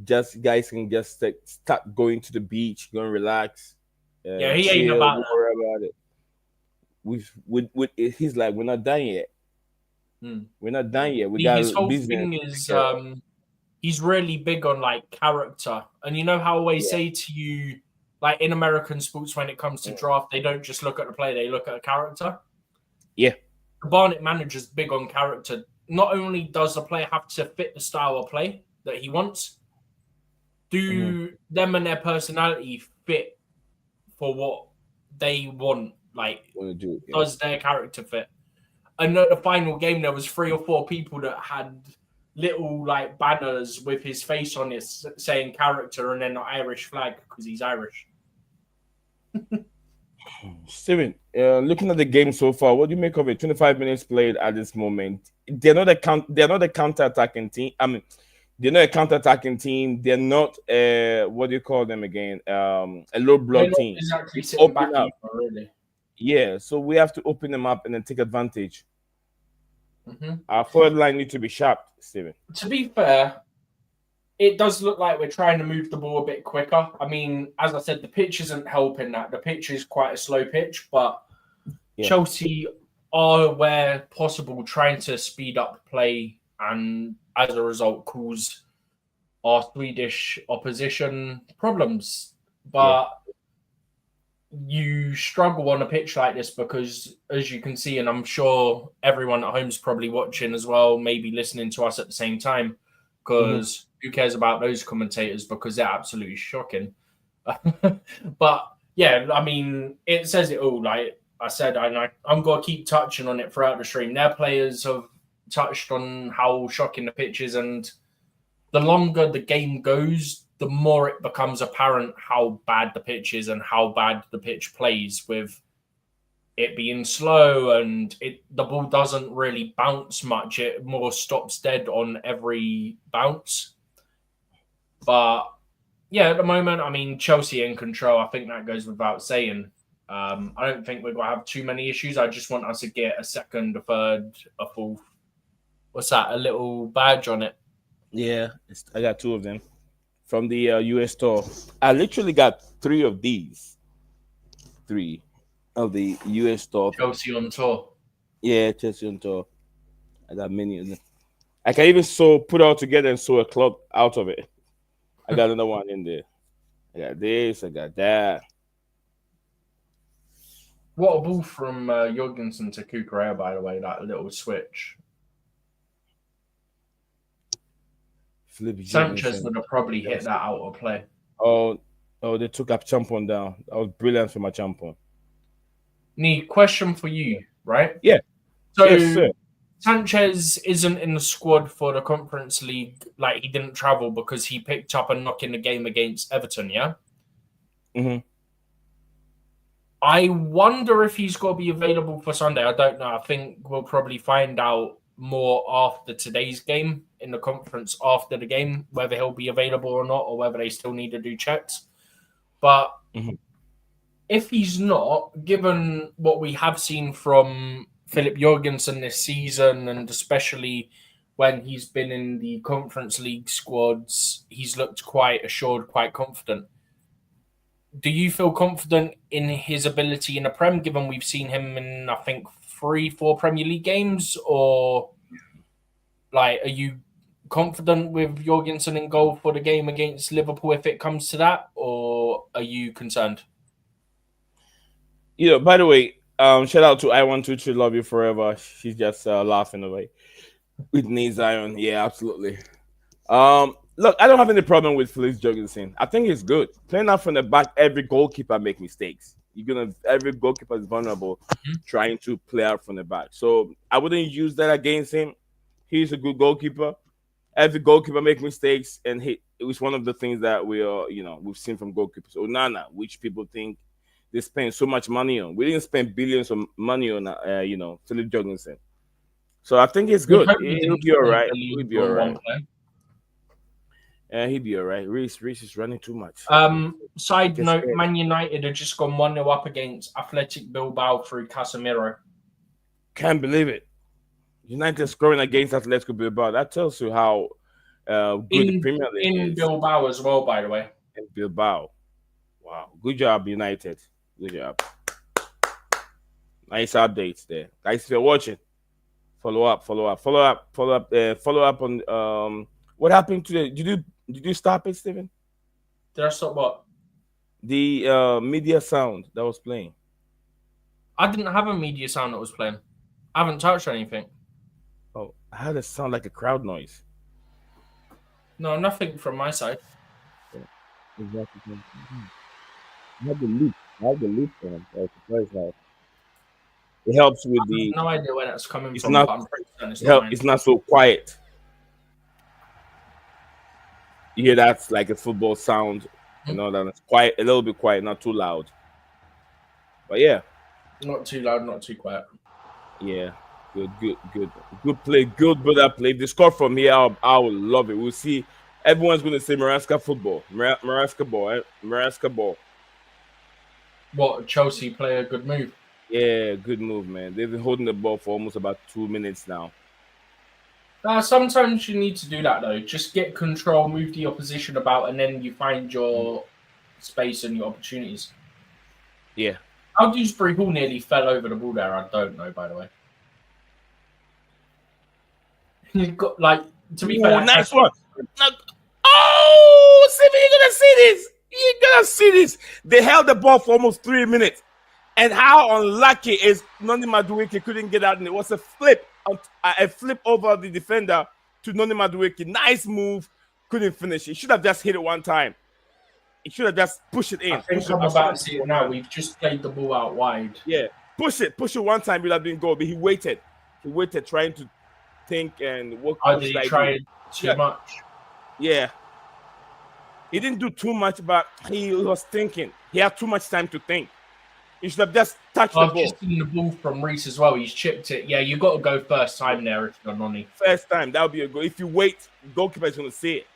Just guys can just start going to the beach, go and relax. Yeah, he chill, ain't about don't that. worry about it. He's like, we're not done yet. We're not done yet. We got His whole business. thing is he's really big on like character. And you know how I always say to you, like in American sports, when it comes to draft, they don't just look at the player, they look at a character. Yeah. The Barnet manager's big on character. Not only does the player have to fit the style of play that he wants, do them and their personality fit for what they want? Like, does their character fit? And at the final game, there was 3 or 4 people that had little like banners with his face on it saying character and then the Irish flag because he's Irish. Steven, looking at the game so far, what do you make of it? 25 minutes played at this moment. They're not a counter-attacking team. I mean, they're not a counter-attacking team. They're not what do you call them again? A low block team. Exactly sitting back up. either, really. Yeah, so we have to open them up and then take advantage. Our forward line needs to be sharp, Steven. To be fair, it does look like we're trying to move the ball a bit quicker. I mean, as I said, the pitch isn't helping that. The pitch is quite a slow pitch, but Chelsea are, where possible, trying to speed up play and as a result cause our Swedish opposition problems. But you struggle on a pitch like this because, as you can see, and I'm sure everyone at home is probably watching as well, maybe listening to us at the same time, because who cares about those commentators because they're absolutely shocking. But yeah, I mean, it says it all. Like I said, I'm going to keep touching on it throughout the stream. Their players have touched on how shocking the pitch is, and the longer the game goes, the more it becomes apparent how bad the pitch is and how bad the pitch plays, with it being slow and the ball doesn't really bounce much. It more stops dead on every bounce. But yeah, at the moment, I mean, Chelsea in control. I think that goes without saying. I don't think we're going to have too many issues. I just want us to get a second, a third, a fourth. What's that? A little badge on it. Yeah, I got 2 of them from the US store. I literally got 3 of these. 3 of the US store. Chelsea on tour. Yeah, Chelsea on tour. I got many of them. I can even put it all together and sew a club out of it. I got another one in there. I got this. I got that. What a ball from Jorgensen to Kukurea, by the way, that little switch. Sanchez would have probably hit that out of play. Oh, they took up Champon down. That was brilliant for my Champon. Nee, question for you, right? Yeah. So yes, sir. Sanchez isn't in the squad for the Conference League. Like, he didn't travel because he picked up a knock in the game against Everton, yeah? I wonder if he's going to be available for Sunday. I don't know. I think we'll probably find out more after today's game in the conference after the game, whether he'll be available or not, or whether they still need to do checks. But if he's not, given what we have seen from Philip Jorgensen this season, and especially when he's been in the Conference League squads, he's looked quite assured, quite confident. Do you feel confident in his ability in the Prem, given we've seen him in, I think, 3-4 Premier League games? Or, like, are you confident with Jorgensen in goal for the game against Liverpool if it comes to that? Or are you concerned? By the way, shout out to I123, love you forever. She's just laughing away with Nate Zion. Yeah, absolutely. Look, I don't have any problem with Felix Jorgensen. I think he's good. Playing out from the back, every goalkeeper make mistakes. Every goalkeeper is vulnerable trying to play out from the back. So I wouldn't use that against him. He's a good goalkeeper. Every goalkeeper make mistakes, and it was one of the things that we've seen from goalkeepers. Onana, which people think they spend so much money on. We didn't spend billions of money on, Philip Jorgensen. So I think it's good. He'll be all right. He'll be all right. He'll be all right. Reece is running too much. Side note, Man United have just gone 1-0 up against Athletic Bilbao through Casemiro. Can't believe it. United scoring against Athletic Bilbao. That tells you how good the Premier League is. In Bilbao as well, by the way. In Bilbao. Wow. Good job, United. Good job. Nice updates there. Guys, if you're watching, follow up on what happened to did you stop it, Stephen? Did I stop what? The media sound that was playing. I didn't have a media sound that was playing. I haven't touched anything. Oh, I had it sound like a crowd noise. No, nothing from my side. Exactly. I had the loop on. I was surprised how it helps with the. No idea where that's coming it's from. Not, but I'm pretty certain it's not so quiet. You hear that's like a football sound, that it's quiet, a little bit quiet, not too loud. But yeah, not too loud, not too quiet. Yeah, good play, good brother play. If they score from here, I will love it. We'll see. Everyone's going to say Maraska football, Maraska ball. What, Chelsea play a good move? Yeah, good move, man. They've been holding the ball for almost about 2 minutes now. Sometimes you need to do that, though. Just get control, move the opposition about, and then you find your space and your opportunities. Yeah. How Dewsbury Hall nearly fell over the ball there, I don't know, by the way. You've got, to be fair... Nice one. Oh, Stephen, you're going to see this. You're going to see this. They held the ball for almost 3 minutes. And how unlucky is Noni Madueke couldn't get out, and it was a flip over the defender to Noni Madueke. Nice move, couldn't finish. He should have just hit it one time. He should have just pushed it in. I think I'm about to see it now. We've just played the ball out wide. Yeah, push it one time. It would have been goal, but he waited. Trying to think and what. Did he try too much? Yeah. He didn't do too much, but he was thinking. He had too much time to think. He should have just touched the ball. I've just seen the ball from Reece as well. He's chipped it. Yeah, you've got to go first time there if you're Noni. First time, that would be a goal. If you wait, the goalkeeper is going to see it.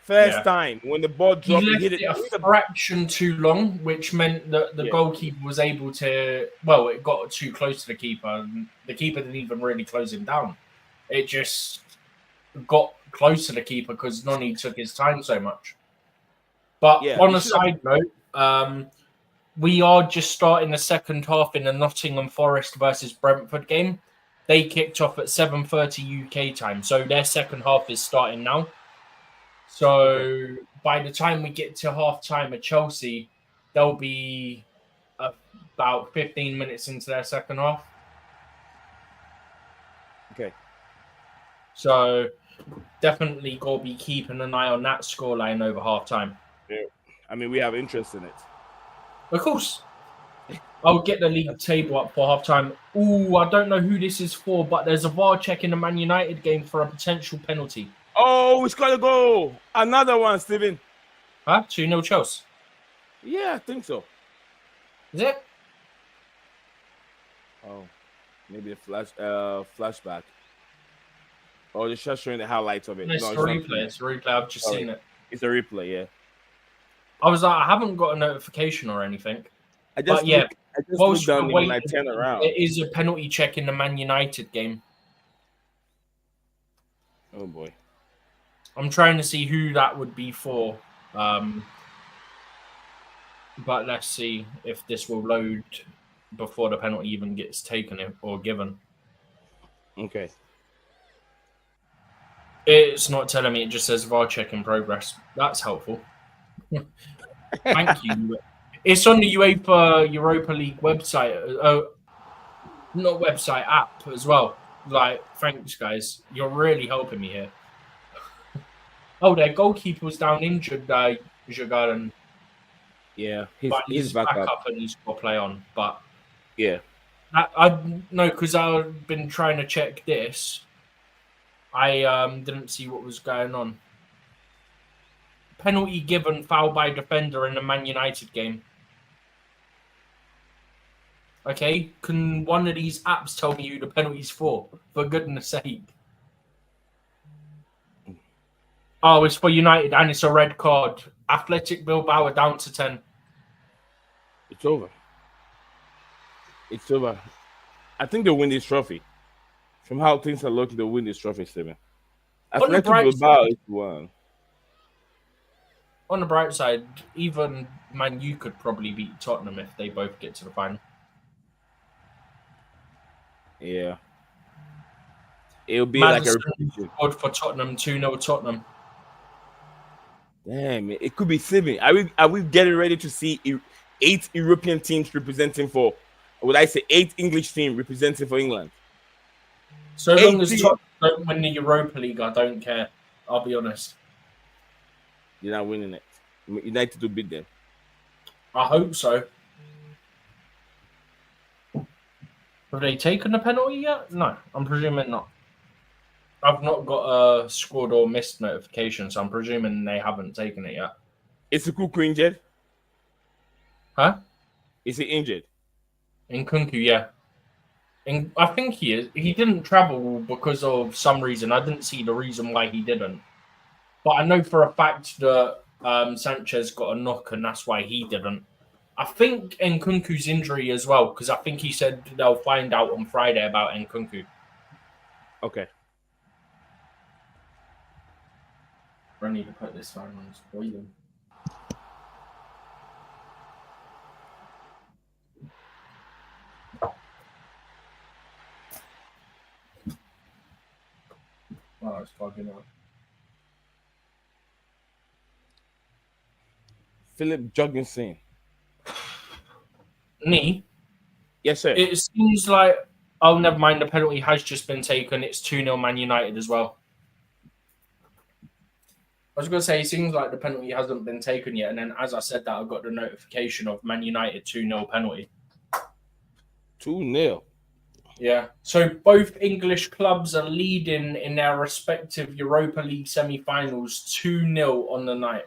First time, when the ball dropped, he hit it a fraction too long, which meant that the goalkeeper was able to... Well, it got too close to the keeper. And the keeper didn't even really close him down. It just got close to the keeper because Noni took his time so much. But on a side note, we are just starting the second half in the Nottingham Forest versus Brentford game. They kicked off at 7:30 UK time, so their second half is starting now. So by the time we get to half time at Chelsea, they'll be about 15 minutes into their second half. Okay. So definitely got to be keeping an eye on that scoreline over half time. Yeah. I mean, we have interest in it. Of course. I'll get the league table up for half time. Ooh, I don't know who this is for, but there's a VAR check in the Man United game for a potential penalty. Oh, it's got to go. Another one, Stephen. Huh? 2-0 Chelsea? Yeah, I think so. Is it? Oh, maybe a flashback. Or just showing the highlights of it? No, it's a it's not. replay. It's a replay. I've just Sorry. seen it. It's a replay, yeah. I was like, I haven't got a notification or anything. I just But yeah, looked whilst down we're and when I waiting, turn around. there is a penalty check in the Man United game. Oh boy. I'm trying to see who that would be for. But let's see if this will load before the penalty even gets taken or given. Okay. It's not telling me. It just says VAR check in progress. That's helpful. Thank you. It's on the UEFA Europa League website. Not website, app as well. Like, thanks, guys. You're really helping me here. Oh, their goalkeeper was down injured, Djurgarden. Yeah, But he's he's back back up. up and he's got play on. But Yeah. I no, because I've been trying to check this. I didn't see what was going on. Penalty given, foul by defender in the Man United game. Okay, can one of these apps tell me who the penalty's for? For goodness sake. Oh, it's for United and it's a red card. Athletic Bilbao are down to 10. It's over. It's over. I think they'll win this trophy. From how things are looking, they'll win this trophy, Steven. On the Athletic bright Bilbao side- is one. On the bright side, even Man U could probably beat Tottenham if they both get to the final. Yeah. It'll be Madison like a repetition. scored for Tottenham, 2-0 Tottenham. Damn, it could be 7. Are we getting ready to see 8 European teams representing for, or would I say 8 English teams representing for England? So long as 18. Tottenham don't win the Europa League, I don't care. I'll be honest. You're not winning it. United to beat them. I hope so. Have they taken the penalty yet? No, I'm presuming not. I've not got a scored or missed notification, so I'm presuming they haven't taken it yet. Is Kuku injured? Huh? Is he injured? Nkunku, yeah. I think he is. He didn't travel because of some reason. I didn't see the reason why he didn't. But I know for a fact that Sanchez got a knock and that's why he didn't. I think Nkunku's injury as well, because I think he said they'll find out on Friday about Nkunku. Okay. I need to put this phone on boiling. Oh, it's fucking up. Philip Jorgensen. Me? Yes, sir. It seems like, oh, never mind. The penalty has just been taken. It's 2-0 Man United as well. I was going to say, it seems like the penalty hasn't been taken yet. And then as I said that, I got the notification of Man United 2-0 penalty. 2-0. Yeah. So both English clubs are leading in their respective Europa League semi-finals 2-0 on the night.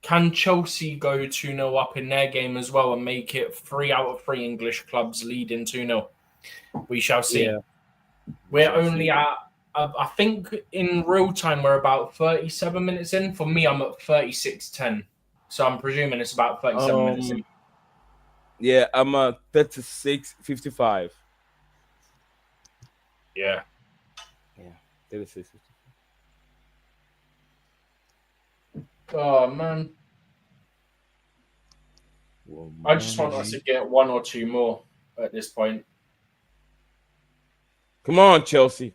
Can Chelsea go 2-0 up in their game as well and make it 3 out of 3 English clubs leading 2-0? We shall see. Yeah. We're only at, I think in real time, we're about 37 minutes in. For me, I'm at 36:10. So I'm presuming it's about 37 minutes in. Yeah, I'm at 36:55. Yeah. Yeah, 36:55. Oh, man. Well, I just want us to get 1 or 2 more at this point. Come on, Chelsea.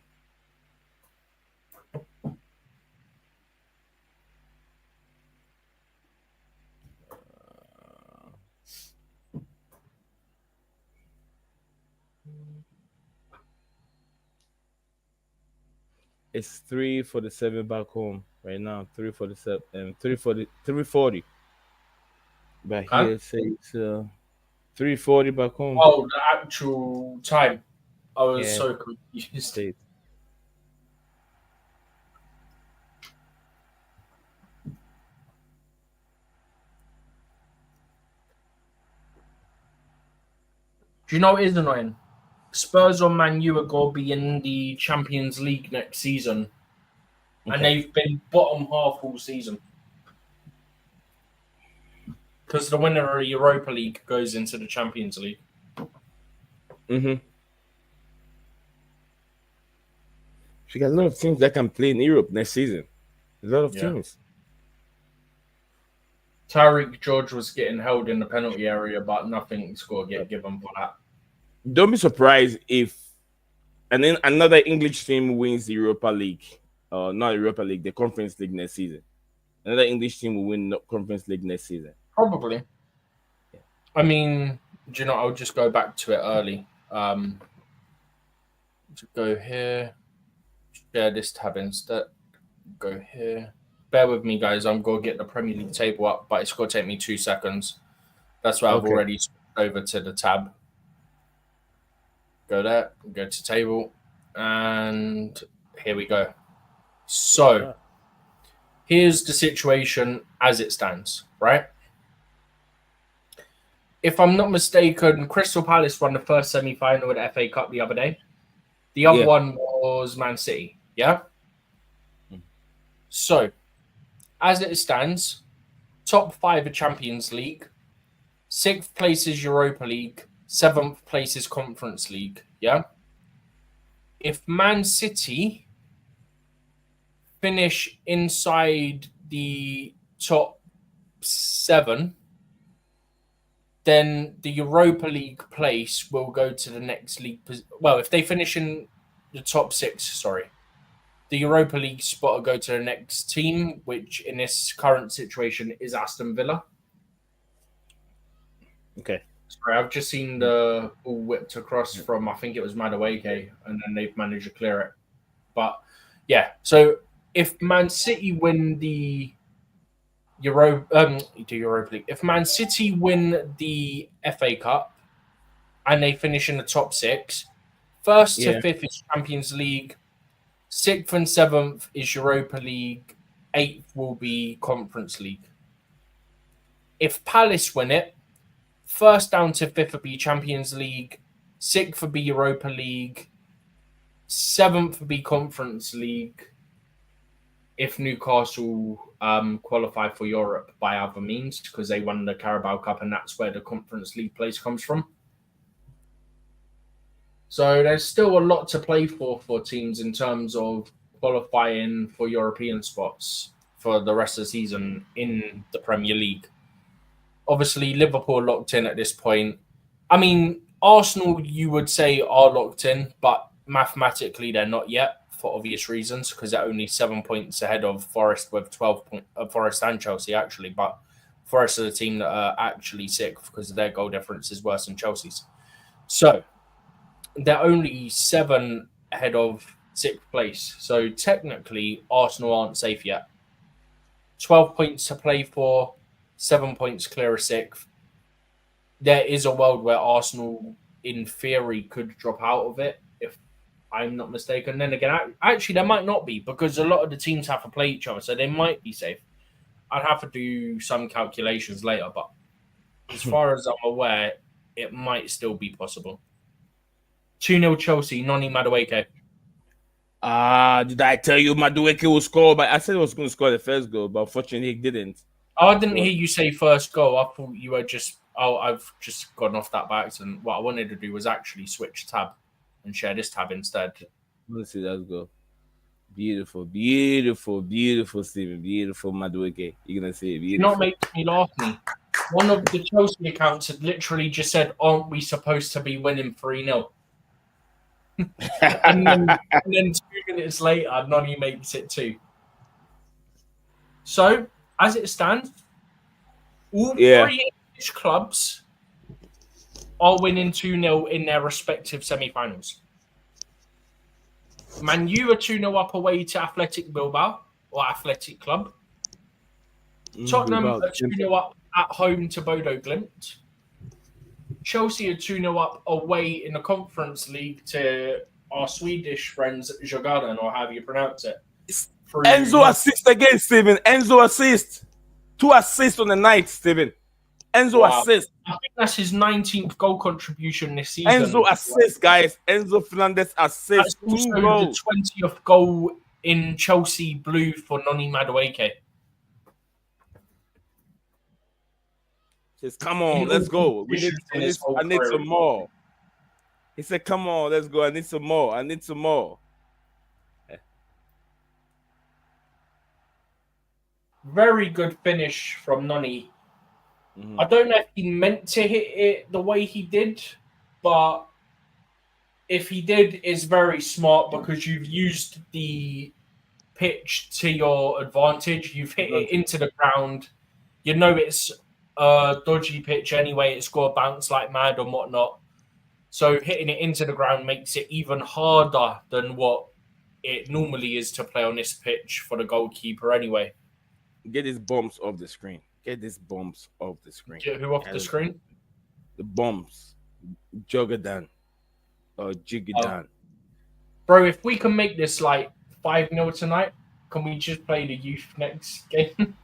It's 3:47 back home right now. 3:47 and 3:40. But Huh? here it says 3:40 back home. Oh, the actual time. I was Yeah. so confused. State. Do you know what is annoying? Spurs or Man U are going to be in the Champions League next season. Okay. And they've been bottom half all season. Because the winner of the Europa League goes into the Champions League. Mm-hmm. We got a lot of teams that can play in Europe next season. A lot of teams. Tariq George was getting held in the penalty area, but nothing's going to get given for that. Don't be surprised if another English team wins the Europa League. Not Europa League, the Conference League next season. Another English team will win the Conference League next season. Probably. Yeah. I mean, do you know, I'll just go back to it early. To go here. Share this tab instead. Go here. Bear with me, guys. I'm going to get the Premier League table up, but it's going to take me 2 seconds. That's why I've already switched over to the tab. Go there. Go to table. And here we go. So, here's the situation as it stands, right? If I'm not mistaken, Crystal Palace won the first semi-final of the FA Cup the other day. The other one was Man City, yeah? So, as it stands, top 5 of Champions League, 6th place is Europa League, 7th place is Conference League, yeah? If Man City finish inside the top 7, then the Europa League place will go to the next league. Well, if they finish in the top 6, sorry, the Europa League spot will go to the next team, which in this current situation is Aston Villa. Okay. Sorry, I've just seen the ball whipped across from, I think it was Madueke, and then they've managed to clear it. But yeah, so if Man City win the Europa League, if Man City win the FA Cup and they finish in the top 6, 1st to 5th is Champions League, 6th and 7th is Europa League, 8th will be Conference League. If Palace win it, 1st down to 5th will be Champions League, 6th will be Europa League, 7th will be Conference League, if Newcastle qualify for Europe by other means, because they won the Carabao Cup and that's where the Conference League place comes from. So there's still a lot to play for teams in terms of qualifying for European spots for the rest of the season in the Premier League. Obviously, Liverpool are locked in at this point. I mean, Arsenal, you would say, are locked in, but mathematically they're not yet, for obvious reasons, because they're only 7 points ahead of Forest with 12 points. Forest and Chelsea, actually, but Forest are the team that are actually sick because their goal difference is worse than Chelsea's. So they're only 7 ahead of 6th place. So technically, Arsenal aren't safe yet. 12 points to play for, 7 points clear of 6th. There is a world where Arsenal, in theory, could drop out of it, if I'm not mistaken. Then again, actually, there might not be, because a lot of the teams have to play each other, so they might be safe. I'd have to do some calculations later, but as far as I'm aware, it might still be possible. 2-0 Chelsea, Noni Madueke. Did I tell you Madueke will score? But I said he was going to score the first goal, but unfortunately he didn't. Oh, I didn't hear you say first goal. I thought you were just... Oh, I've just gone off that by accident. What I wanted to do was actually switch tab and share this tab instead. Let's see that go. Beautiful, beautiful, beautiful, Steven. Beautiful Madueke. You're going to see it. Beautiful. Not makes me laugh. One of the Chelsea accounts had literally just said, aren't we supposed to be winning 3-0? and then 2 minutes later, Noni makes it 2. So, as it stands, all 3 English clubs are winning 2-0 in their respective semi-finals. Man U are 2-0 up away to Athletic Bilbao, or Athletic Club. Tottenham are 2-0 up at home to Bodo Glimt. Chelsea are 2-0 up away in the Conference League to our Swedish friends Djurgardens, or however you pronounce it. Enzo assist again, Steven. Enzo assist. 2 assists on the night, Steven. Enzo Wow. assist. I think that's his 19th goal contribution this season. Enzo assist, guys. Enzo Fernandez assist. That's 2 also goals. the 20th goal in Chelsea blue for Noni Madueke. Says, come on, let's go. I need some more. He said, come on, let's go. I need some more. I need some more. Very good finish from Noni. I don't know if he meant to hit it the way he did, but if he did, it's very smart because you've used the pitch to your advantage. You've hit it into the ground. You know it's a dodgy pitch anyway. It's got to bounce like mad and whatnot. So hitting it into the ground makes it even harder than what it normally is to play on this pitch for the goalkeeper anyway. Get these bombs off the screen. Get these bombs off the screen. Get who off the screen? The bombs. Djurgardens. Or Djurgardens. Bro, if we can make this like 5-0 tonight, can we just play the youth next game?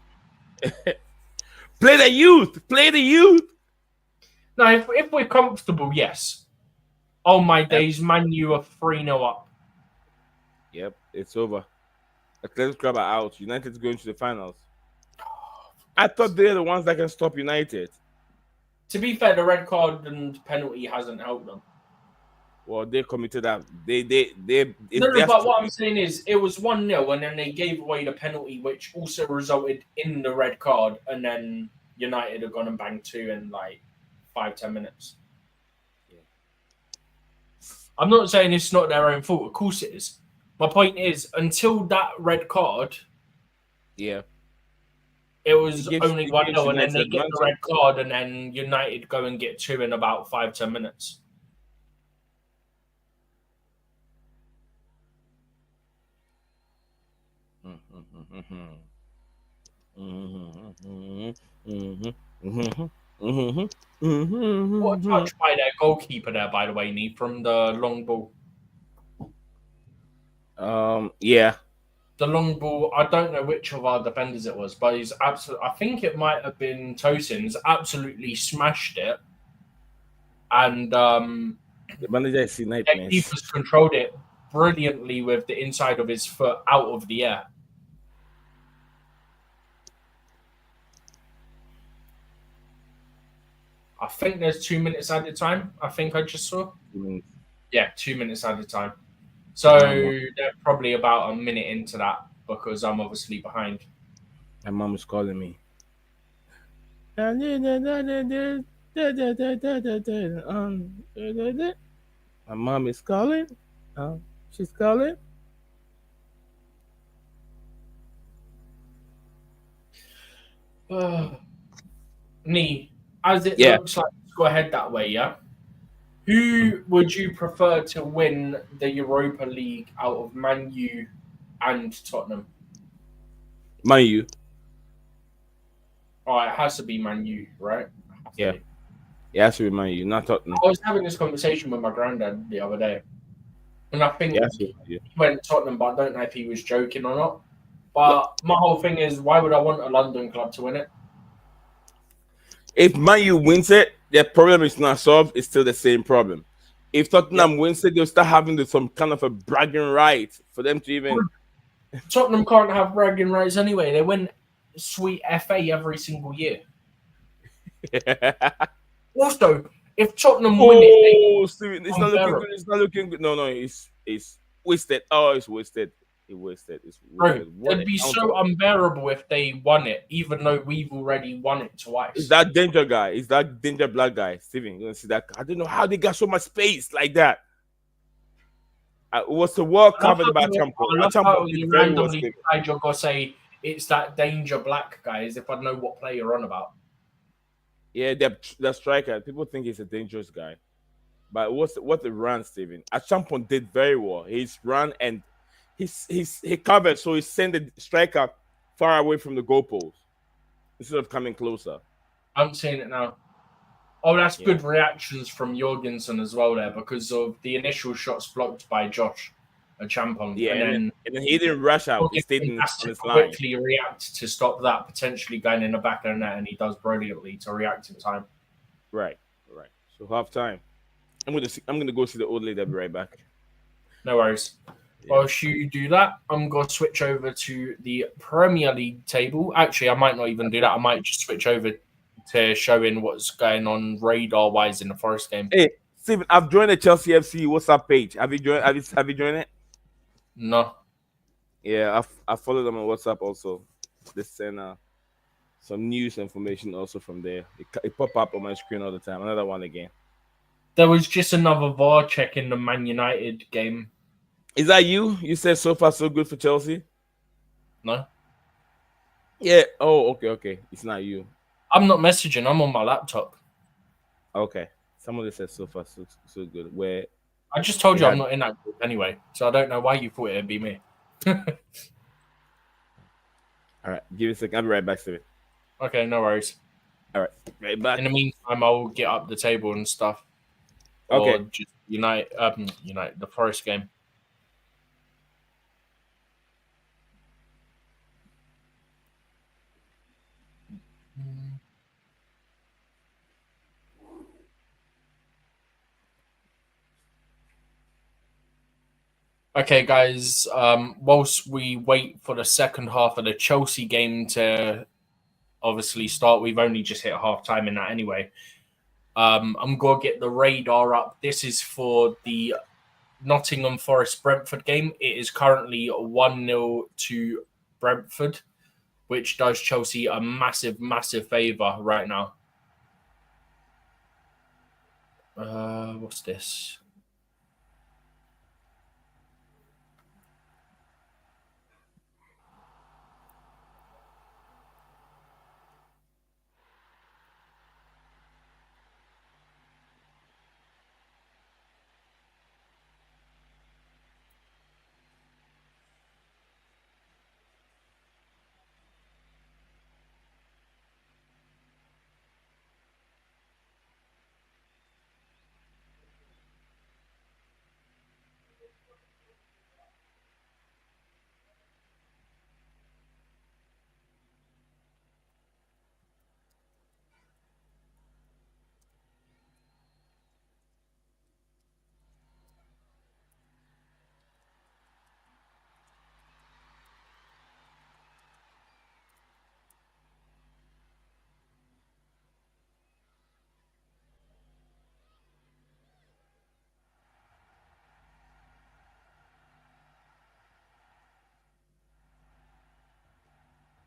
Play the youth. Play the youth. No, if we're comfortable, yes. Oh my days, Man U are 3-0 up. Yep, it's over. Let's grab it out. United's going to the finals. I thought they're the ones that can stop United. To be fair, the red card and penalty hasn't helped them. Well, they committed that. But what I'm saying is, it was 1-0, and then they gave away the penalty, which also resulted in the red card, and then United have gone and banged 2 in like 5-10 minutes. Yeah. I'm not saying it's not their own fault. Of course it is. My point is, until that red card, yeah, it was only 1-0, and then they get the red card, and then United go and get 2 in about 5-10 minutes. What a touch by their goalkeeper there, by the way, Nee, from the long ball. Yeah. The long ball, I don't know which of our defenders it was, but he's absolutely, I think it might have been Tosin's, absolutely smashed it. And the manager is the keeper's controlled it brilliantly with the inside of his foot out of the air. I think there's 2 minutes at a time. I think I just saw. Yeah, 2 minutes at a time. So they're probably about a minute into that because I'm obviously behind. My mom is calling me. My mom is calling. She's calling. Nee, as it looks like it's go ahead that way, yeah? Who would you prefer to win the Europa League out of Man U and Tottenham? Man U. Oh, it has to be Man U, right? Yeah. It has to be Man U, not Tottenham. I was having this conversation with my granddad the other day. And I think he went Tottenham, but I don't know if he was joking or not. But my whole thing is, why would I want a London club to win it? If Man U wins it, their problem is not solved. It's still the same problem. If Tottenham wins it, they'll start having some kind of a bragging right for them to even. Tottenham can't have bragging rights anyway. They win sweet FA every single year. Also, if Tottenham win it, Steven, it's not looking good. It's not looking good. No, it's wasted. Oh, it's wasted. It's wasted. Bro, it'd be so unbearable if they won it, even though we've already won it twice. Is that danger guy? Is that danger black guy? Steven, you're gonna see that? I don't know how they got so much space like that. It was the world covered by Champo. I love how you randomly decide you're gonna say it's that danger black guy, as if I know what player you're on about. Yeah, the striker. People think he's a dangerous guy, but what the run, Steven? Achampon did very well. He's run and he covered, so he sent the striker far away from the goalpost instead of coming closer. I'm seeing it now. Oh, that's good reactions from Jorgensen as well there because of the initial shots blocked by Josh. a champ on. Yeah, and then he didn't rush out. He stayed he has on to his line. quickly react to stop that potentially going in the back of the net, and he does brilliantly to react in time. Right. So half time. I'm gonna go see the old lady. I'll be right back. No worries. Yeah. Whilst you do that, I'm going to switch over to the Premier League table. Actually, I might not even do that. I might just switch over to showing what's going on radar-wise in the Forest game. Hey, Steven, I've joined the Chelsea FC WhatsApp page. Have you joined? Have you joined it? No. Yeah, I follow them on WhatsApp also. They send some news information also from there. It pop up on my screen all the time. Another one again. There was just another VAR check in the Man United game. Is that you? You said so far so good for Chelsea? No. Yeah. Oh, okay. It's not you. I'm not messaging. I'm on my laptop. Okay. Somebody said so far so good. Where I just told you I'm not in that group anyway, so I don't know why you thought it'd be me. All right. Give it a second. I'll be right back, Steven. Okay, no worries. All right. Right back. In the meantime, I'll get up the table and stuff. Okay. Or just United, the Forest game. Okay, guys. Whilst we wait for the second half of the Chelsea game to obviously start, we've only just hit half time in that anyway. I'm going to get the radar up. This is for the Nottingham Forest Brentford game. It is currently 1-0 to Brentford, which does Chelsea a massive, massive favour right now. What's this?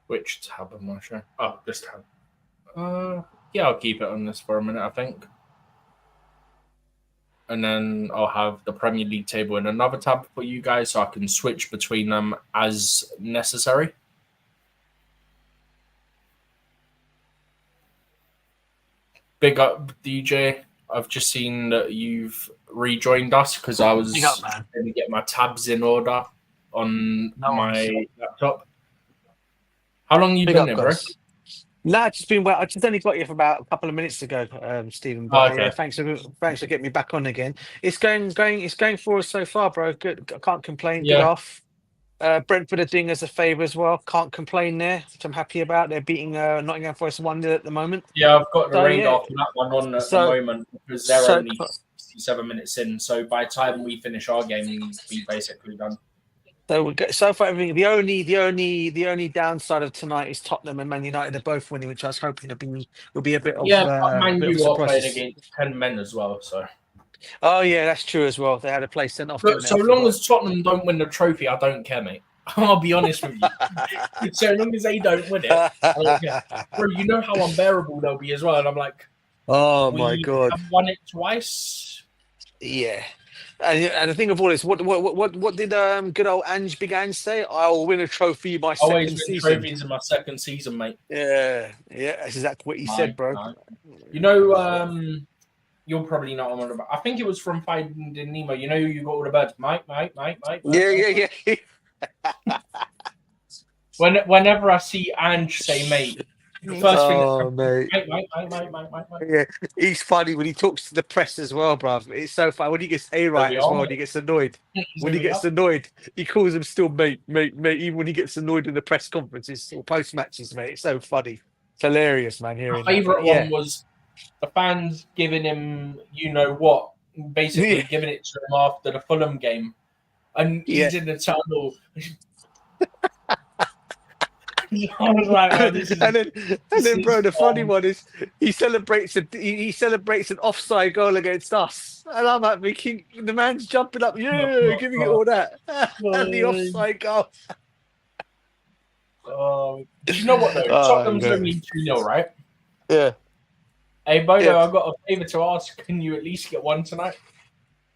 Which tab am I showing? Oh, this tab. Yeah, I'll keep it on this for a minute, I think. And then I'll have the Premier League table in another tab for you guys so I can switch between them as necessary. Big up, DJ. I've just seen that you've rejoined us because I was going to get my tabs in order on my laptop. How long have you been there, bro? No, it's just been well. I just only got here for about a couple of minutes ago, Stephen. But yeah, thanks for getting me back on again. It's going for us so far, bro. Good. I can't complain. Yeah. Good off. Brentford are doing us a favour as well. Can't complain there, which I'm happy about. They're beating Nottingham Forest 1-0 at the moment. Yeah, I've got the radar for that one on at the moment because they're only 67 minutes in. So by the time we finish our game, we'll be basically done. So far, everything. The only downside of tonight is Tottenham and Man United are both winning, which I was hoping will be a bit of but Man bit U of are playing against 10 men as well. So. Oh yeah, that's true as well. They had a place sent off. So long as Tottenham don't win the trophy, I don't care, mate. I'll be honest with you. So long as they don't win it, I don't care. Bro, you know how unbearable they'll be as well. And I'm like, oh my God, have won it twice. Yeah. And the thing of all this, what did good old Big Ange say? I'll win a trophy my second season. Trophies in my second season, mate. Yeah, that's exactly what he said, bro. No. You know, you'll probably not remember. I think it was from Finding Nemo. You know, you got all the birds, Mike. Yeah. Whenever I see Ange say mate, The first thing Oh, mate. mate. Yeah, he's funny when he talks to the press as well, bruv. It's so funny when he gets A right we as are, well. mate. And he gets annoyed. When he There we gets are. annoyed, he calls him still mate. Even when he gets annoyed in the press conferences or post matches, mate. It's so funny. It's hilarious, man. My Hearing that. favourite But yeah, one was the fans giving him, you know what, basically yeah, giving it to him after the Fulham game, and yeah. he's in the tunnel. I was like, oh, this is. And then, bro, the funny one is he celebrates he celebrates an offside goal against us, and I'm like thinking the man's jumping up, yeah, giving it all that, and the offside goal. Do you know what though? Oh, Tottenham's no. only 2-0, right? Yeah, Hey, Bodo, yeah. I've got a favour to ask. Can you at least get one tonight?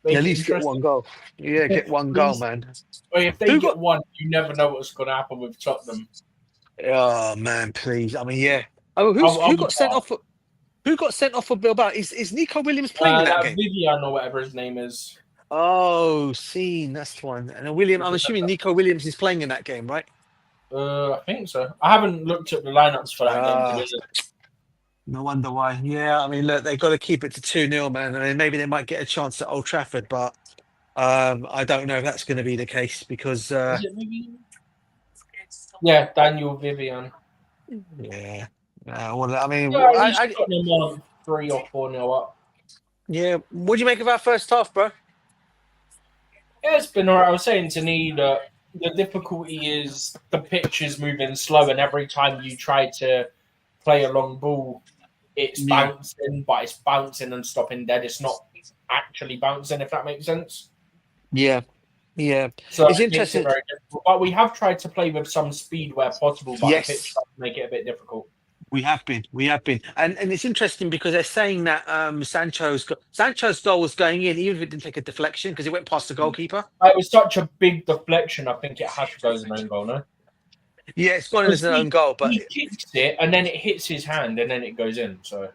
Make At it least get one interesting. goal. Yeah, get one goal, Please. man. Well, if they Who get got? one, you never know what's going to happen with Tottenham. Oh man, please. I mean, yeah. Oh, I who would got sent off? Who got sent off for Bilbao? Is Nico Williams playing in that that game? Vivian or whatever his name is. Oh, seen that's the one. And William. I'm assuming Nico Williams is playing in that game, right? I think so. I haven't looked at the lineups for that game. To be honest. No wonder why. Yeah, I mean, look, they've got to keep it to 2-0, man. I mean, maybe they might get a chance at Old Trafford, but I don't know if that's going to be the case because, Is it Vivian? Yeah, Daniel Vivian. yeah. Well, I mean, Yeah, at least Tottenham on 3 or 4-0 up. yeah. What do you make of our first half, bro? Yeah, it's been alright. I was saying to Nee that the difficulty is the pitch is moving slow, and every time you try to play a long ball, it's bouncing, but it's bouncing and stopping dead. It's not actually bouncing, if that makes sense. Yeah, yeah. So It's it makes it interesting. very difficult. But we have tried to play with some speed where possible, but the pitch does make it a bit difficult. We have been, and it's interesting because they're saying that Sancho's goal was going in, even if it didn't take a deflection because it went past the goalkeeper. It was such a big deflection. I think it has to go as an own goal, no? Yeah, it's gone in as an own goal, but he kicks it and then it hits his hand and then it goes in. So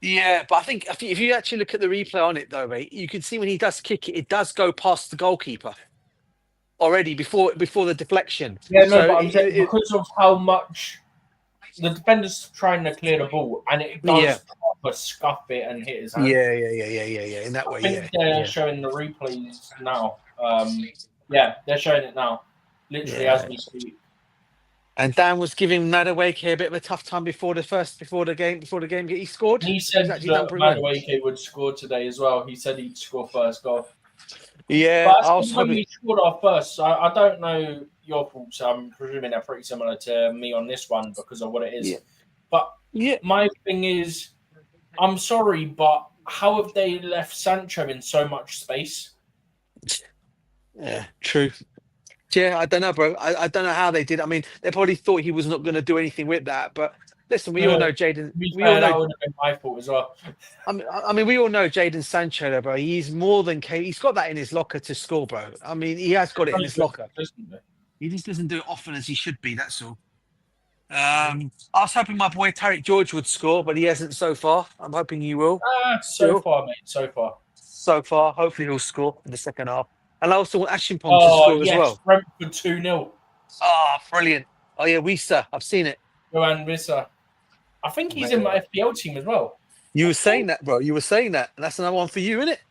yeah, but I think if you actually look at the replay on it though, mate, you can see when he does kick it, it does go past the goalkeeper already before the deflection. Yeah, no, So but I'm saying because of how much the defender's trying to clear the ball and it does proper scuff it and hit his hand. Yeah. In that way, I think they're showing the replays now. Yeah, they're showing it now, literally as we speak. And Dan was giving Madueke a bit of a tough time before the game. He scored. He said that Madueke would score today as well. He said he'd score first goal. Yeah, but when we scored our first, I don't know your thoughts. I'm presuming they're pretty similar to me on this one because of what it is. Yeah. But my thing is, I'm sorry, but how have they left Sancho in so much space? Yeah, true. Yeah, I don't know, bro. I don't know how they did. I mean, they probably thought he was not going to do anything with that. But listen, we all know Jadon. That would have been my fault as well. I mean, we all know Jadon Sancho, though, bro. He's more than capable. He's got that in his locker to score, bro. I mean, he has got it in his locker. He just doesn't do it often as he should be. That's all. I was hoping my boy Tariq George would score, but he hasn't so far. I'm hoping he will. So far, mate. So far. Hopefully he'll score in the second half. And I also want Ashimpong to score as well. Brentford 2-0. Oh, brilliant. Oh, yeah, Wissa. I've seen it. Johan Wissa. I think he's in my FPL team as well. You were saying that, bro. You were saying that. And that's another one for you, isn't it?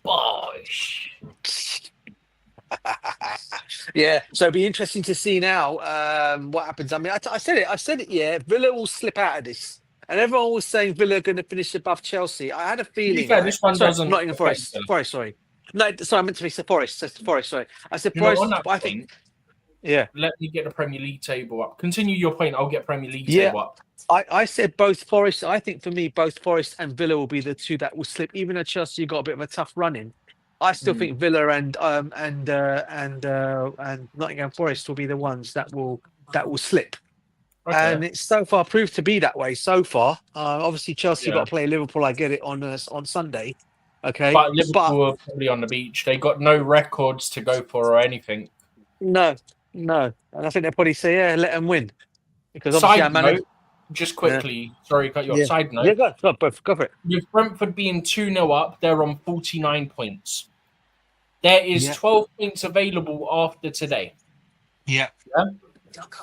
Bosh. Yeah. So it'll be interesting to see now what happens. I mean, I said it, yeah. Villa will slip out of this. And everyone was saying Villa are going to finish above Chelsea. I had a feeling. Fair, this one doesn't. Nottingham Forest. Sorry. No, sorry, I meant to say Forest. Sorry. I said Forest, but I think... Yeah. Let me get the Premier League table up. Continue your point. I'll get Premier League table up. I said both Forest. I think for me, both Forest and Villa will be the two that will slip. Even though Chelsea got a bit of a tough run in, I still think Villa and Nottingham Forest will be the ones that will slip. Okay. And it's so far proved to be that way so far. Obviously, Chelsea got to play Liverpool. I get it on Sunday. Okay, but Liverpool are probably on the beach. They got no records to go for or anything. No, and I think they'll probably say, "Yeah, let them win." Because obviously, just quickly, sorry, cut you off. Side note, go for it. With Brentford being 2-0 up, they're on 49 points. There is 12 points available after today. Yeah.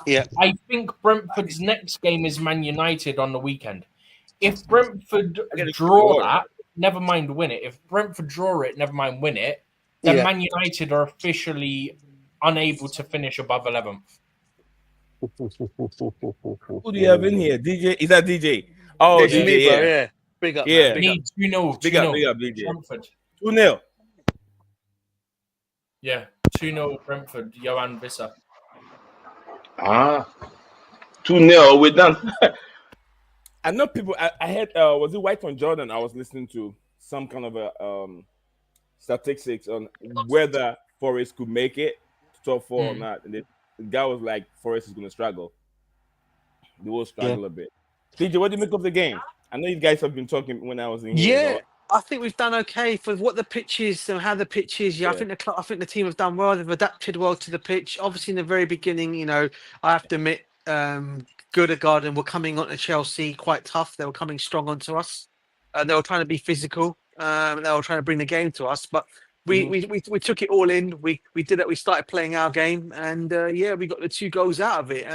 Yeah. I think Brentford's next game is Man United on the weekend. If Brentford draw that, never mind win it. If Brentford draw it, never mind win it, then Yeah. Man United are officially unable to finish above 11th. Who do you have in here? DJ? Is that DJ? Oh, It's DJ, me, bro. yeah. Yeah. Big up, Yeah. man. Big up. Need 2-0. Big up, 2-0. big up, DJ. Brentford. 2-0. Yeah, 2-0 Brentford. Johan Visser. 2-0. We're done. I know people. I had was it White on Jordan? I was listening to some kind of a statistics on whether Forest could make it to top 4 or not, and the guy was like, Forest is going to struggle. They will struggle a bit. DJ, what do you make of the game? I know you guys have been talking when I was in here. Yeah, I think we've done okay for what the pitch is and how the pitch is. Yeah, I think the team have done well. They've adapted well to the pitch. Obviously, in the very beginning, you know, I have to admit, Djurgardens were coming onto Chelsea quite tough. They were coming strong onto us, and they were trying to be physical. They were trying to bring the game to us, but we took it all in. We did it. We started playing our game, and we got the 2 goals out of it.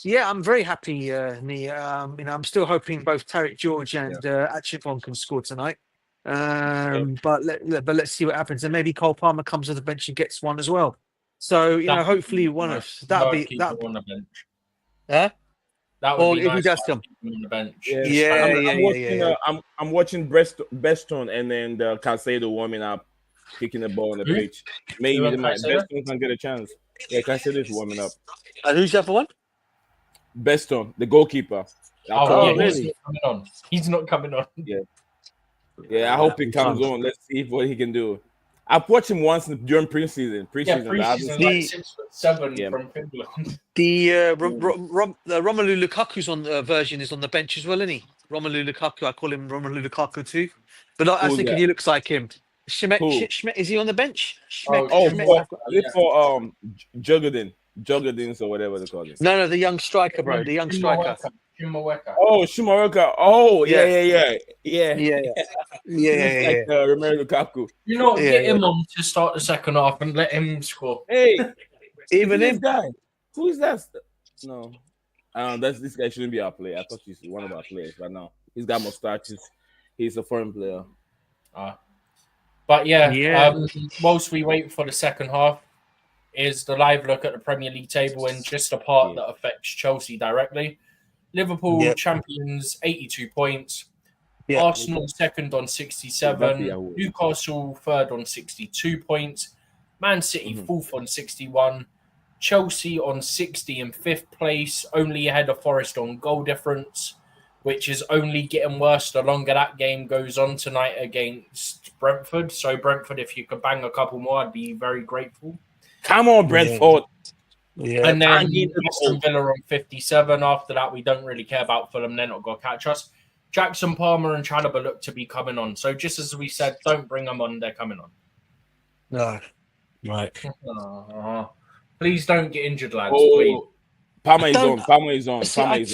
Yeah, I'm very happy, Nia. You know, I'm still hoping both Tariq George and Achifon can score tonight. But let's see what happens, and maybe Cole Palmer comes to the bench and gets one as well. So you know, hopefully one of that'll be that. On the bench. Yeah. That would be if he nice. does come On the bench. I'm watching Beston and then the Caicedo warming up, kicking the ball on the pitch. Maybe Beston can get a chance. Yeah, Caicedo is warming up. And who's the other one? Beston, the goalkeeper. He's not coming on. He's not coming on. Yeah, I hope he comes on. Let's see what he can do. I've watched him once during preseason. Like 6'7" from Finland. The Romelu Lukaku's on the version is on the bench as well, isn't he? Romelu Lukaku. I call him Romelu Lukaku too, but I think he looks like him. Schmidt, is he on the bench? For Djurgardens or whatever they call it. No, the young striker, bro. The young striker. Shimaraka. Oh, yeah. Like Romelu Lukaku. You know, get him on to start the second half and let him score. Hey, even this guy. Who is that? No, this guy shouldn't be our player. I thought he's one of our players, but no, he's got mustaches. He's a foreign player. But whilst we wait for the second half, is the live look at the Premier League table and just a part that affects Chelsea directly. Liverpool champions, 82 points. Arsenal second on 67. Newcastle third on 62 points. Man City fourth on 61. Chelsea on 60 in fifth place, only ahead of Forest on goal difference, which is only getting worse the longer that game goes on tonight against Brentford. So Brentford, if you could bang a couple more, I'd be very grateful. Come on, Brentford. And then Aston Villa on 57. After that, we don't really care about Fulham. They're not going to catch us. Jackson, Palmer and Chalobah look to be coming on. So just as we said, don't bring them on. They're coming on. No. Right. Please don't get injured, lads. Please. Palmer is on. I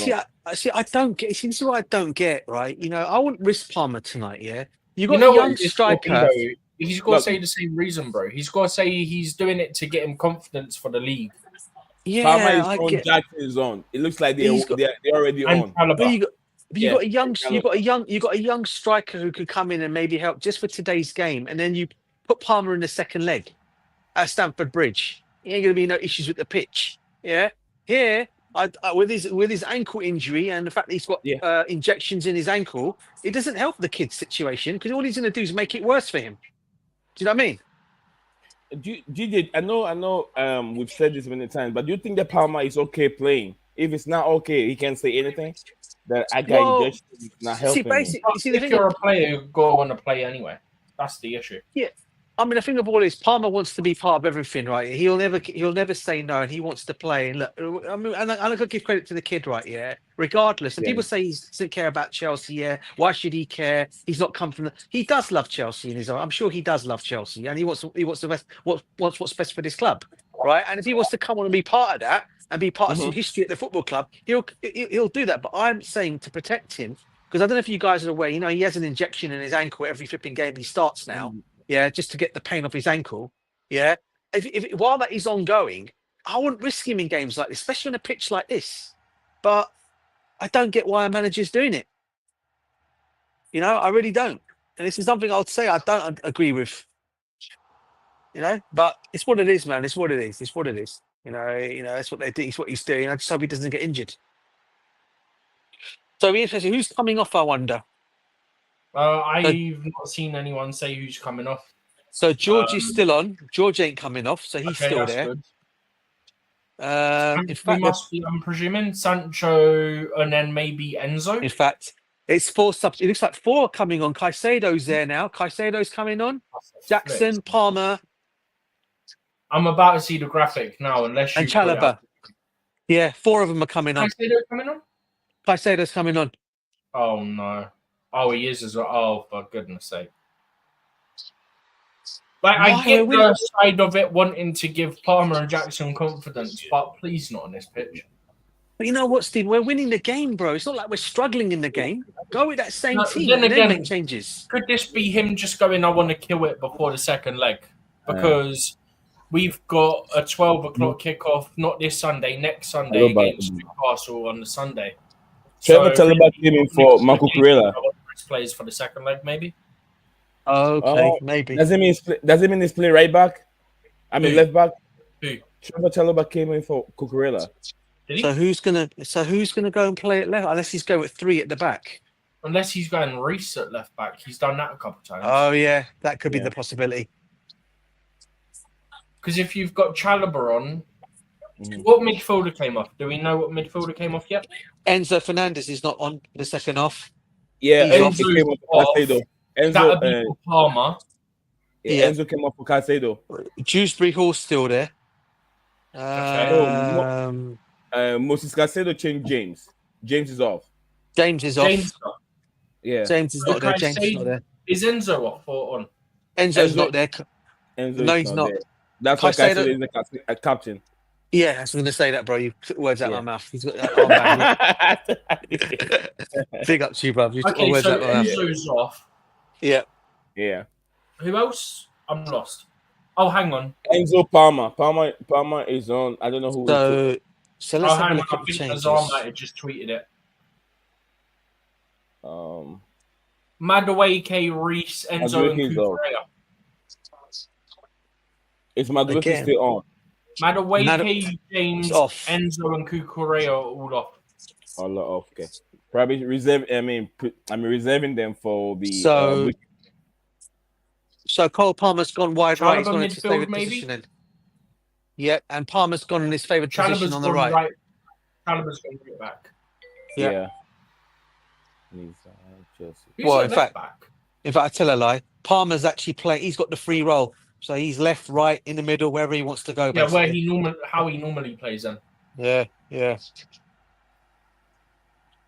don't get. This is what I don't get. Right. You know, I wouldn't risk Palmer tonight. Yeah. You got a young striker. He's got to say the same reason, bro. He's got to say he's doing it to get him confidence for the league. Yeah, Palmer is on. Jackson is on. It looks like they're already on. You got a young striker who could come in and maybe help just for today's game, and then you put Palmer in the second leg at Stamford Bridge. Ain't going to be no issues with the pitch. Yeah, here with his ankle injury and the fact that he's got injections in his ankle, it doesn't help the kid's situation because all he's going to do is make it worse for him. Do you know what I mean? DJ, I know. We've said this many times, but do you think that Palmer is okay playing? If it's not okay, he can't say anything. That I got injections is not helping. If you're a player, you go on to play anyway. That's the issue. Yeah. I mean, the thing of all is, Palmer wants to be part of everything, right? He'll never say no, and he wants to play. And look, I mean, and I gotta give credit to the kid, right? Yeah, regardless. And people say he doesn't care about Chelsea. Yeah, why should he care? He's not come from. He does love Chelsea in his own. I'm sure he does love Chelsea, and he wants the best. What's best for this club, right? And if he wants to come on and be part of that and be part of some history at the football club, he'll do that. But I'm saying to protect him because I don't know if you guys are aware. You know, he has an injection in his ankle every flipping game he starts now. Yeah, just to get the pain off his ankle. Yeah, if while that is ongoing, I wouldn't risk him in games like this, especially on a pitch like this. But I don't get why a manager's doing it. You know, I really don't. And this is something I would say I don't agree with. You know, but it's what it is, man. It's what it is. It's what it is. You know, that's what they do. It's what he's doing. I just hope he doesn't get injured. So it'll be interesting. Who's coming off, I wonder? I've not seen anyone say who's coming off. So George is still on. George ain't coming off, so he's still there. Good. In fact, must be, I'm presuming, Sancho and then maybe Enzo. In fact, it's 4 subs. It looks like 4 are coming on. Caicedo's there now. Caicedo's coming on. Jackson, Palmer. I'm about to see the graphic now, unless you. And Chalobah. Yeah, 4 of them are coming on. Caicedo coming on? Caicedo's coming on. Oh, no. Oh, he is as well. Oh, for goodness sake. Like, I get the side of it wanting to give Palmer and Jackson confidence, but please not on this pitch. But you know what, Steve? We're winning the game, bro. It's not like we're struggling in the game. Go with that same team then and again, then make changes. Could this be him just going, I want to kill it before the second leg? Because we've got a 12 o'clock kickoff, not this Sunday, next Sunday against Newcastle on the Sunday. Trevor Chalobah came in for Marco Cucurella. Plays for the second leg, maybe. Okay, maybe. Does it mean he's playing right back? I mean left back. Who? Trevor Chalobah came in for Cucurella. So who's gonna go and play at left? Unless he's going with 3 at the back. Unless he's going Reece at left back. He's done that a couple of times. Oh yeah, that could be the possibility. Because if you've got Chalobah on, what midfielder came off? Do we know what midfielder came off yet? Enzo Fernandez is not on for the second half. Yeah, Enzo came off for Caicedo. That'd be for Palmer. Yeah, Enzo came off for Caicedo. Dewsbury Hall's still there. Moses Caicedo changed James. James is off. James is off. Yeah. James is not there. James is not there. Is Enzo off or on? Enzo's not there. Enzo he's not. There. That's why Caicedo is a captain. Yeah, I was going to say that, bro. You took words out of my mouth. He's got that armband. Big up to you, bro. You took words out of my mouth. Enzo's off. Yeah. Yeah. Who else? I'm lost. Oh, hang on. Enzo Palmer. Palmer is on. I don't know who. So let's have a look at the changes. Azar might have just tweeted it. Madueke, Reece, Enzo, and Cucurella. Is Madueke still on? Madueke, James, off. Enzo, and Cucurella are all off. All off. Okay. Probably reserve. I'm reserving them for the. So Cole Palmer's gone wide right. He's gone into his favourite maybe? position. Then. Yeah, and Palmer's gone in his favourite position on the right. Chalobah's going to get back. Yeah. Well, in fact, I tell a lie. Palmer's actually playing. He's got the free role, so he's left, right, in the middle, wherever he wants to go. Yeah, basically. How he normally plays then. Yeah.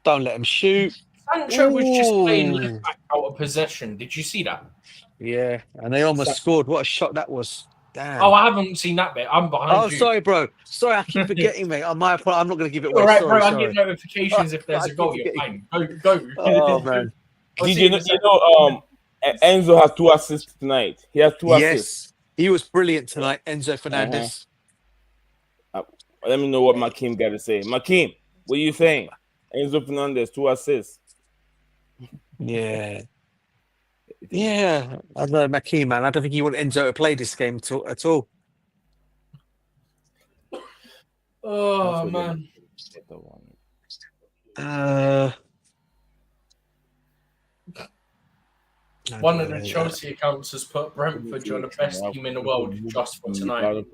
Don't let him shoot. Sancho was just playing left back out of possession. Did you see that? Yeah, and they almost scored. What a shot that was. Damn. Oh, I haven't seen that bit. I'm behind you. Oh, sorry, bro. Sorry, I keep forgetting, mate. I'm not going to give it away. All right, sorry, bro. I get notifications if there's a goal. You're fine. Go. Oh, man. Enzo has 2 assists tonight. He has 2 assists. Yes, he was brilliant tonight, Enzo Fernandez. Let me know what Makeem got to say. Makeem, what are you saying? Enzo Fernandez, 2 assists. Yeah. I don't know, Makeem, man. I don't think he wanted Enzo to play this game at all. Oh, man. One of the Chelsea accounts has put Brentford on the best team in the world just for tonight.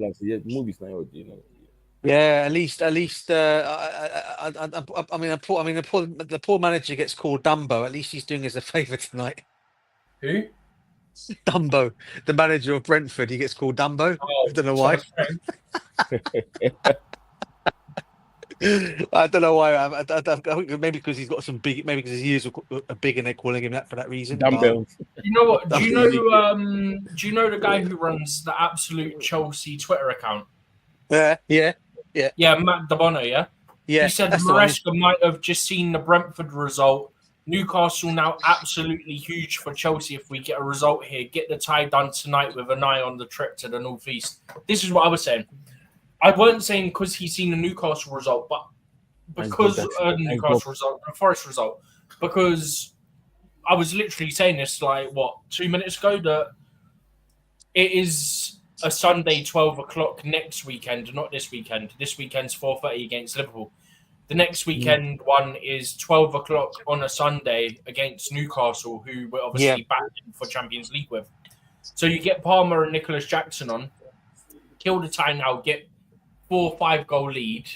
Yeah, at least. The poor manager gets called Dumbo. At least he's doing us a favour tonight. Who? Dumbo, the manager of Brentford. He gets called Dumbo. Oh, I don't know why. I don't know why. I think maybe because he's got some big. Maybe because his ears are big and they're calling him that for that reason. Dumbbells. You know what? Do you know the guy who runs the Absolute Chelsea Twitter account? Yeah, Matt DeBono. Yeah. He said Maresca might have just seen the Brentford result. Newcastle now absolutely huge for Chelsea if we get a result here. Get the tie done tonight with an eye on the trip to the North East. This is what I was saying. I weren't saying because he's seen a Newcastle result, but because a Newcastle result, a Forest result, because I was literally saying this 2 minutes ago that it is a Sunday 12 o'clock next weekend, not this weekend. This weekend's 4:30 against Liverpool. The next weekend one is 12 o'clock on a Sunday against Newcastle, who we're obviously battling for Champions League with. So you get Palmer and Nicholas Jackson on, kill the time now, get 4 or 5 goal lead,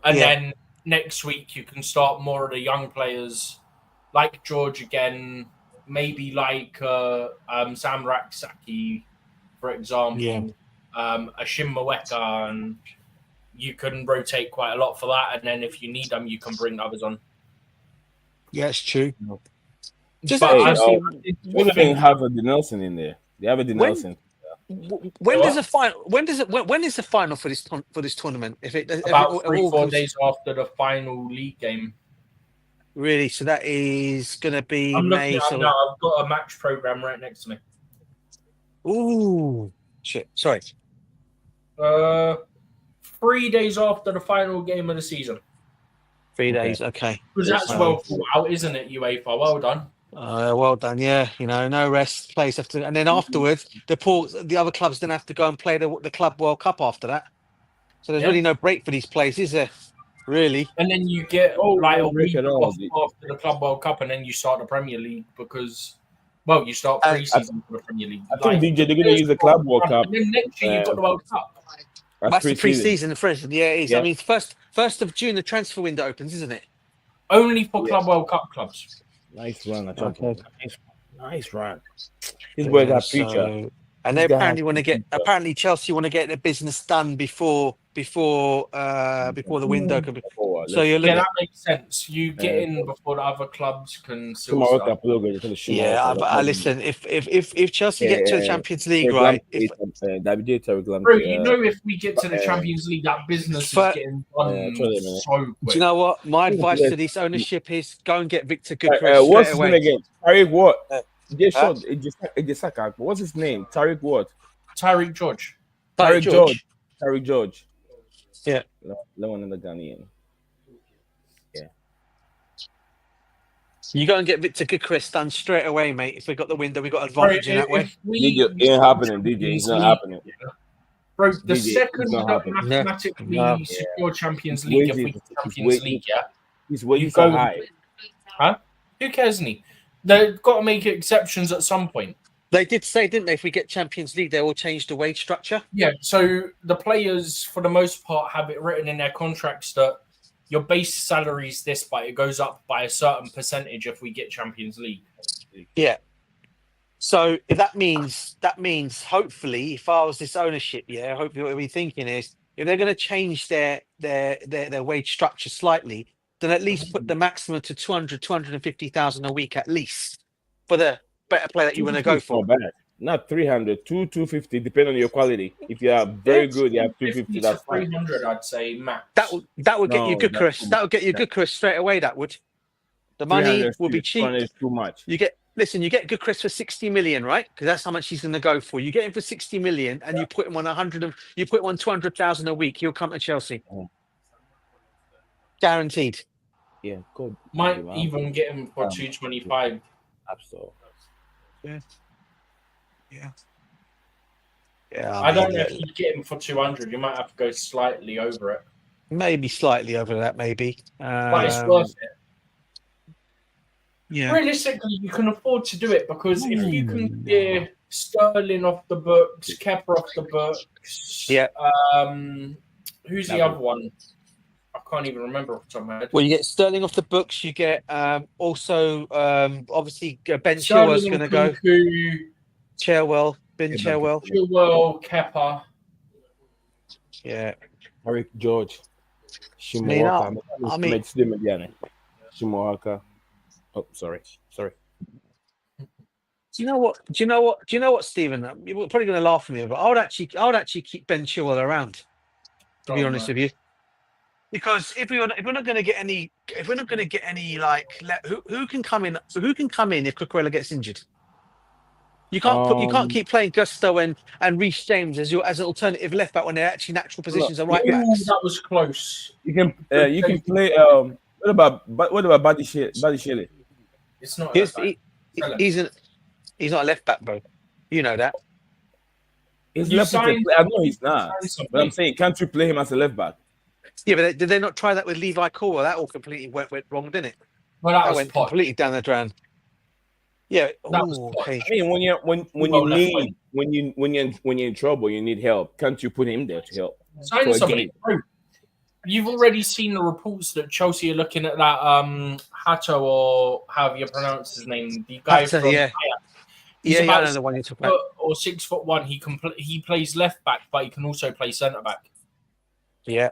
and then next week you can start more of the young players like George again, maybe like Sam Raksaki, for example, Ashim Maweka, and you can rotate quite a lot for that. And then if you need them, you can bring others on. Yeah, it's true. We don't even have a Nelson in there. They have a Nelson. When does the final? When is the final for this tournament? About 3-4 days after the final league game. Really? So that is going to be I'm May. looking now. I've got a match program right next to me. Ooh, shit! Sorry. 3 days after the final game of the season. 3 days. Okay. Because that's well thought out, isn't it, UEFA? Well done. Well done. Yeah, no rest. Players have to, and then afterwards, the other clubs then have to go and play the Club World Cup after that. So there's really no break for these players, is there? Really? And then you get a week off after the Club World Cup, and then you start the Premier League because, you start pre-season for the Premier League. I think DJ, they're going to use the Club World Cup. And then next year you've got the World Cup. That's the pre-season, for instance. Yeah, it is. Yeah. I mean, first of June, the transfer window opens, isn't it? Only for Club World Cup clubs. Nice run. Nice run. These boys are preacher. And they apparently Chelsea want to get their business done before the window can be. So that makes sense. You get in before the other clubs can still start. Listen, if Chelsea get to the Champions League, right? Bro, if we get to the Champions League, that business is getting done so quick. Do you know what? My advice to this ownership is go and get Victor Gyökeres what's straight away. His name again? Tariq what? What's his name? Tariq what? Tariq George. Tariq George. Yeah. The one in the Ghanaian. Yeah. You go and get Victor Gyökeres done straight away, mate. If we got the window, we got advantage in that way. It ain't happening, DJ. It's not happening. Bro, the second that mathematically secure Champions League, if we get Champions League, he's way so high. Huh? Who cares, any? They've got to make exceptions at some point. They did say, didn't they, if we get Champions League, they will change the wage structure? Yeah, so the players, for the most part, have it written in their contracts that your base salary is this, but it goes up by a certain percentage if we get Champions League. Yeah. So that means hopefully, if I was this ownership, hopefully what we're thinking is, if they're going to change their wage structure slightly, then at least put the maximum to 250,000 a week at least for the better player that you want to go for. Not 300, 250, depending on your quality. If you are very good, you have 250. That's 300, I'd say max. That would get you Gyökeres. That would get you Gyökeres straight away. That would. The money will be cheap. Is too much. You get Gyökeres for 60 million, right? Because that's how much he's going to go for. You get him for 60 million, and you put him on 200,000 a week. He'll come to Chelsea, guaranteed. Yeah, good. Might even get him for 225. Absolutely. Yeah. I don't know if you get him for 200. You might have to go slightly over it. Maybe slightly over that, maybe. But it's worth it. Yeah. Realistically, you can afford to do it because if you can get Sterling off the books, Kepa off the books. Yeah. Who's the other one? I can't even remember off the top of my head. Well, you get Sterling off the books. You get also obviously Ben Chilwell's going to go. Chilwell, Chilwell, Kepa. Yeah. Tariq George. Shimoaka. Shimoaka. Oh, sorry. Do you know what, Stephen? You're probably going to laugh at me, but I would actually keep Ben Chilwell around. To be honest with you. Because if we're not going to get any, who can come in if Cucurella gets injured? You can't keep playing Gusto and Reece James as an alternative left back when they're actually natural positions are right Ooh, backs. that was close. You can play. What about Buddy Shelley? It's not. He's not a left back, bro. You know that. He's You left-footed. signed- I know he's not. something. But I'm saying, can't you play him as a left back? Yeah, but did they not try that with Levi Caldwell? That all completely went wrong, didn't it? Well, that That was went pot. completely down the drain. Yeah. That was Ooh, pot. okay. I mean, when you're in trouble, you need help. Can't you put him there to help? Sign for a somebody. game. Bro, you've already seen the reports that Chelsea are looking at that Hato, or however you pronounce his name, the guy Hato, from yeah. He's I about know the one you're talking about. 6'1". He plays left back, but he can also play centre back. Yeah.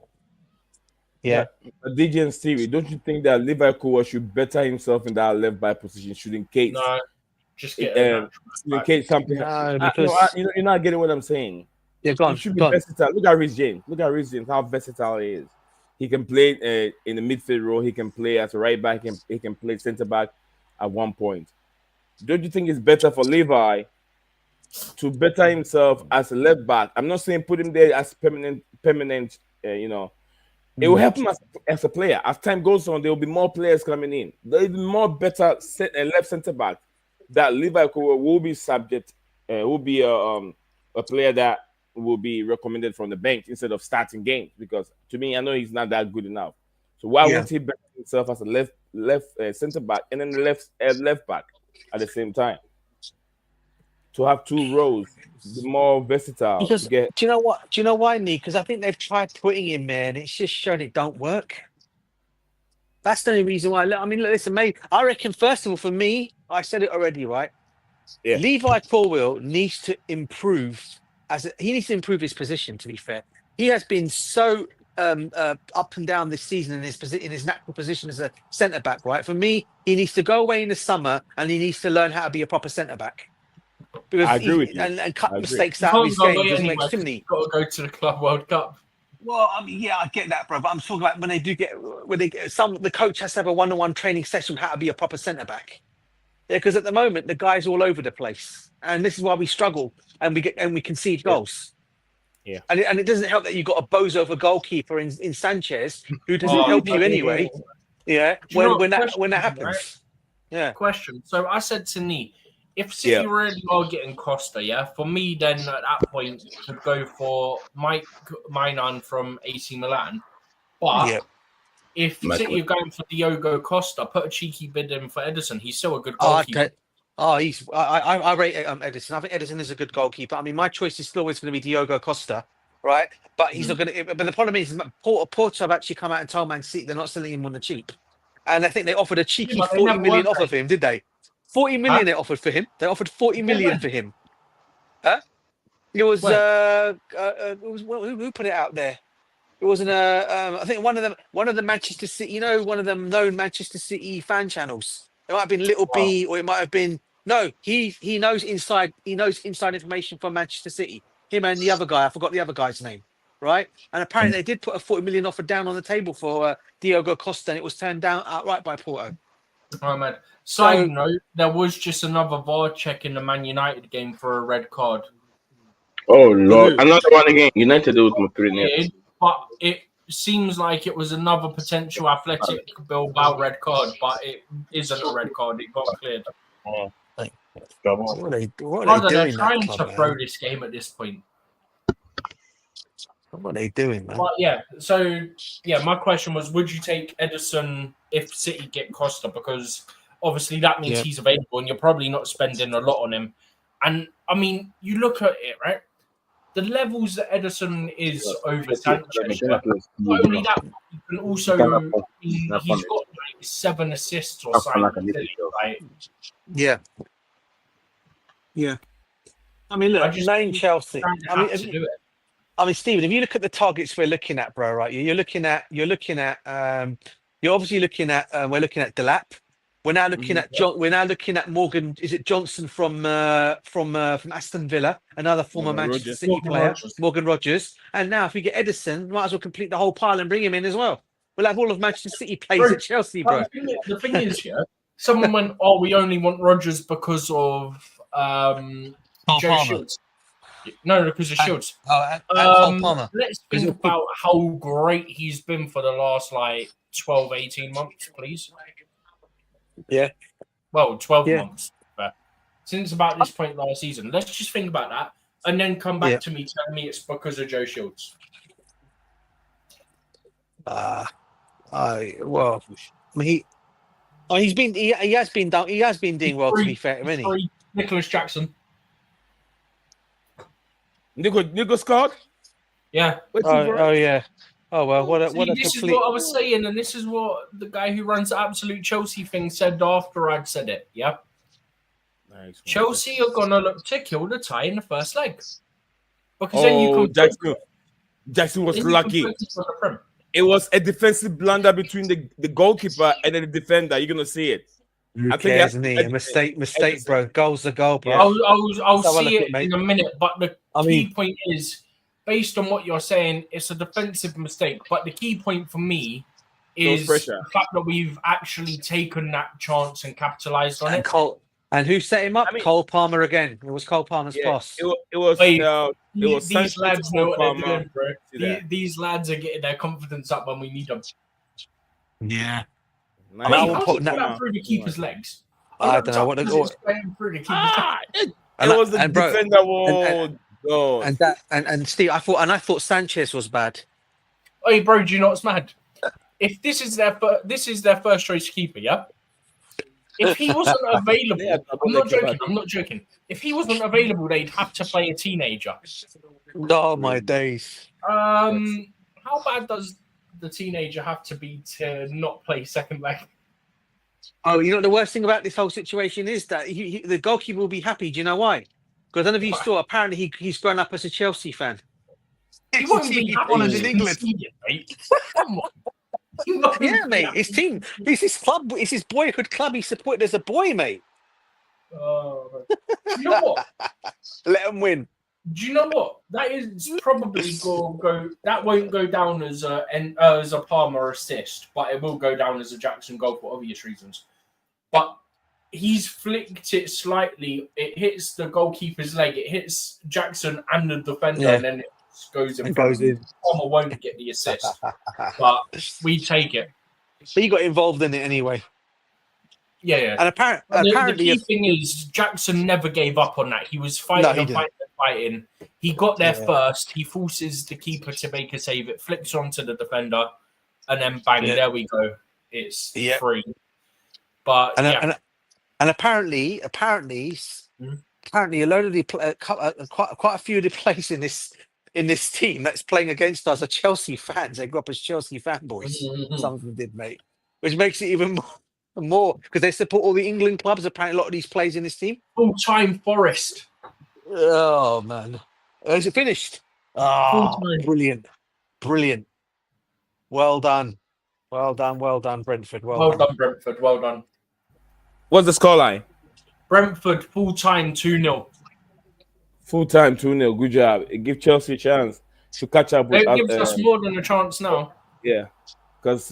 DJ and Stevie, don't you think that Levi Caldwell should better himself in that left back position, should in case No, just get a in case something? No, because you're not getting what I'm saying. yeah, go He on. should be versatile. Look at Reece James. How versatile he is. He can play in the midfield role. He can play as a right back. He can play centre back at one point. Don't you think it's better for Levi to better himself as a left back? I'm not saying put him there as permanent. It will help him as a player. As time goes on, there will be more players coming in. There will be more better left centre back that Levi will be will be a player that will be recommended from the bench instead of starting games. Because to me, I know he's not that good enough. So why won't he better himself as a left centre back and then the left back at the same time? To have two roles, be more versatile. Because do you know what? Do you know why, Nick? Because I think they've tried putting him there, and it's just shown it don't work. That's the only reason why. I mean, listen, mate. I reckon first of all, for me, I said it already, right? Yeah. Levi Caldwell needs to improve he needs to improve his position. To be fair, he has been so up and down this season in his natural position as a centre back. Right? For me, he needs to go away in the summer and he needs to learn how to be a proper centre back. Because I agree with you. And cut mistakes out of his game because he makes too many. Got to go to the Club World Cup. Well, I mean, yeah, I get that, bro. But I'm talking about when the coach has to have a one-on-one training session how to be a proper centre back. Yeah, because at the moment the guy's all over the place, and this is why we struggle and we concede goals. Yeah, and it doesn't help that you've got a bozo of a goalkeeper in Sanchez who doesn't help you anyway. Yeah, when that happens. Right? Yeah. Question. So I said to Nee, if City really are getting Costa, for me, then at that point, to go for Mike Mainan from AC Milan. But if City are going for Diogo Costa, put a cheeky bid in for Edison. He's still a good goalkeeper. I rate Edison. I think Edison is a good goalkeeper. I mean, my choice is still always going to be Diogo Costa, right? But he's not going to. But the problem is, Porto have actually come out and told Man City they're not selling him on the cheap, and I think they offered a cheeky 40 million off of him, did they? 40 million they offered for him. They offered 40 million for him. Huh? It was who put it out there? It wasn't I think one of the Manchester City, one of them known Manchester City fan channels. It might have been Little B, or it might have been he knows inside information from Manchester City. Him and the other guy, I forgot the other guy's name. Right? And apparently they did put a 40 million offer down on the table for Diogo Costa, and it was turned down outright by Porto. Oh man. Side note, there was just another VAR check in the Man United game for a red card. Oh Lord, another one again. United was my 3-0. But it seems like it was another potential Athletic Bilbao red card, but it isn't a red card. It got cleared. What are they doing? They're trying to throw this game at this point. What are they doing, man? But my question was, would you take Edison if City get Costa? Because obviously that means he's available and you're probably not spending a lot on him. And I mean, you look at it, right? The levels that Edison is over Sanchez, not only that, he can also he's got like 7 assists or something. Right? Yeah. I mean, look, playing Chelsea. I mean, Stephen, if you look at the targets we're looking at, bro, right? We're looking at Delap. We're now looking at We're now looking at Morgan. Is it Johnson from Aston Villa, another former Manchester City player, Morgan Rogers. And now, if we get Edison, we might as well complete the whole pile and bring him in as well. We'll have all of Manchester City plays at Chelsea, bro. The thing is, someone went, "Oh, we only want Rogers because of Cole Joe Palmer. Shields. No, because of Shields. And Cole Palmer. Let's think about how great he's been for the last 12, 18 months, please. Yeah. Well, 12 months. But since about this point last season. Let's just think about that and then come back to me telling me it's because of Joe Shields. He has been down. He has been doing well, to be fair, hasn't he? Nicholas Jackson. Nico scored? Yeah. Yeah. Oh well, what a this complete. is what I was saying, and this is what the guy who runs the Absolute Chelsea thing said after I'd said it. Yeah. Nice. Chelsea are gonna look to kill the tie in the first leg. Because then you can Jackson was lucky. It was a defensive blunder between the goalkeeper and then the defender. You're gonna see it. I think isn't he? A mistake, bro. Goal's the goal, bro. I'll see it in a minute, but the key point is, based on what you're saying, it's a defensive mistake. But the key point for me is the fact that we've actually taken that chance and capitalized on it. And who set him up? Cole Palmer again. It was Cole Palmer's pass. It was these lads know what they're doing, bro. These lads are getting their confidence up when we need them. Yeah. I mean, how did that through the keeper's legs? I don't know what through the keeper's legs. It was the defender. And Steve, I thought Sanchez was bad. Hey, bro, do you know what's mad? If this is their first choice keeper, yeah. If he wasn't available, I'm not joking. If he wasn't available, they'd have to play a teenager. Oh my days. How bad does the teenager have to be to not play second leg? Oh, you know the worst thing about this whole situation is that the goalkeeper will be happy. Do you know why? Because I don't know if you saw. Apparently, he's grown up as a Chelsea fan. He won't be happy in England. Come on. Yeah, mate. His team. It's his club. It's his boyhood club. He supported as a boy, mate. You know what? Let him win. Do you know what? That is probably go. That won't go down as a Palmer assist, but it will go down as a Jackson goal for obvious reasons. But he's flicked it slightly. It hits the goalkeeper's leg. It hits Jackson and the defender, and then it goes in. Palmer won't get the assist, but we take it. But he got involved in it anyway. Yeah. And apparently, the key thing is Jackson never gave up on that. He was fighting. He got there first. He forces the keeper to make a save. It flips onto the defender, and then bang, there we go. It's free. But and apparently, a load of the quite a few of the players in this team that's playing against us are Chelsea fans. They grew up as Chelsea fanboys. Some of them did, mate. Which makes it even more because they support all the England clubs. Apparently, a lot of these players in this team. Full-time Forest. Oh man, is it finished? Oh, brilliant. Well done, Brentford. Well done, Brentford. Well done. What's the scoreline? Brentford full-time 2-0. Full-time 2-0. Good job. It gives Chelsea a chance to catch up with us. It gives us more than a chance now. Yeah, because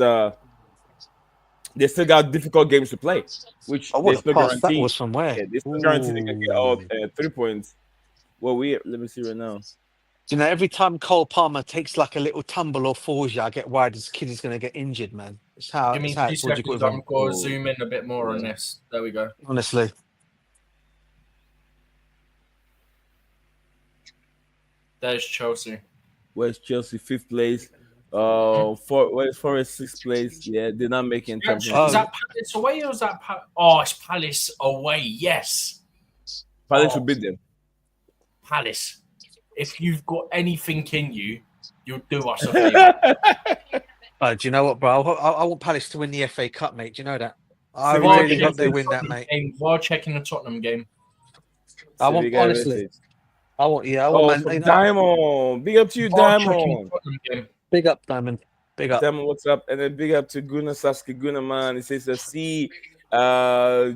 they still got difficult games to play, which they still guarantee. That was from where? Yeah, they still guarantee they can get all 3 points. Well, let me see right now. You know, every time Cole Palmer takes like a little tumble or falls, I get worried this kid is going to get injured, man. It's how. Give me 2 seconds. I'm going to zoom in a bit more on this. There we go. Honestly. There's Chelsea. Where's Chelsea? 5th place. Where's Forest? 6th place. Yeah, they're not making time. Is that Palace away or is that it's Palace away? Yes. Palace should beat them. Palace. If you've got anything in you, you'll do us a favour. Do you know what, bro? I want Palace to win the FA Cup, mate. Do you know that? I really hope they win that, mate. While checking the Tottenham game. I want Diamond. Big up to you, Diamond. Big up, Diamond. Big up. Diamond, what's up? And then big up to Gunnar Saski Gunnar, man. He says, he says,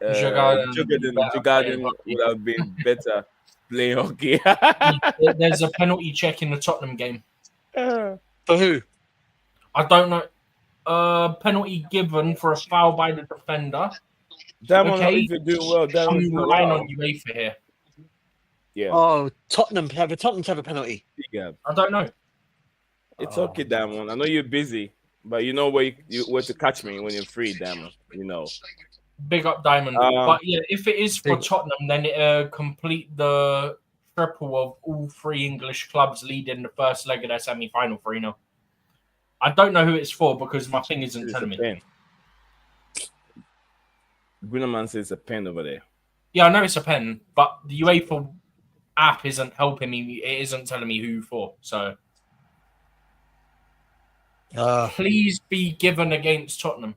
Djurgardens would have been better playing hockey. There's a penalty check in the Tottenham game. For who? I don't know. Penalty given for a foul by the defender. Diamond, Okay. if you're doing well, I'm Diamond's doing relying well. on UEFA here. Yeah, Oh, Tottenham have a penalty. yeah. I don't know. It's Oh. okay, Diamond. I know you're busy, but you know where to catch me when you're free, Diamond. You know. Big up Diamond. But yeah, if it is for Big- Tottenham, then it complete the triple of all three English clubs leading the first leg of their semi-final 3-0. I don't know who it's for because my thing isn't It's telling a me. pen. Greenerman says it's a pen over there. Yeah, I know it's a pen, but the UEFA app isn't helping me. It isn't telling me who for. So please be given against Tottenham.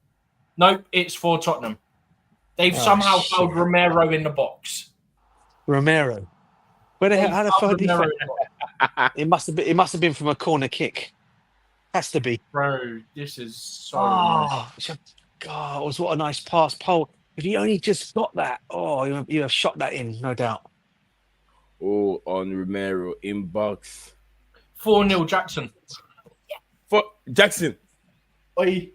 Nope, it's for Tottenham. They've somehow found Romero in the box. Romero. Where the hell? How the fuck did he Romero find? in the box. It must have been from a corner kick. Has to be. Bro, this is so nice. God, what a nice pass, Paul. If you only just got that, you have shot that in, no doubt. Oh, on Romero inbox 4-0 Jackson. for Jackson. I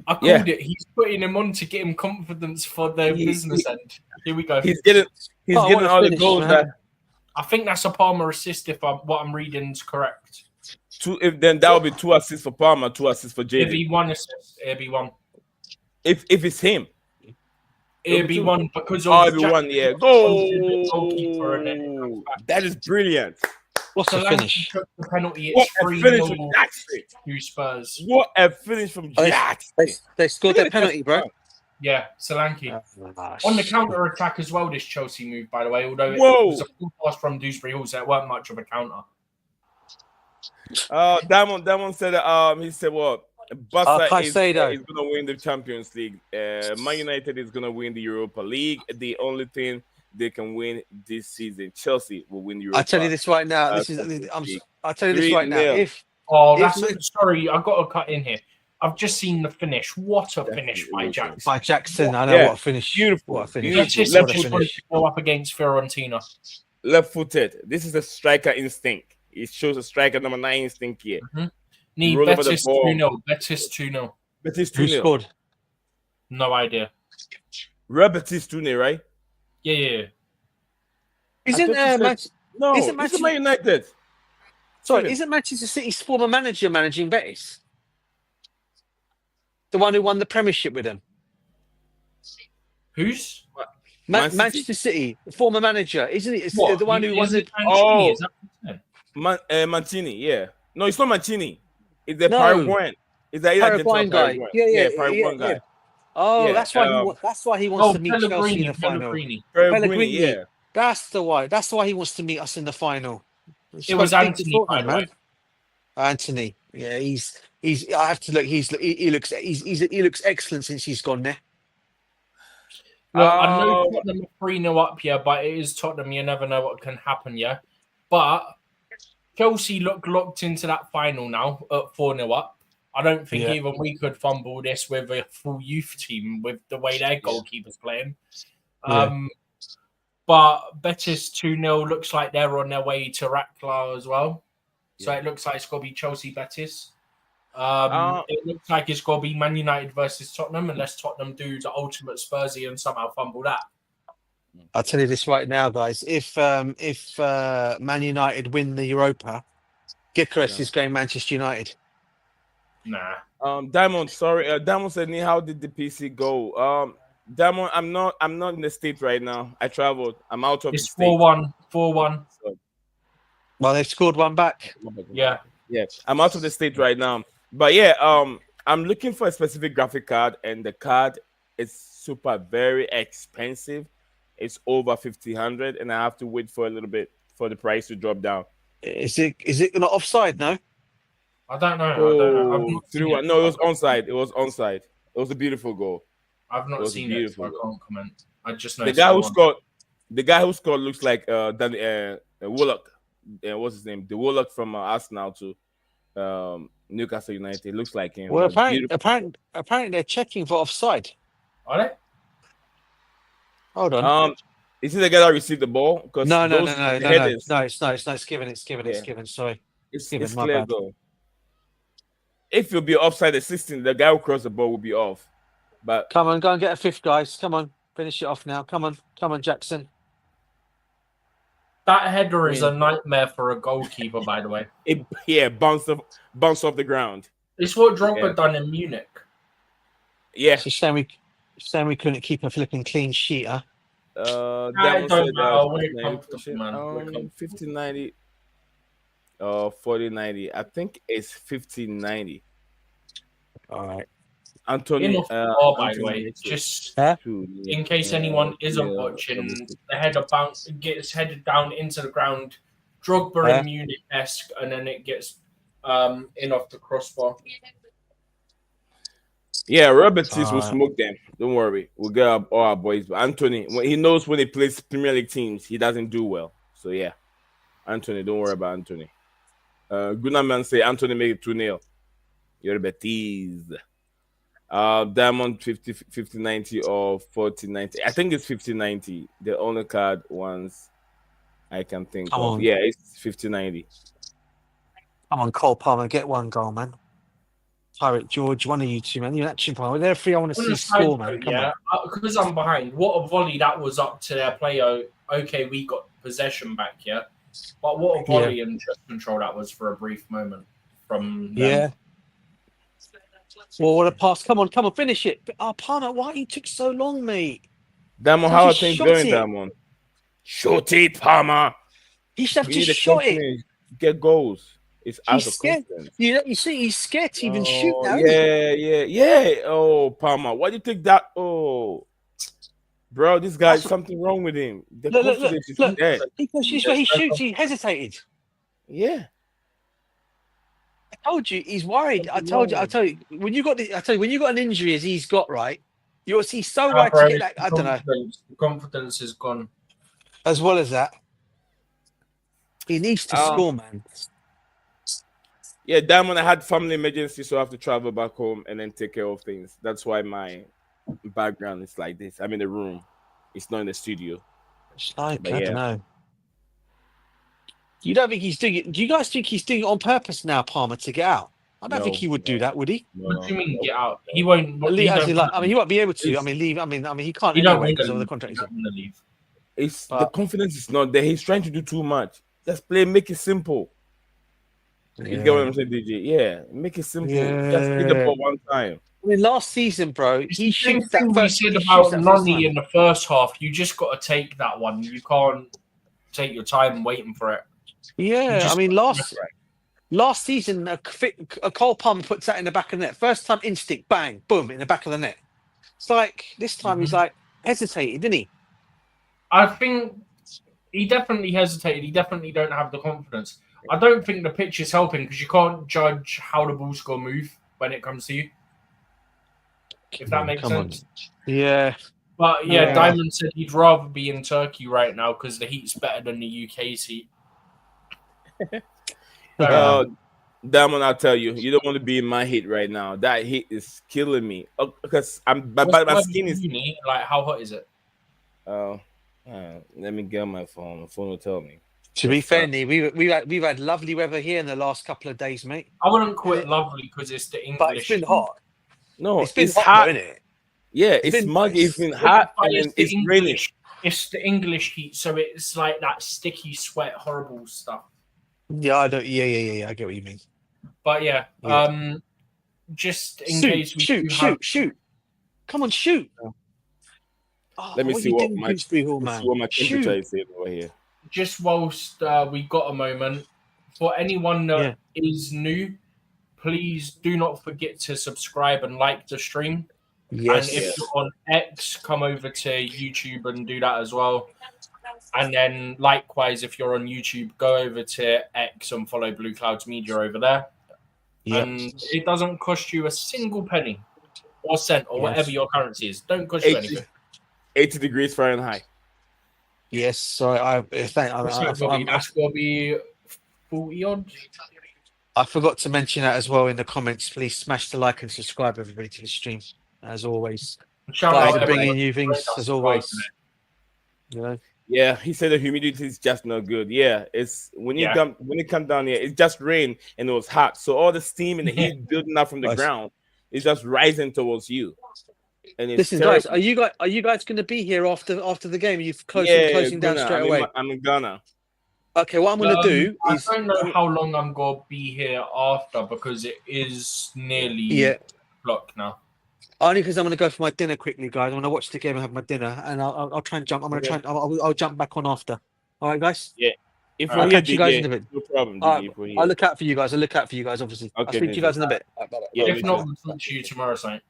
called it. He's putting him on to get him confidence for the business end. Here we go. He's getting what a all the finish, goals man. that. I think that's a Palmer assist if what I'm reading is correct. Then that would be 2 assists for Palmer, 2 assists for It'd JD. be 1 assist. It'd be 1. If it's him, It'd be 1 because of it'd be 1. Yeah, goalkeeper and then it comes go. back. That is brilliant. What's the Solanke finish? took the penalty. What It's a 3-0 finish from Jackson. to Spurs. What a finish from Jackson. They scored their penalty, bro. Yeah, Solanke. Ah, On the shit. counter attack as well, this Chelsea move, by the way, although it Whoa. was a full pass from Dewsbury Hall, so it weren't much of a counter. Diamond said he said what? Barca is Caicedo. gonna win the Champions League. Man United is gonna win the Europa League. The only thing they can win this season, Chelsea will win the Europa. I tell you this right now. Uh, I tell you this right now. 3-0. Sorry, I've got to cut in here. I've just seen the finish. What a finish by Jackson. By Jackson, I know Yeah. what a finish. Beautiful. What a finish. Beautiful. Just Left wanted to go up against Fiorentina. Left-footed. This is a striker instinct. It shows a striker number 9 instinct here. Need Roll over the Betis ball. 2-0. Betis 2-0. Betis Who 2-0. scored? No idea. Real Betis 2-0, right? Yeah. Isn't thought you Man- said- No, Isn't it's Man United. sorry? Isn't Manchester City's former manager managing Betis? The one who won the Premiership with them. Who's? Man City? Manchester City, the former manager, isn't it? It's What? the one who won Is the. it Mancini? Is that what you said? Mancini, yeah. No, it's not Mancini. It's the No. Paraguayan. It's the Paraguayan guy. Yeah, Paraguayan guy. Oh, Yeah, that's why he wants to meet Chelsea in the final. Pellegrini. Pellegrini, yeah. That's why he wants to meet us in the final. It was Anthony, by the way. Anthony, yeah, he's. I have to look. He looks excellent since he's gone there. Look, I know Tottenham are 3-0 up here, but it is Tottenham. You never know what can happen, yeah. But Chelsea look locked into that final now at 4-0 up. I don't think even we could fumble this with a full youth team with the way their goalkeeper's playing. But Betis 2-0 looks like they're on their way to Rakla as well. So it looks like it's got to be Chelsea Betis. It looks like it's got to be Man United versus Tottenham, unless Tottenham do the ultimate Spursy and somehow fumble that. I'll tell you this right now, guys. If Man United win the Europa, Gyökeres is going Manchester United. Nah. Diamond, sorry. Diamond said, how did the PC go? Diamond, I'm not in the state right now. I traveled. I'm out of the It's state. 4-1. So, Well, they've scored one back. Yeah. I'm out of the state right now. But yeah, I'm looking for a specific graphic card, and the card is very expensive. It's over 1,500, and I have to wait for a little bit for the price to drop down. Is it not offside? No. I don't know. I've not seen 3-1. it. No, it was onside. It was a beautiful goal. I've not seen it, so I can't comment. I just know The guy who scored looks like Willock. What's his name? The Willock from Arsenal to Newcastle United. Looks like him. Well, apparently they're checking for offside. Are they? Hold on. Is it the guy that received the ball? No. It's given. Sorry. It's given, my clear bad. goal. If you'll be offside assisting, the guy who crossed the ball will be off. But Come on, go and get a fifth, guys. Come on, finish it off now. Come on, Jackson. That header is a nightmare for a goalkeeper, by the way. Bounce off the ground. It's what Drogba done in Munich. Yeah. So saying we couldn't keep a flipping clean sheet, huh? It don't matter. We're comfortable, man. 50-90. 40-90. I think it's 50-90. All right. Anthony, by the way, just in case anyone isn't watching, the header gets headed down into the ground, Drogba and Munich-esque, and then it gets in off the crossbar. Yeah, Robert will smoke them. Don't worry, we'll get all our boys. But Anthony, he knows when he plays Premier League teams, he doesn't do well. So yeah, Anthony, don't worry about Anthony. Gunnerman say Anthony made it 2-0. You're Betis. Diamond 50-90 or 40-90. I think it's 50-90. The only card ones I can think of. Yeah, it's 50-90. Come on, Cole Palmer, get one goal, man. Pirate George, one of you two, man. You're action point. They're free. I want to see score, man. Come on. Because I'm behind. What a volley that was up to their player. Okay, we got possession back, yeah. But what a volley and just control that was for a brief moment from them. Yeah. Well, what a pass. Come on, finish it. Palmer, why you took so long, mate? Damon, how are things going, Damon? Shoot it, Palmer. He should have just shot it. Get goals. It's out of confidence. You see, he's scared to even shoot now. Yeah. Oh, Palmer, why do you take that? Oh, bro, this guy, something wrong with him. The confidence is dead. Because he shoots, he hesitated. Yeah. I told you he's worried. I told you. When you got an injury as he's got, right? He's so right to get that. I don't know. The confidence is gone. As well as that, he needs to score, man. Yeah, Diamond, I had family emergency, so I have to travel back home and then take care of things. That's why my background is like this. I'm in the room. It's not in the studio. I don't know. You don't think he's doing it? Do you guys think he's doing it on purpose now, Palmer, to get out? I don't think he would do that, would he? What do you mean get out? He won't. He won't be able to. Leave. He can't anyway because of the contract. The confidence is not there. He's trying to do too much. Just make it simple. You get what I'm saying, DJ? Yeah, make it simple. Just hit the ball one time. I mean, last season, bro, he shoots that first. We said about Nani in the first half. You just got to take that one. You can't take your time waiting for it. Yeah, I mean, last season, a Cole Palmer puts that in the back of the net. First time, instinct, bang, boom, in the back of the net. It's like this time he's like hesitated, didn't he? I think he definitely hesitated. He definitely don't have the confidence. I don't think the pitch is helping because you can't judge how the ball's going to move when it comes to you. If that makes sense. Yeah. But yeah, Diamond said he'd rather be in Turkey right now because the heat's better than the UK's heat. Diamond, I'll tell you, you don't want to be in my heat right now. That heat is killing me because my skin is like. How hot is it? Let me get my phone. The phone will tell me. To be fair, we've had lovely weather here in the last couple of days, mate. I wouldn't call it lovely because it's the English. But it's been hot. No, it's hot, isn't it? Yeah, it's muggy. It's been hot and it's raining. It's the English heat, so it's like that sticky sweat, horrible stuff. Yeah, I don't. Yeah. I get what you mean. But yeah. Just in case we shoot. Come on, shoot. Let me see what my temperature is over here. Just whilst we got a moment, for anyone that is new, please do not forget to subscribe and like the stream. Yes. And if you're on X, come over to YouTube and do that as well. And then likewise, if you're on YouTube, go over to X and follow BlueClouds Media over there. Yep. And it doesn't cost you a single penny or cent or whatever your currency is. Don't cost you anything. 80 degrees Fahrenheit. Yes, sorry. That's going to be 40 odd. I forgot to mention that as well in the comments. Please smash the like and subscribe, everybody, to the stream, as always. Shout out to bringing new things, as always. You know? Yeah, he said the humidity is just not good. Yeah, it's when you come down here, it just rained and it was hot. So all the steam and the heat building up from the ground is just rising towards you. and it's Listen, terrible. guys, are you guys going to be here after the game? Are you closing down Ghana. straight away? I'm in Ghana. Okay, what I'm going to do I is don't know how long I'm going to be here after because it is nearly o'clock now. only because I'm going to go for my dinner quickly, guys. I'm going to watch the game and have my dinner, and I'll try and jump. I'm going to try and I'll jump back on after. All right, guys. Yeah. If I'll we're here, catch you guys DJ, in a bit. no problem, All DJ. right, If we're I'll here. look out for you guys. Obviously. I'll Okay, speak to you guys in a bit. All right, bye-bye. Yeah, if me not, too. we'll talk to you tomorrow, Saint.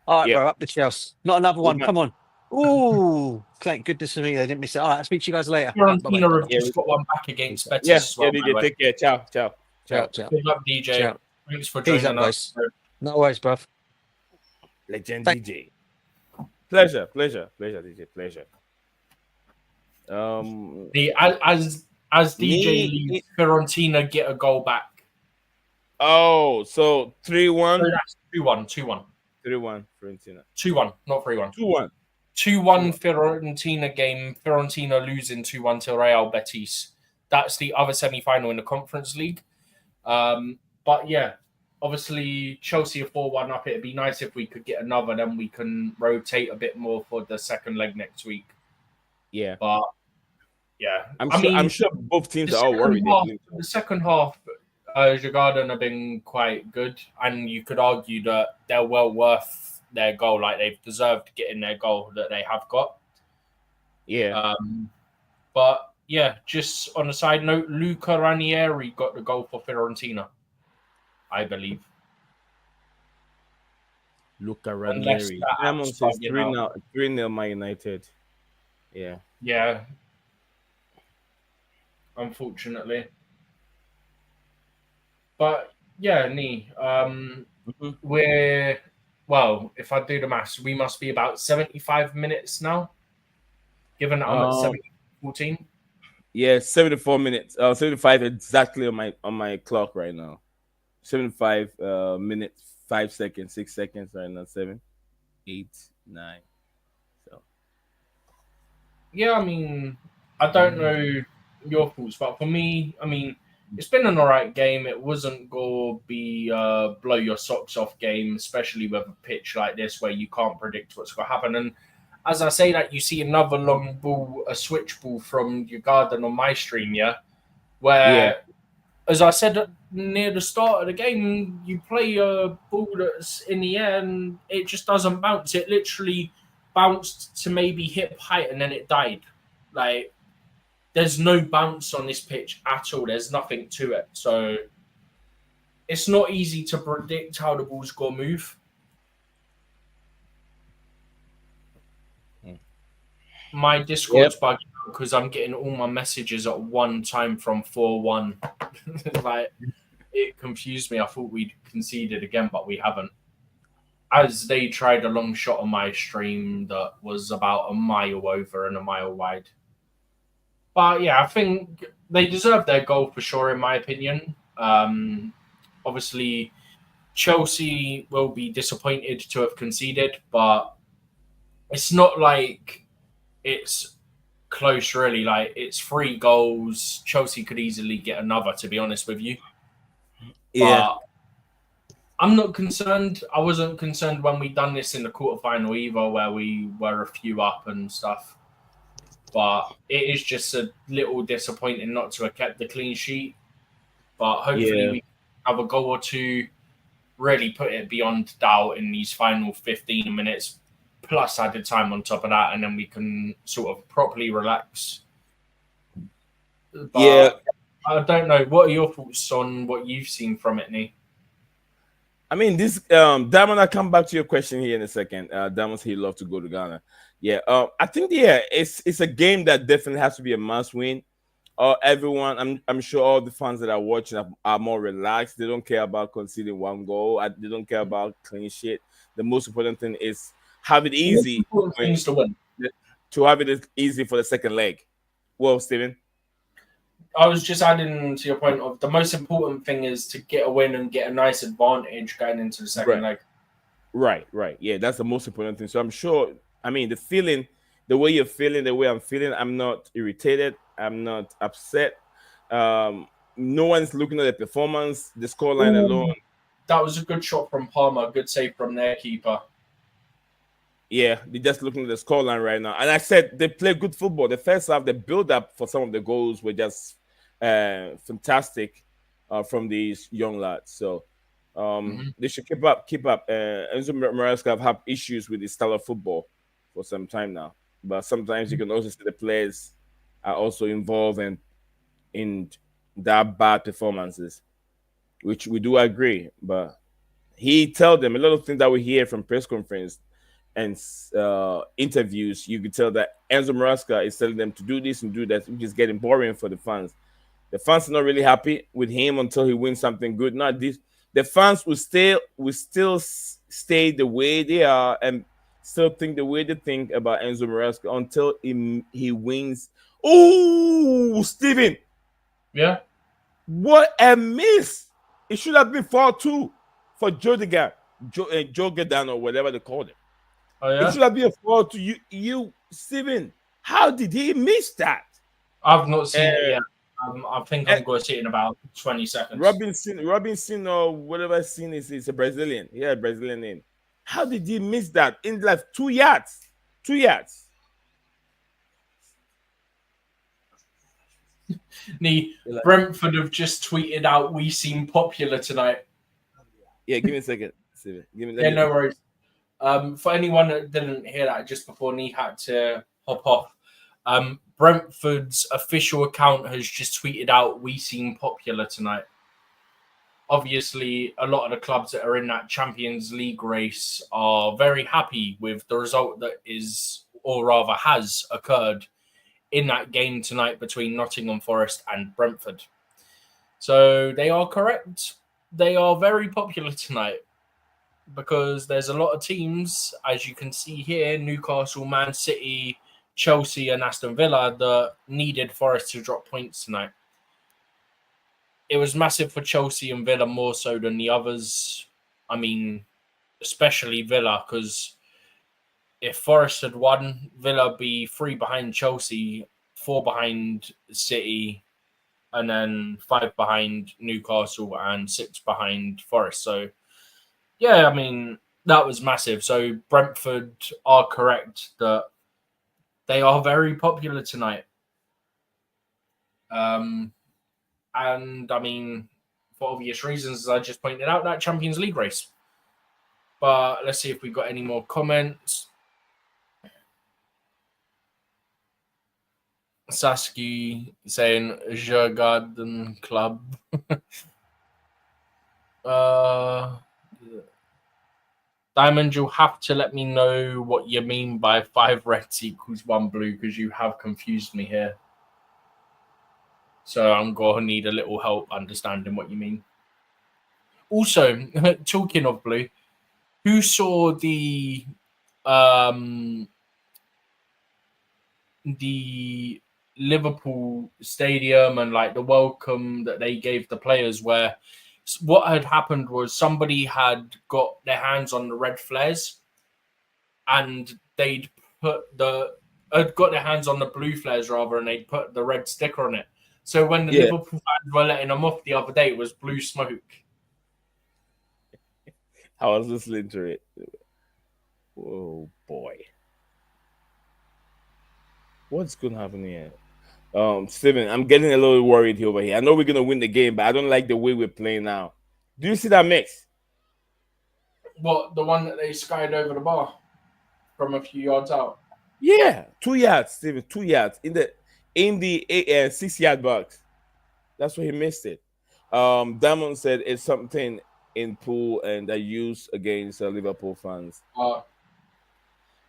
All right, Yeah. bro. Up the Chelsea. Not another one. might- Come on. Ooh, thank goodness for me. They didn't miss it. All right, I'll speak to you guys later. All right, Fiorentina have Yeah, just got one back against Betis Yeah, as well. yeah, by the DJ. way. Take care. Ciao, ciao, ciao. Ciao. Good luck, DJ. Ciao. Thanks for Peace joining out, us. guys. No worries, bruv. Legend Thank- DJ. Pleasure, DJ. Pleasure. As DJ Me- leaves, Fiorentina get a goal back. Oh, so 3-1. So that's 2-1, 2-1. 3-1, Fiorentina. 2-1, not 3-1. 2-1. 2-1 Fiorentina game. Fiorentina losing 2-1 to Real Betis. That's the other semi-final in the Conference League. But yeah, obviously Chelsea are 4-1 up. It'd be nice if we could get another, then we can rotate a bit more for the second leg next week. Yeah. But yeah, I'm sure both teams are all worried. The second half, Djurgardens have been quite good, and you could argue that they're well worth their goal. Like they've deserved getting their goal that they have got. Yeah. But yeah, just on a side note, Luca Ranieri got the goal for Fiorentina, I believe. Luca Unless Ranieri. that Diamond app's says bugging out. 3-0 Man United. Yeah. Yeah. Unfortunately. But yeah, we're if I do the maths, we must be about 75 minutes now. Given that I'm at 14. Yeah, 74 minutes. 75 exactly on my clock right now. 75 minutes, 5 seconds, 6 seconds right now. 7, 8, 9. So Yeah, I mean, I don't know your thoughts, but for me, I mean, it's been an alright game. It wasn't going to be blow your socks off game, especially with a pitch like this where you can't predict what's going to happen. And as I say that, you see another long ball, a switch ball from Djurgardens on my stream, where, as I said near the start of the game, you play a ball that's in the air and it just doesn't bounce. It literally bounced to maybe hip height and then it died. Like, there's no bounce on this pitch at all. There's nothing to it. So it's not easy to predict how the ball's going to move. My Discord's bugging out because I'm getting all my messages at one time from 4-1. Like, it confused me. I thought we'd conceded again, but we haven't. As they tried a long shot on my stream that was about a mile over and a mile wide. But yeah, I think they deserve their goal for sure, in my opinion. Obviously, Chelsea will be disappointed to have conceded, but it's not like it's close, really. Like, it's 3 goals. Chelsea could easily get another, to be honest with you. yeah. But I'm not concerned. I wasn't concerned when we done this in the quarterfinal either, where we were a few up and stuff. But it is just a little disappointing not to have kept the clean sheet. But hopefully we have a goal or two, really put it beyond doubt in these final 15 minutes, plus added time on top of that, and then we can sort of properly relax. But I don't know. What are your thoughts on what you've seen from it, Nee? I mean, this Diamond, I'll come back to your question here in a second. Diamond said he'd love to go to Ghana. Yeah, I think it's a game that definitely has to be a must win. Everyone, I'm sure all the fans that are watching are more relaxed. They don't care about conceding 1 goal. They don't care about clean sheet. The most important thing is have it easy to win. To have it easy for the second leg. Well, Steven. I was just adding to your point of the most important thing is to get a win and get a nice advantage going into the second leg. Right. Yeah, that's the most important thing. So I'm sure, I mean, the way you're feeling, the way I'm feeling, I'm not irritated. I'm not upset. No one's looking at the performance, the scoreline alone. That was a good shot from Palmer. Good save from their keeper. Yeah, they're just looking at the scoreline right now. And I said they play good football. The first half, the build up for some of the goals were just fantastic from these young lads. So they should keep up. Enzo Maresca have had issues with his style of football for some time now. But sometimes you can also see the players are also involved in that bad performances, which we do agree. But he tell them a lot of things that we hear from press conference and interviews. You could tell that Enzo Maresca is telling them to do this and do that, which is getting boring for the fans. The fans are not really happy with him until he wins something good. Not this. The fans will still stay the way they are and still think the way they think about Enzo Maresca until he wins. Oh, Steven. Yeah. What a miss! It should have been 4-2 for Djurgardens or whatever they called him. Oh yeah. It should have been a 4-2. You, Steven. How did he miss that? I've not seen it yet. I think I'm going to see it in about 20 seconds. Robinson or whatever scene is a Brazilian. Yeah, Brazilian name. How did he miss that in like 2 yards? 2 yards. Brentford have just tweeted out, "We seem popular tonight." Yeah, give me a second. No worries. For anyone that didn't hear that just before Nee had to hop off, Brentford's official account has just tweeted out, "We seem popular tonight." Obviously, a lot of the clubs that are in that Champions League race are very happy with the result that is, or rather has occurred in that game tonight between Nottingham Forest and Brentford. So they are correct. They are very popular tonight because there's a lot of teams, as you can see here, Newcastle, Man City, Chelsea and Aston Villa, that needed Forest to drop points tonight. It was massive for Chelsea and Villa more so than the others. I mean, especially Villa, because if Forest had won, Villa would be 3 behind Chelsea, 4 behind City, and then 5 behind Newcastle and 6 behind Forest. So, yeah, I mean, that was massive. So Brentford are correct that they are very popular tonight. And, I mean, for obvious reasons, as I just pointed out, that Champions League race. But let's see if we've got any more comments. Sasky saying Djurgardens Club. Diamond, you'll have to let me know what you mean by 5 reds equals 1 blue, because you have confused me here. So I'm going to need a little help understanding what you mean. Also, talking of blue, who saw the Liverpool stadium and like the welcome that they gave the players, where what had happened was somebody had got their hands on the red flares and they'd got their hands on the blue flares rather, and they'd put the red sticker on it. So when the Liverpool fans were letting them off the other day, it was blue smoke. I was listening to it. Oh boy. What's going to happen here? Steven, I'm getting a little worried over here. I know we're going to win the game, but I don't like the way we're playing now. Do you see that mix? What, the one that they skied over the bar from a few yards out? Yeah, 2 yards, Steven, 2 yards in the 6-yard box. That's where he missed it. Damon said it's something in pool and I use against Liverpool fans.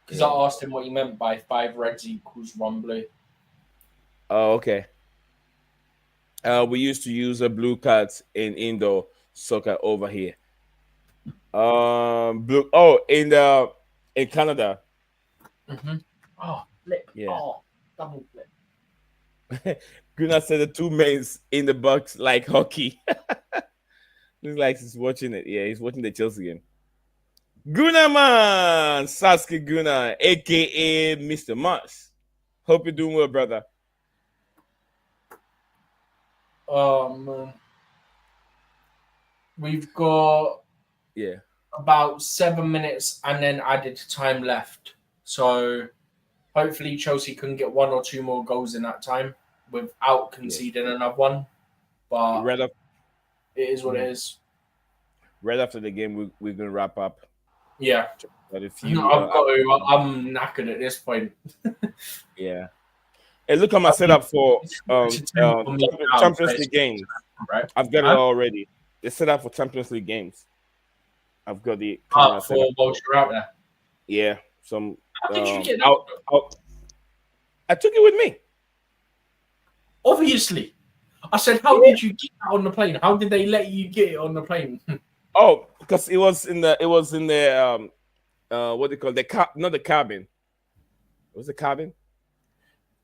Because I asked him what he meant by 5 reds equals 1 blue. Oh, okay. We used to use blue cards in indoor soccer over here. In Canada. Mm-hmm. Oh, flip. Yeah. Oh, double flip. Gunnar said the 2 men in the box like hockey. Looks like he's watching it. Yeah, he's watching the Chelsea game. Gunnar man, Sasuke Gunnar, aka Mr. Mars. Hope you're doing well, brother. Man. We've got about 7 minutes and then added time left. So hopefully Chelsea can get 1 or 2 more goals in that time without conceding another one. But Right, it is what it is. right after the game, we're gonna wrap up. Yeah. But if I've you, got to. I'm knackered at this point. yeah. Hey, look at my setup for Champions League games. Right. I've got it already. It's set up for Champions League games. I've got the camera set up. Whilst you're out there. Yeah. Some. How did you get that? I took it with me. Obviously. I said, how did you get that on the plane? How did they let you get it on the plane? Oh, because it was in the what they call not the cabin. What's the cabin?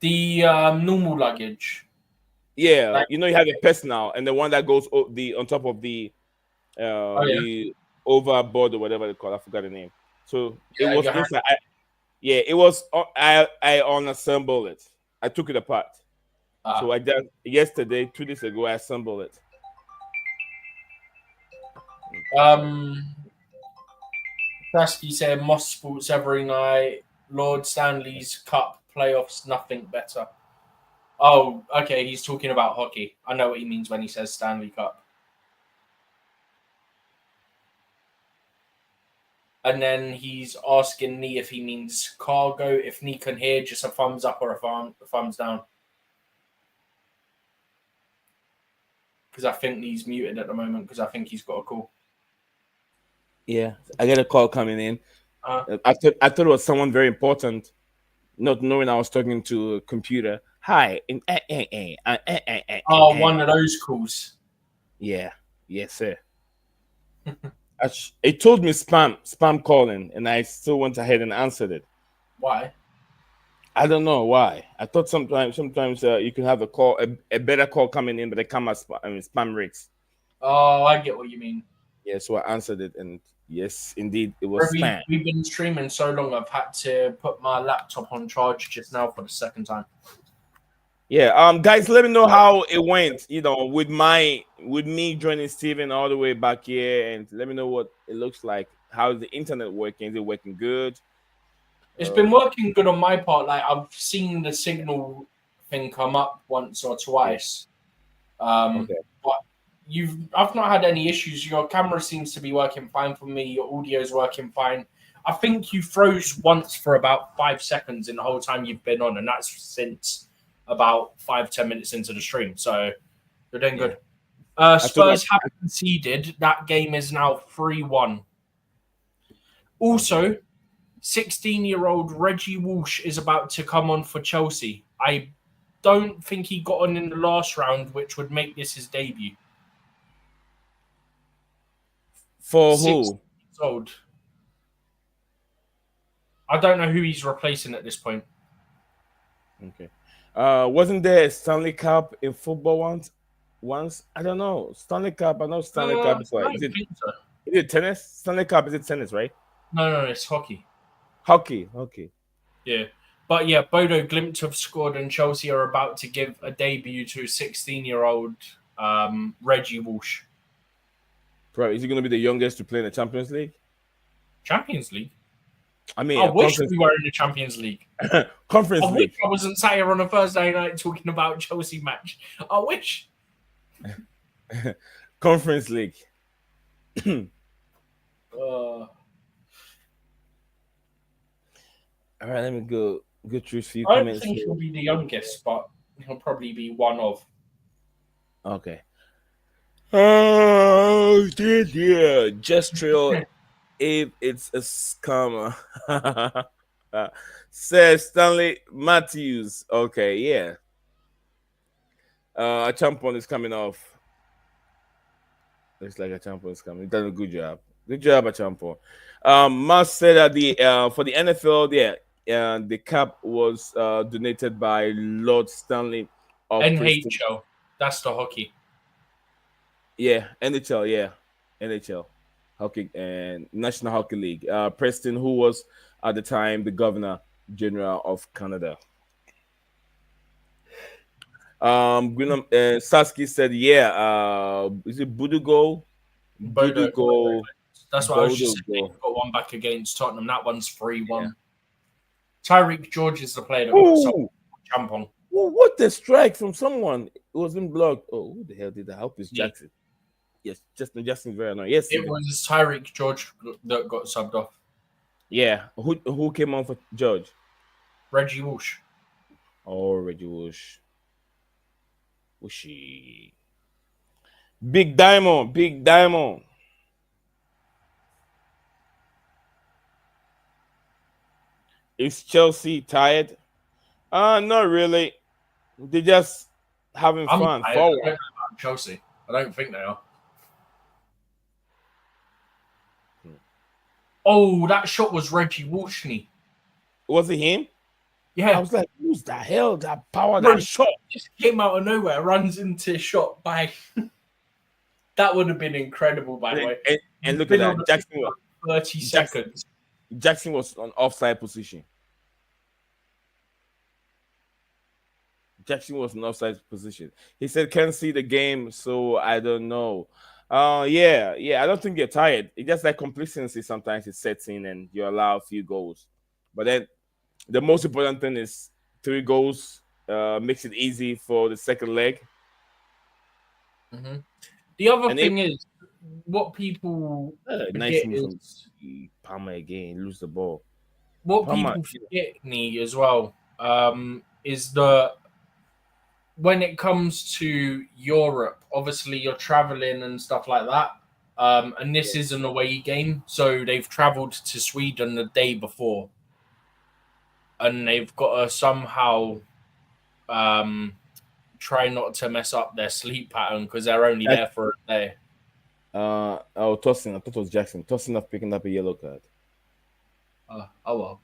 The normal luggage. Yeah, Like, you have a personal and the one that goes on top of the the overboard or whatever they call it. I forgot the name. So it was inside. It was. I unassembled it. I took it apart. So I did yesterday, 2 days ago. I assembled it. Krasky said Moss Sports every night. Lord Stanley's Cup playoffs, nothing better. Oh, okay. He's talking about hockey. I know what he means when he says Stanley Cup. And then he's asking me if he means cargo. If Nee can hear, just a thumbs up or a thumbs down. Because I think he's muted at the moment because I think he's got a call. Yeah, I get a call coming in. I thought it was someone very important, not knowing I was talking to a computer. Hi. One of those calls. Yeah. Yes, sir. It told me spam calling, and I still went ahead and answered it. Why? I don't know why. I thought sometimes you can have a better call coming in, but they come as spam rates. Oh, I get what you mean. Yeah, so I answered it, and yes, indeed, it was spam. We've been streaming so long, I've had to put my laptop on charge just now for the second time. Yeah, guys, let me know how it went. With me joining Steven all the way back here, and let me know what it looks like. How is the internet working? Is it working good? It's been working good on my part. Like I've seen the signal thing come up once or twice. Okay. But I've not had any issues. Your camera seems to be working fine for me. Your audio is working fine. I think you froze once for about 5 seconds in the whole time you've been on, and that's since about 5-10 minutes into the stream. So you're doing good. Spurs have conceded. That game is now 3-1. Also, 16-year-old Reggie Walsh is about to come on for Chelsea. I don't think he got on in the last round, which would make this his debut. For 16 who? years old. I don't know who he's replacing at this point. Okay. Wasn't there a Stanley Cup in football once? I don't know. Stanley Cup. I know Stanley Cup is like. Is it tennis? Stanley Cup is it tennis, right? No, it's hockey. Hockey. Yeah. But yeah, Bodo Glimt have scored and Chelsea are about to give a debut to 16-year-old Reggie Walsh. Bro, is he going to be the youngest to play in the Champions League? Champions League? I mean, I wish we were in the Champions League. Conference I League. wish I wasn't sat here on a Thursday night talking about Chelsea match. I wish. Conference League. All right, let me go through a few comments. I don't think he'll be the youngest, but he'll probably be one of. Okay. Oh, yeah. Gestural, if it's a scammer. Says Stanley Matthews. Okay, yeah. A tampon is coming off. Looks like a tampon is coming. He's done a good job. Good job, a tampon. Mas said that for the NFL, the cap was donated by Lord Stanley of NHL. That's the hockey. Yeah, NHL, yeah. NHL. Hockey and National Hockey League. Preston, who was at the time the Governor General of Canada. Sasky said, is it Budugo? Bodo That's what I was just Bodo saying. goal. Got one back against Tottenham. That one's 3-1. Yeah. Tyreek George is the player that got some Oh, jump on. what the strike from someone? It wasn't blocked. Oh, who the hell did that? I hope it's Yeah. Jackson. Yes, Justin very annoying. Yes, It was Tyreek George that got subbed off. yeah. Who came on for George? Reggie Walsh. Oh, Reggie Woosh. Whooshy. Big Diamond. Is Chelsea tired? Not really. They're just having I'm fun. tired. I don't know Forward. about Chelsea. I don't think they are. Oh, that shot was Reggie Walshney. Was it him? I Yeah, was like, who's the hell that power Bro, that shot? just came out of nowhere, runs into shot by. That would have been incredible, by the way. And look at Been on that. the pitch for 30 seconds. Jackson was on offside position. He said can't see the game, so I don't know. Yeah. I don't think you're tired. It's just like complacency sometimes it sets in and you allow a few goals. But then the most important thing is 3 goals makes it easy for the second leg. Mhm. The other And thing is, what people Nice forget move is from Palmer again, lose the ball. what Palmer, people forget, Nee, as well, is that when it comes to Europe, obviously you're traveling and stuff like that. And this is an away game, so they've traveled to Sweden the day before, and they've got to somehow try not to mess up their sleep pattern because they're only there for a day. Tosin, I thought it was Jackson. Tosin of picking up a yellow card. Oh well.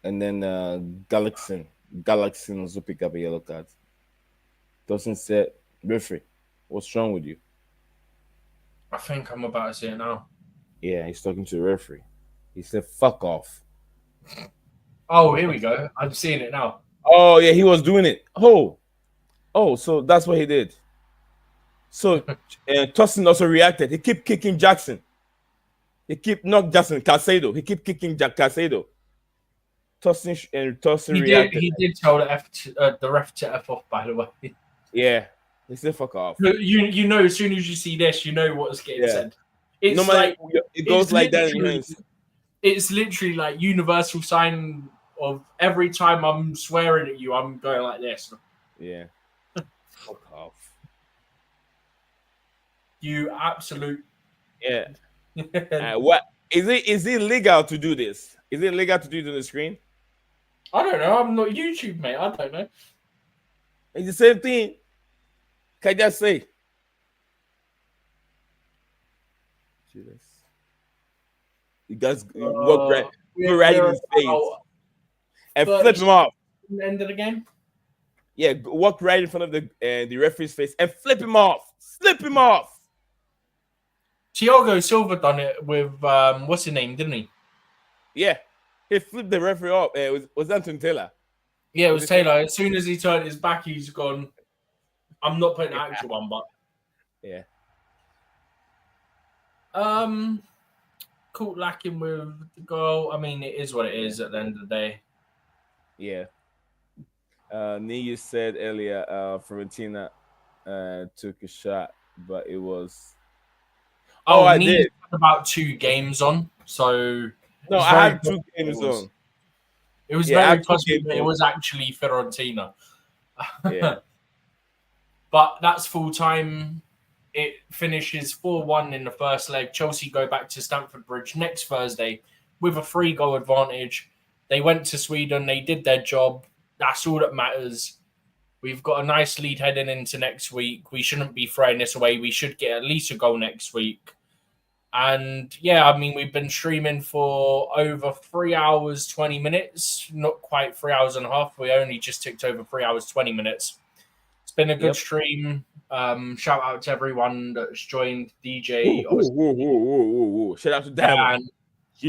And then Galaxy also pick up a yellow card. Tosin said, referee, what's wrong with you? I think I'm about to see it now. Yeah, he's talking to the referee. He said, fuck off. Oh, here we go. I'm seeing it now. Oh, yeah, he was doing it. Oh, so that's what he did. So Tosin also reacted. He kept kicking Jackson. Not Jackson, Casado. He kept kicking Casado. Tosin reacted. He did tell the ref to F off, by the way. Yeah, he said fuck off. You know, as soon as you see this, you know what's getting said. It's normally it goes like that in your hands. It's literally like universal sign of every time I'm swearing at you, I'm going like this. Yeah. Fuck off. You absolute. Yeah. What is it? Is it legal to do this? Is it legal to do it on the screen? I don't know. I'm not YouTube, mate. I don't know. It's the same thing. Can I just say? You guys walk right in his face and flip him off. End of the game. Yeah, walk right in front of the referee's face and flip him off. Slip him off. Thiago Silva done it with what's his name, didn't he? Yeah, he flipped the referee off. It was Anton Taylor. Yeah, it was Taylor. As soon as he turned his back, he's gone. I'm not putting an actual one, but yeah. Caught lacking with the goal. I mean, it is what it is at the end of the day. Yeah. Nia said earlier, Fiorentina took a shot, but it was. Oh, I did. Had about 2 games on, so no, I had 2 games on. It was very possible that it was actually Fiorentina. Yeah. But that's full time. It finishes 4-1 in the first leg. Chelsea go back to Stamford Bridge next Thursday with a 3-goal advantage. They went to Sweden. They did their job. That's all that matters. We've got a nice lead heading into next week. We shouldn't be throwing this away. We should get at least a goal next week. And yeah, I mean, we've been streaming for over 3 hours, 20 minutes. Not quite 3 hours and a half. We only just ticked over 3 hours, 20 minutes. It's been a good stream. Shout out to everyone that's joined. DJ. Whoa. Shout out to Diamond.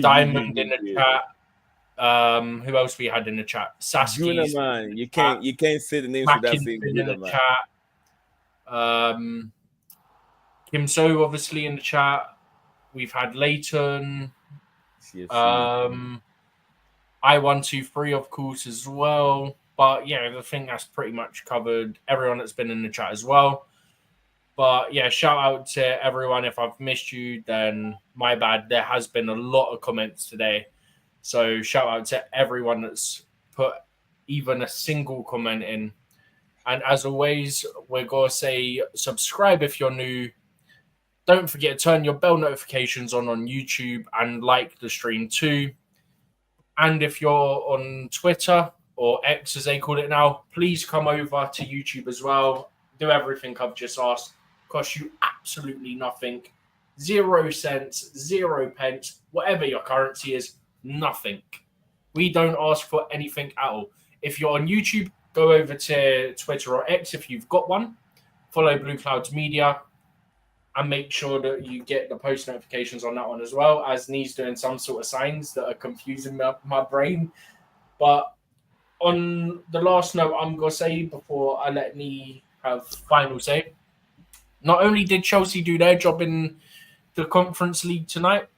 Diamond in the chat. Who else we had in the chat? Saskia. Man. You can't say the names without saying in the chat. Kim So obviously in the chat. We've had Leighton. CFC. I123, of course, as well. But yeah, I think that's pretty much covered everyone that's been in the chat as well. But yeah, shout out to everyone. If I've missed you, then my bad. There has been a lot of comments today. So shout out to everyone that's put even a single comment in. And as always, we're going to say subscribe if you're new. Don't forget to turn your bell notifications on YouTube and like the stream too. And if you're on Twitter or X as they call it now, please come over to YouTube as well. Do everything I've just asked. Cost you absolutely nothing. 0 cents, 0 pence, whatever your currency is, nothing. We don't ask for anything at all. If you're on YouTube, go over to Twitter or X if you've got one. Follow BlueClouds Media and make sure that you get the post notifications on that one as well, as Nee's doing some sort of signs that are confusing my brain. But on the last note, I'm going to say before I let Nee have final say, not only did Chelsea do their job in the Conference League tonight,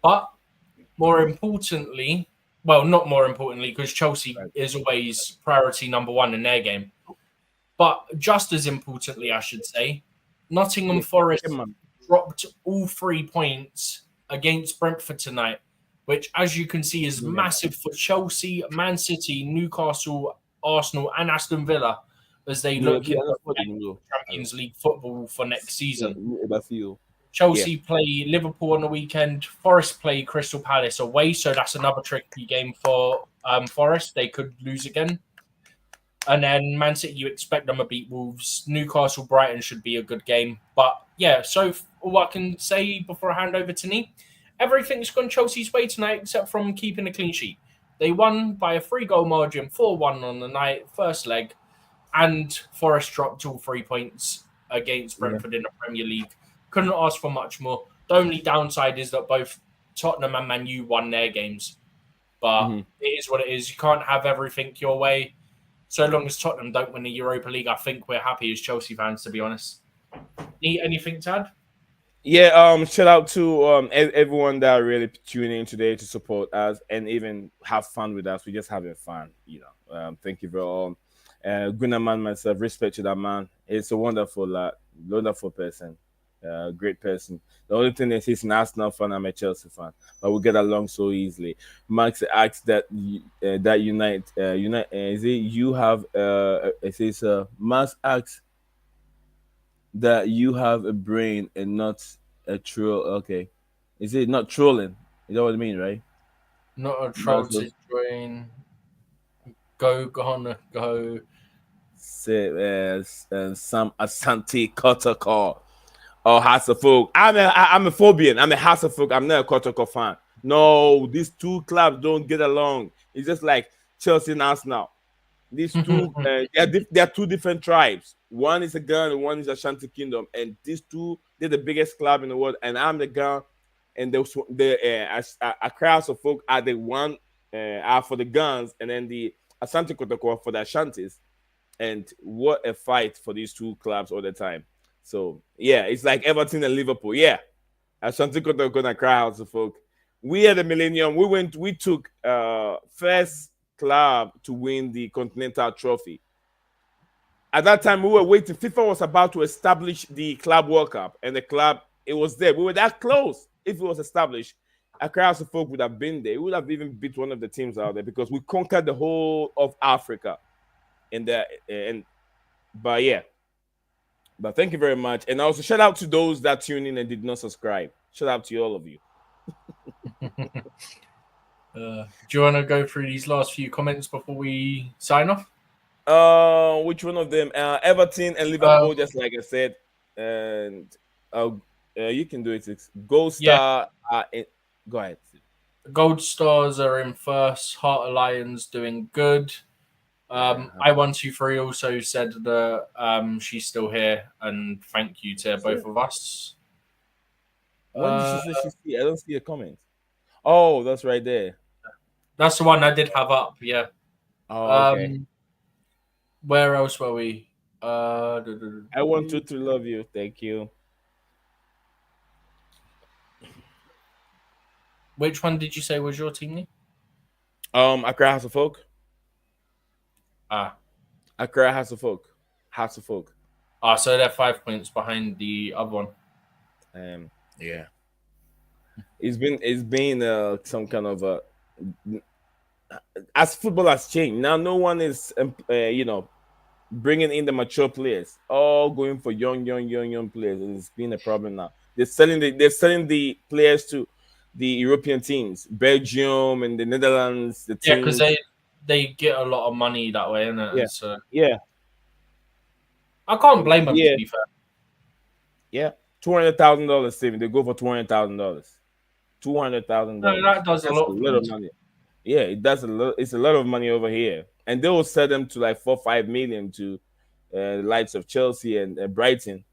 but more importantly, well, not more importantly, because Chelsea is always priority number one in their game. But just as importantly, I should say, Nottingham Forest dropped all 3 points against Brentford tonight, which, as you can see, is massive for Chelsea, Man City, Newcastle, Arsenal, and Aston Villa as they look into Champions League football for next season. Chelsea play Liverpool on the weekend. Forest play Crystal Palace away, so that's another tricky game for Forest. They could lose again. And then Man City, you expect them to beat Wolves. Newcastle, Brighton should be a good game. But yeah, so all I can say before I hand over to Nee, everything's gone Chelsea's way tonight except from keeping a clean sheet. They won by a 3-goal margin, 4-1 on the night, first leg. And Forest dropped all 3 points against Brentford in the Premier League. Couldn't ask for much more. The only downside is that both Tottenham and Man U won their games. But it is what it is. You can't have everything your way. So long as Tottenham don't win the Europa League, I think we're happy as Chelsea fans, to be honest. Anything to add? Yeah, shout out to everyone that really tuning in today to support us and even have fun with us. We're just having fun, thank you for all. Gunnerman, myself, respect to that man. It's a wonderful person. Great person. The only thing is he's an Arsenal fan. I'm a Chelsea fan, but we get along so easily. Max asks that unite. Is it you have? It says Max asks that you have a brain and not a troll. Okay, is it not trolling? You know what I mean, right? Not a troll to join. Go. Say some Asante Kotoko. Oh, Hasselhoff. I'm a Phobian. I'm a Hasselhoff. I'm not a Kotoko fan. No, these two clubs don't get along. It's just like Chelsea and Arsenal. These two, they're two different tribes. One is a Ghana, one is Ashanti Kingdom, and these two, they're the biggest club in the world. And I'm the Ghana, and a crowd of folk are the one are for the Guns, and then the Ashanti Kotoko for the Ashantis. And what a fight for these two clubs all the time. So yeah, it's like Everton and Liverpool. Yeah, Ashanti Kotoko and crowds of folk. We at the Millennium, we took first club to win the Continental Trophy. At that time, we were waiting. FIFA was about to establish the Club World Cup, and the club, it was there. We were that close. If it was established, Accra folk would have been there. We would have even beat one of the teams out there because we conquered the whole of Africa. But yeah. But thank you very much. And also shout out to those that tuned in and did not subscribe. Shout out to all of you. Do you want to go through these last few comments before we sign off? Which one of them? Everton and Liverpool, just like I said. And you can do it. Gold Star. Go ahead. Gold Stars are in first. Heart of Lions doing good. I123 also said that she's still here, and thank you to both of us. What did she see? I don't see a comment. Oh, that's right there. That's the one I did have up, yeah. Oh, okay. Where else were we? I want to love you. Thank you. Which one did you say was your team? Lee? Accra House of Folk. Ah, Accra House of Folk. House of Folk. so they're 5 points behind the other one. Yeah. It's been some kind of a as football has changed now. No one is bringing in the mature players. All going for young players. It's been a problem now. They're selling the players to the European teams, Belgium and the Netherlands. The Yeah, because teams. they get a lot of money that way, innit? Yeah. So Yeah. I can't blame them, to Yeah. be fair. Yeah. $200,000, Steven. They go for $200,000. No, that does a That's a lot for lot them. of money. Yeah, it does a lot. It's a lot of money over here, and they will sell them to like 4-5 million to the likes of Chelsea and Brighton.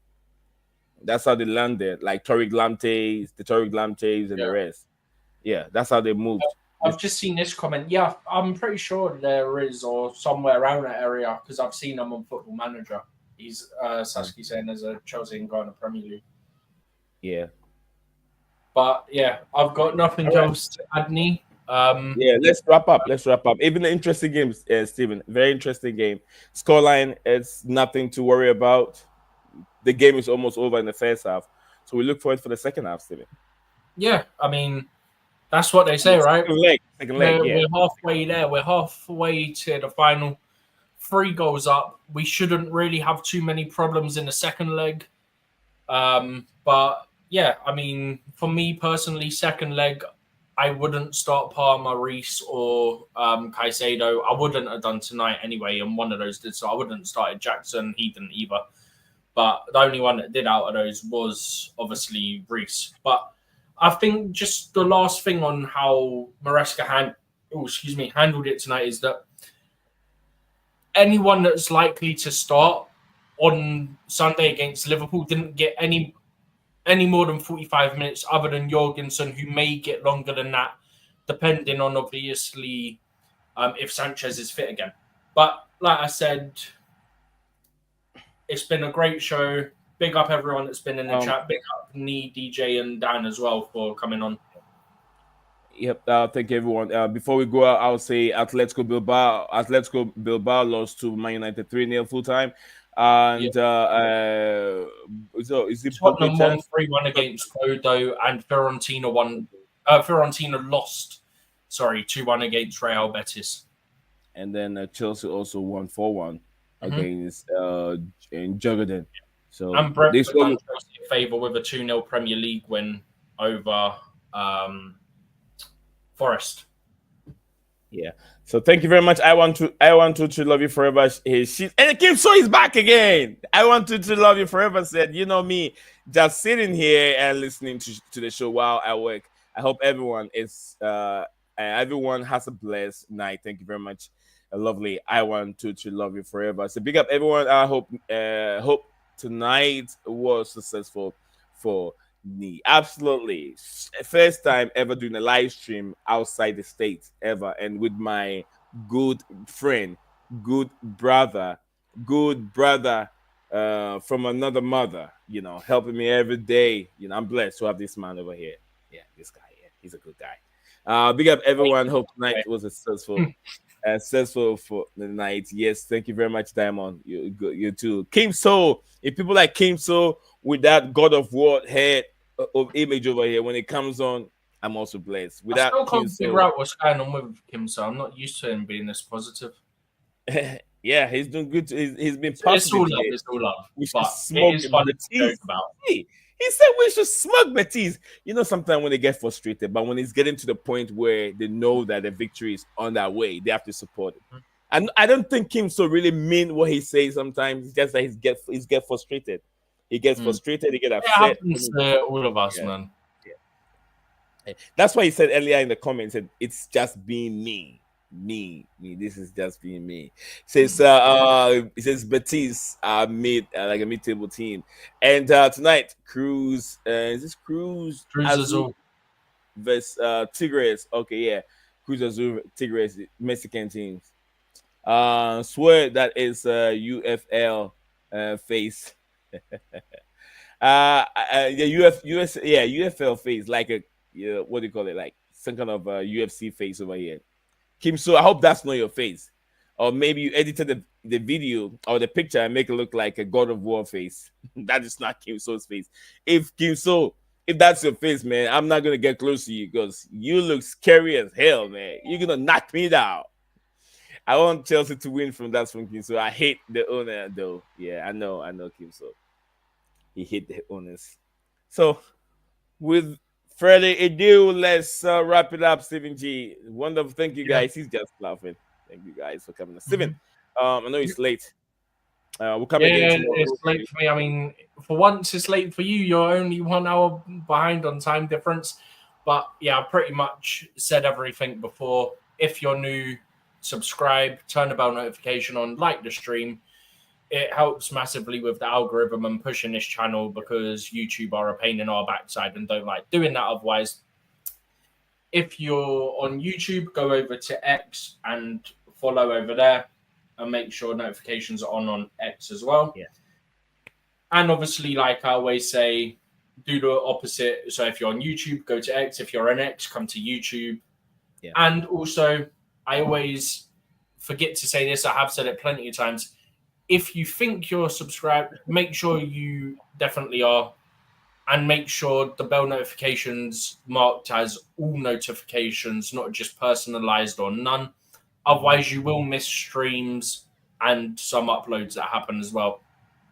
That's how they landed, like the Tariq Lampteys, and the Yeah. rest. Yeah, that's how they moved. I've just seen this comment. Yeah, I'm pretty sure there is, or somewhere around that area, because I've seen them on Football Manager. He's Sasuke saying there's a Chelsea and Ghana Premier League. Yeah. But yeah, I've got nothing All right. else to add, Nee. Yeah, let's wrap up. Even the interesting games, Stephen. Very interesting game. Scoreline is nothing to worry about. The game is almost over in the first half, so we look forward for the second half, Stephen. Yeah, I mean, that's what they say, right? Second leg. Yeah. We're halfway there. We're halfway to the final. 3 goals up. We shouldn't really have too many problems in the second leg. But yeah, I mean, for me personally, second leg, I wouldn't start Palmer, Reese, or Caicedo. I wouldn't have done tonight anyway, and one of those did. So I wouldn't have started Jackson. He didn't either. But the only one that did out of those was obviously Reese. But I think just the last thing on how Maresca handled it tonight is that anyone that's likely to start on Sunday against Liverpool didn't get any more than 45 minutes other than Jorgensen, who may get longer than that, depending on, obviously, if Sanchez is fit again. But like I said, it's been a great show. Big up everyone that's been in the chat. Big up Nee, DJ, and Dan as well for coming on. Yep. Thank you, everyone. Before we go out, I'll say Atletico Bilbao lost to Man United 3-0 full time. And so is it Tottenham won 3-1 against Bodo, and Fiorentina lost 2-1 against Real Betis. And then Chelsea also won 4-1 against in Djurgardens. So and Brentford done Chelsea a favour with a 2-0 Premier League win over Forest. Yeah. So thank you very much. I want to love you forever. And Kim So is back again. I want to love you forever. Said, you know me, just sitting here and listening to the show while I work. I hope everyone has a blessed night. Thank you very much. Lovely. I want to love you forever. So big up everyone. I hope tonight was successful for me. Absolutely. First time ever doing a live stream outside the States ever, and with my good friend, good brother from another mother, helping me every day. I'm blessed to have this man over here. Yeah, this guy. Yeah, he's a good guy. Big up everyone. Hope tonight was successful for the night. Yes, thank you very much, Diamond. You too. Kim So, if people like Kim So with that God of War head of image over here, when it comes on, I'm also blessed. I still can't figure out what's going on with Kim So. I'm not used to him being this positive. Yeah, he's doing good. He's been positive. It's all love. We should smoke Betis. Hey, he said we should smoke Betis. Sometimes when they get frustrated, but when it's getting to the point where they know that the victory is on their way, they have to support it. And I don't think Kim So really mean what he says sometimes. It's just that he's get frustrated. He gets frustrated, he gets upset. It happens to all of us, man. Yeah. That's why he said earlier in the comments, it's just being me. Me. This is just being me. It says Betis mid like a mid-table team. And tonight, Cruz Azul versus Tigres. Okay, yeah. Cruz Azul Tigres, Mexican teams. Swear that is UFL face. UFL face, like what do you call it? Like some kind of UFC face over here. Kim So, I hope that's not your face. Or maybe you edited the video or the picture and make it look like a God of War face. That is not Kim So's face. If that's your face, man, I'm not gonna get close to you because you look scary as hell, man. You're gonna knock me down. I want Chelsea to win from Kim So. I hate the owner though. Yeah, I know Kim So. He hate the owners. So with further ado, let's wrap it up, Stephen G. Wonderful. Thank you guys. He's just laughing. Thank you guys for coming. Steven, I know it's late. We'll come again tomorrow. It's late for me. I mean, for once, it's late for you. You're only 1 hour behind on time difference. But yeah, I pretty much said everything before. If you're new, subscribe, turn the bell notification on, like the stream. It helps massively with the algorithm and pushing this channel because YouTube are a pain in our backside and don't like doing that otherwise. If you're on YouTube, go over to X and follow over there and make sure notifications are on X as well. Yeah. And obviously, like I always say, do the opposite. So if you're on YouTube, go to X. If you're on X, come to YouTube. Yeah. And also, I always forget to say this. I have said it plenty of times. If you think you're subscribed, make sure you definitely are. And make sure the bell notifications marked as all notifications, not just personalized or none. Otherwise, you will miss streams and some uploads that happen as well.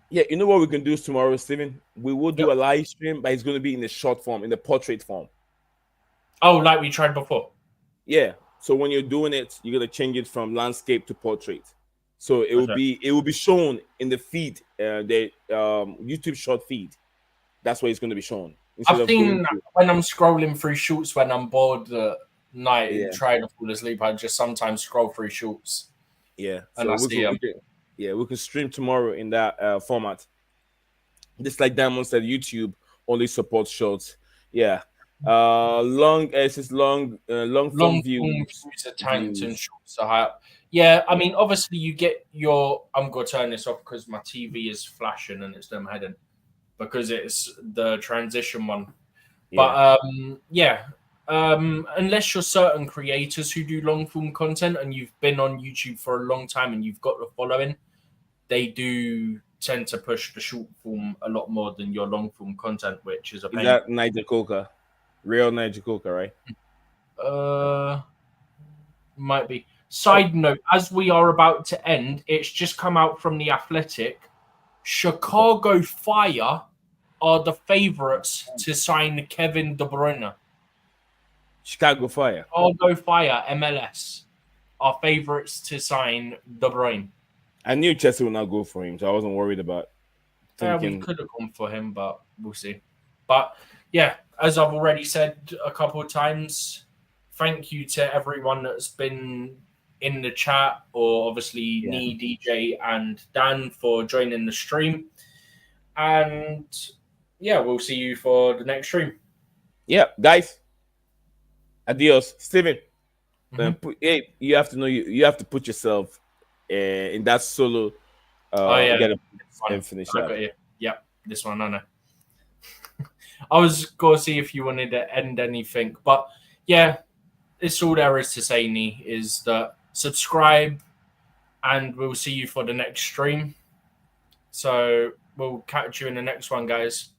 Yeah, you know what we can do tomorrow, Steven? We will do a live stream, but it's going to be in the short form, in the portrait form. Oh, like we tried before? Yeah. So when you're doing it, you're going to change it from landscape to portrait. So it will be shown in the feed, the YouTube short feed. That's where it's going to be shown. I've seen when I'm scrolling through shorts when I'm bored at night and trying to fall asleep, I just sometimes scroll through shorts. Yeah. And so we can stream tomorrow in that format. Just like Diamond said, YouTube only supports shorts. Yeah. Long form views are tanked and shorts are high up. Yeah, I mean, obviously you get your. I'm gonna turn this off because my TV is flashing and it's them heading because it's the transition one. But unless you're certain creators who do long form content and you've been on YouTube for a long time and you've got the following, they do tend to push the short form a lot more than your long form content, which is a pain. Is that Nigel Coker? Real Nigel Coker, right? Might be. Side note, as we are about to end, it's just come out from The Athletic. Chicago Fire are the favorites to sign Kevin De Bruyne. Chicago Fire, MLS are favorites to sign De Bruyne. I knew Chelsea would not go for him, so I wasn't worried about We could have gone for him, but we'll see. But yeah, as I've already said a couple of times, thank you to everyone that's been in the chat, or obviously me, DJ, and Dan for joining the stream. And yeah, we'll see you for the next stream. Yeah, guys. Adios, Steven. You have to know you have to put yourself in that solo. And finish that. Yep, this one I know. I was going to see if you wanted to end anything, but yeah, it's all there is to say, Nee, is that subscribe and we'll see you for the next stream. So we'll catch you in the next one, guys.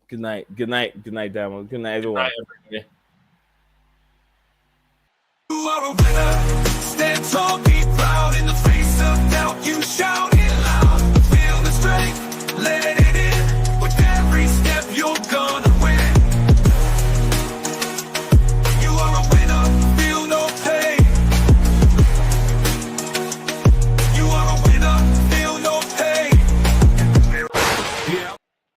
Good night, Diamond. Good night, everyone. Good night, everybody. You are a winner, stand tall.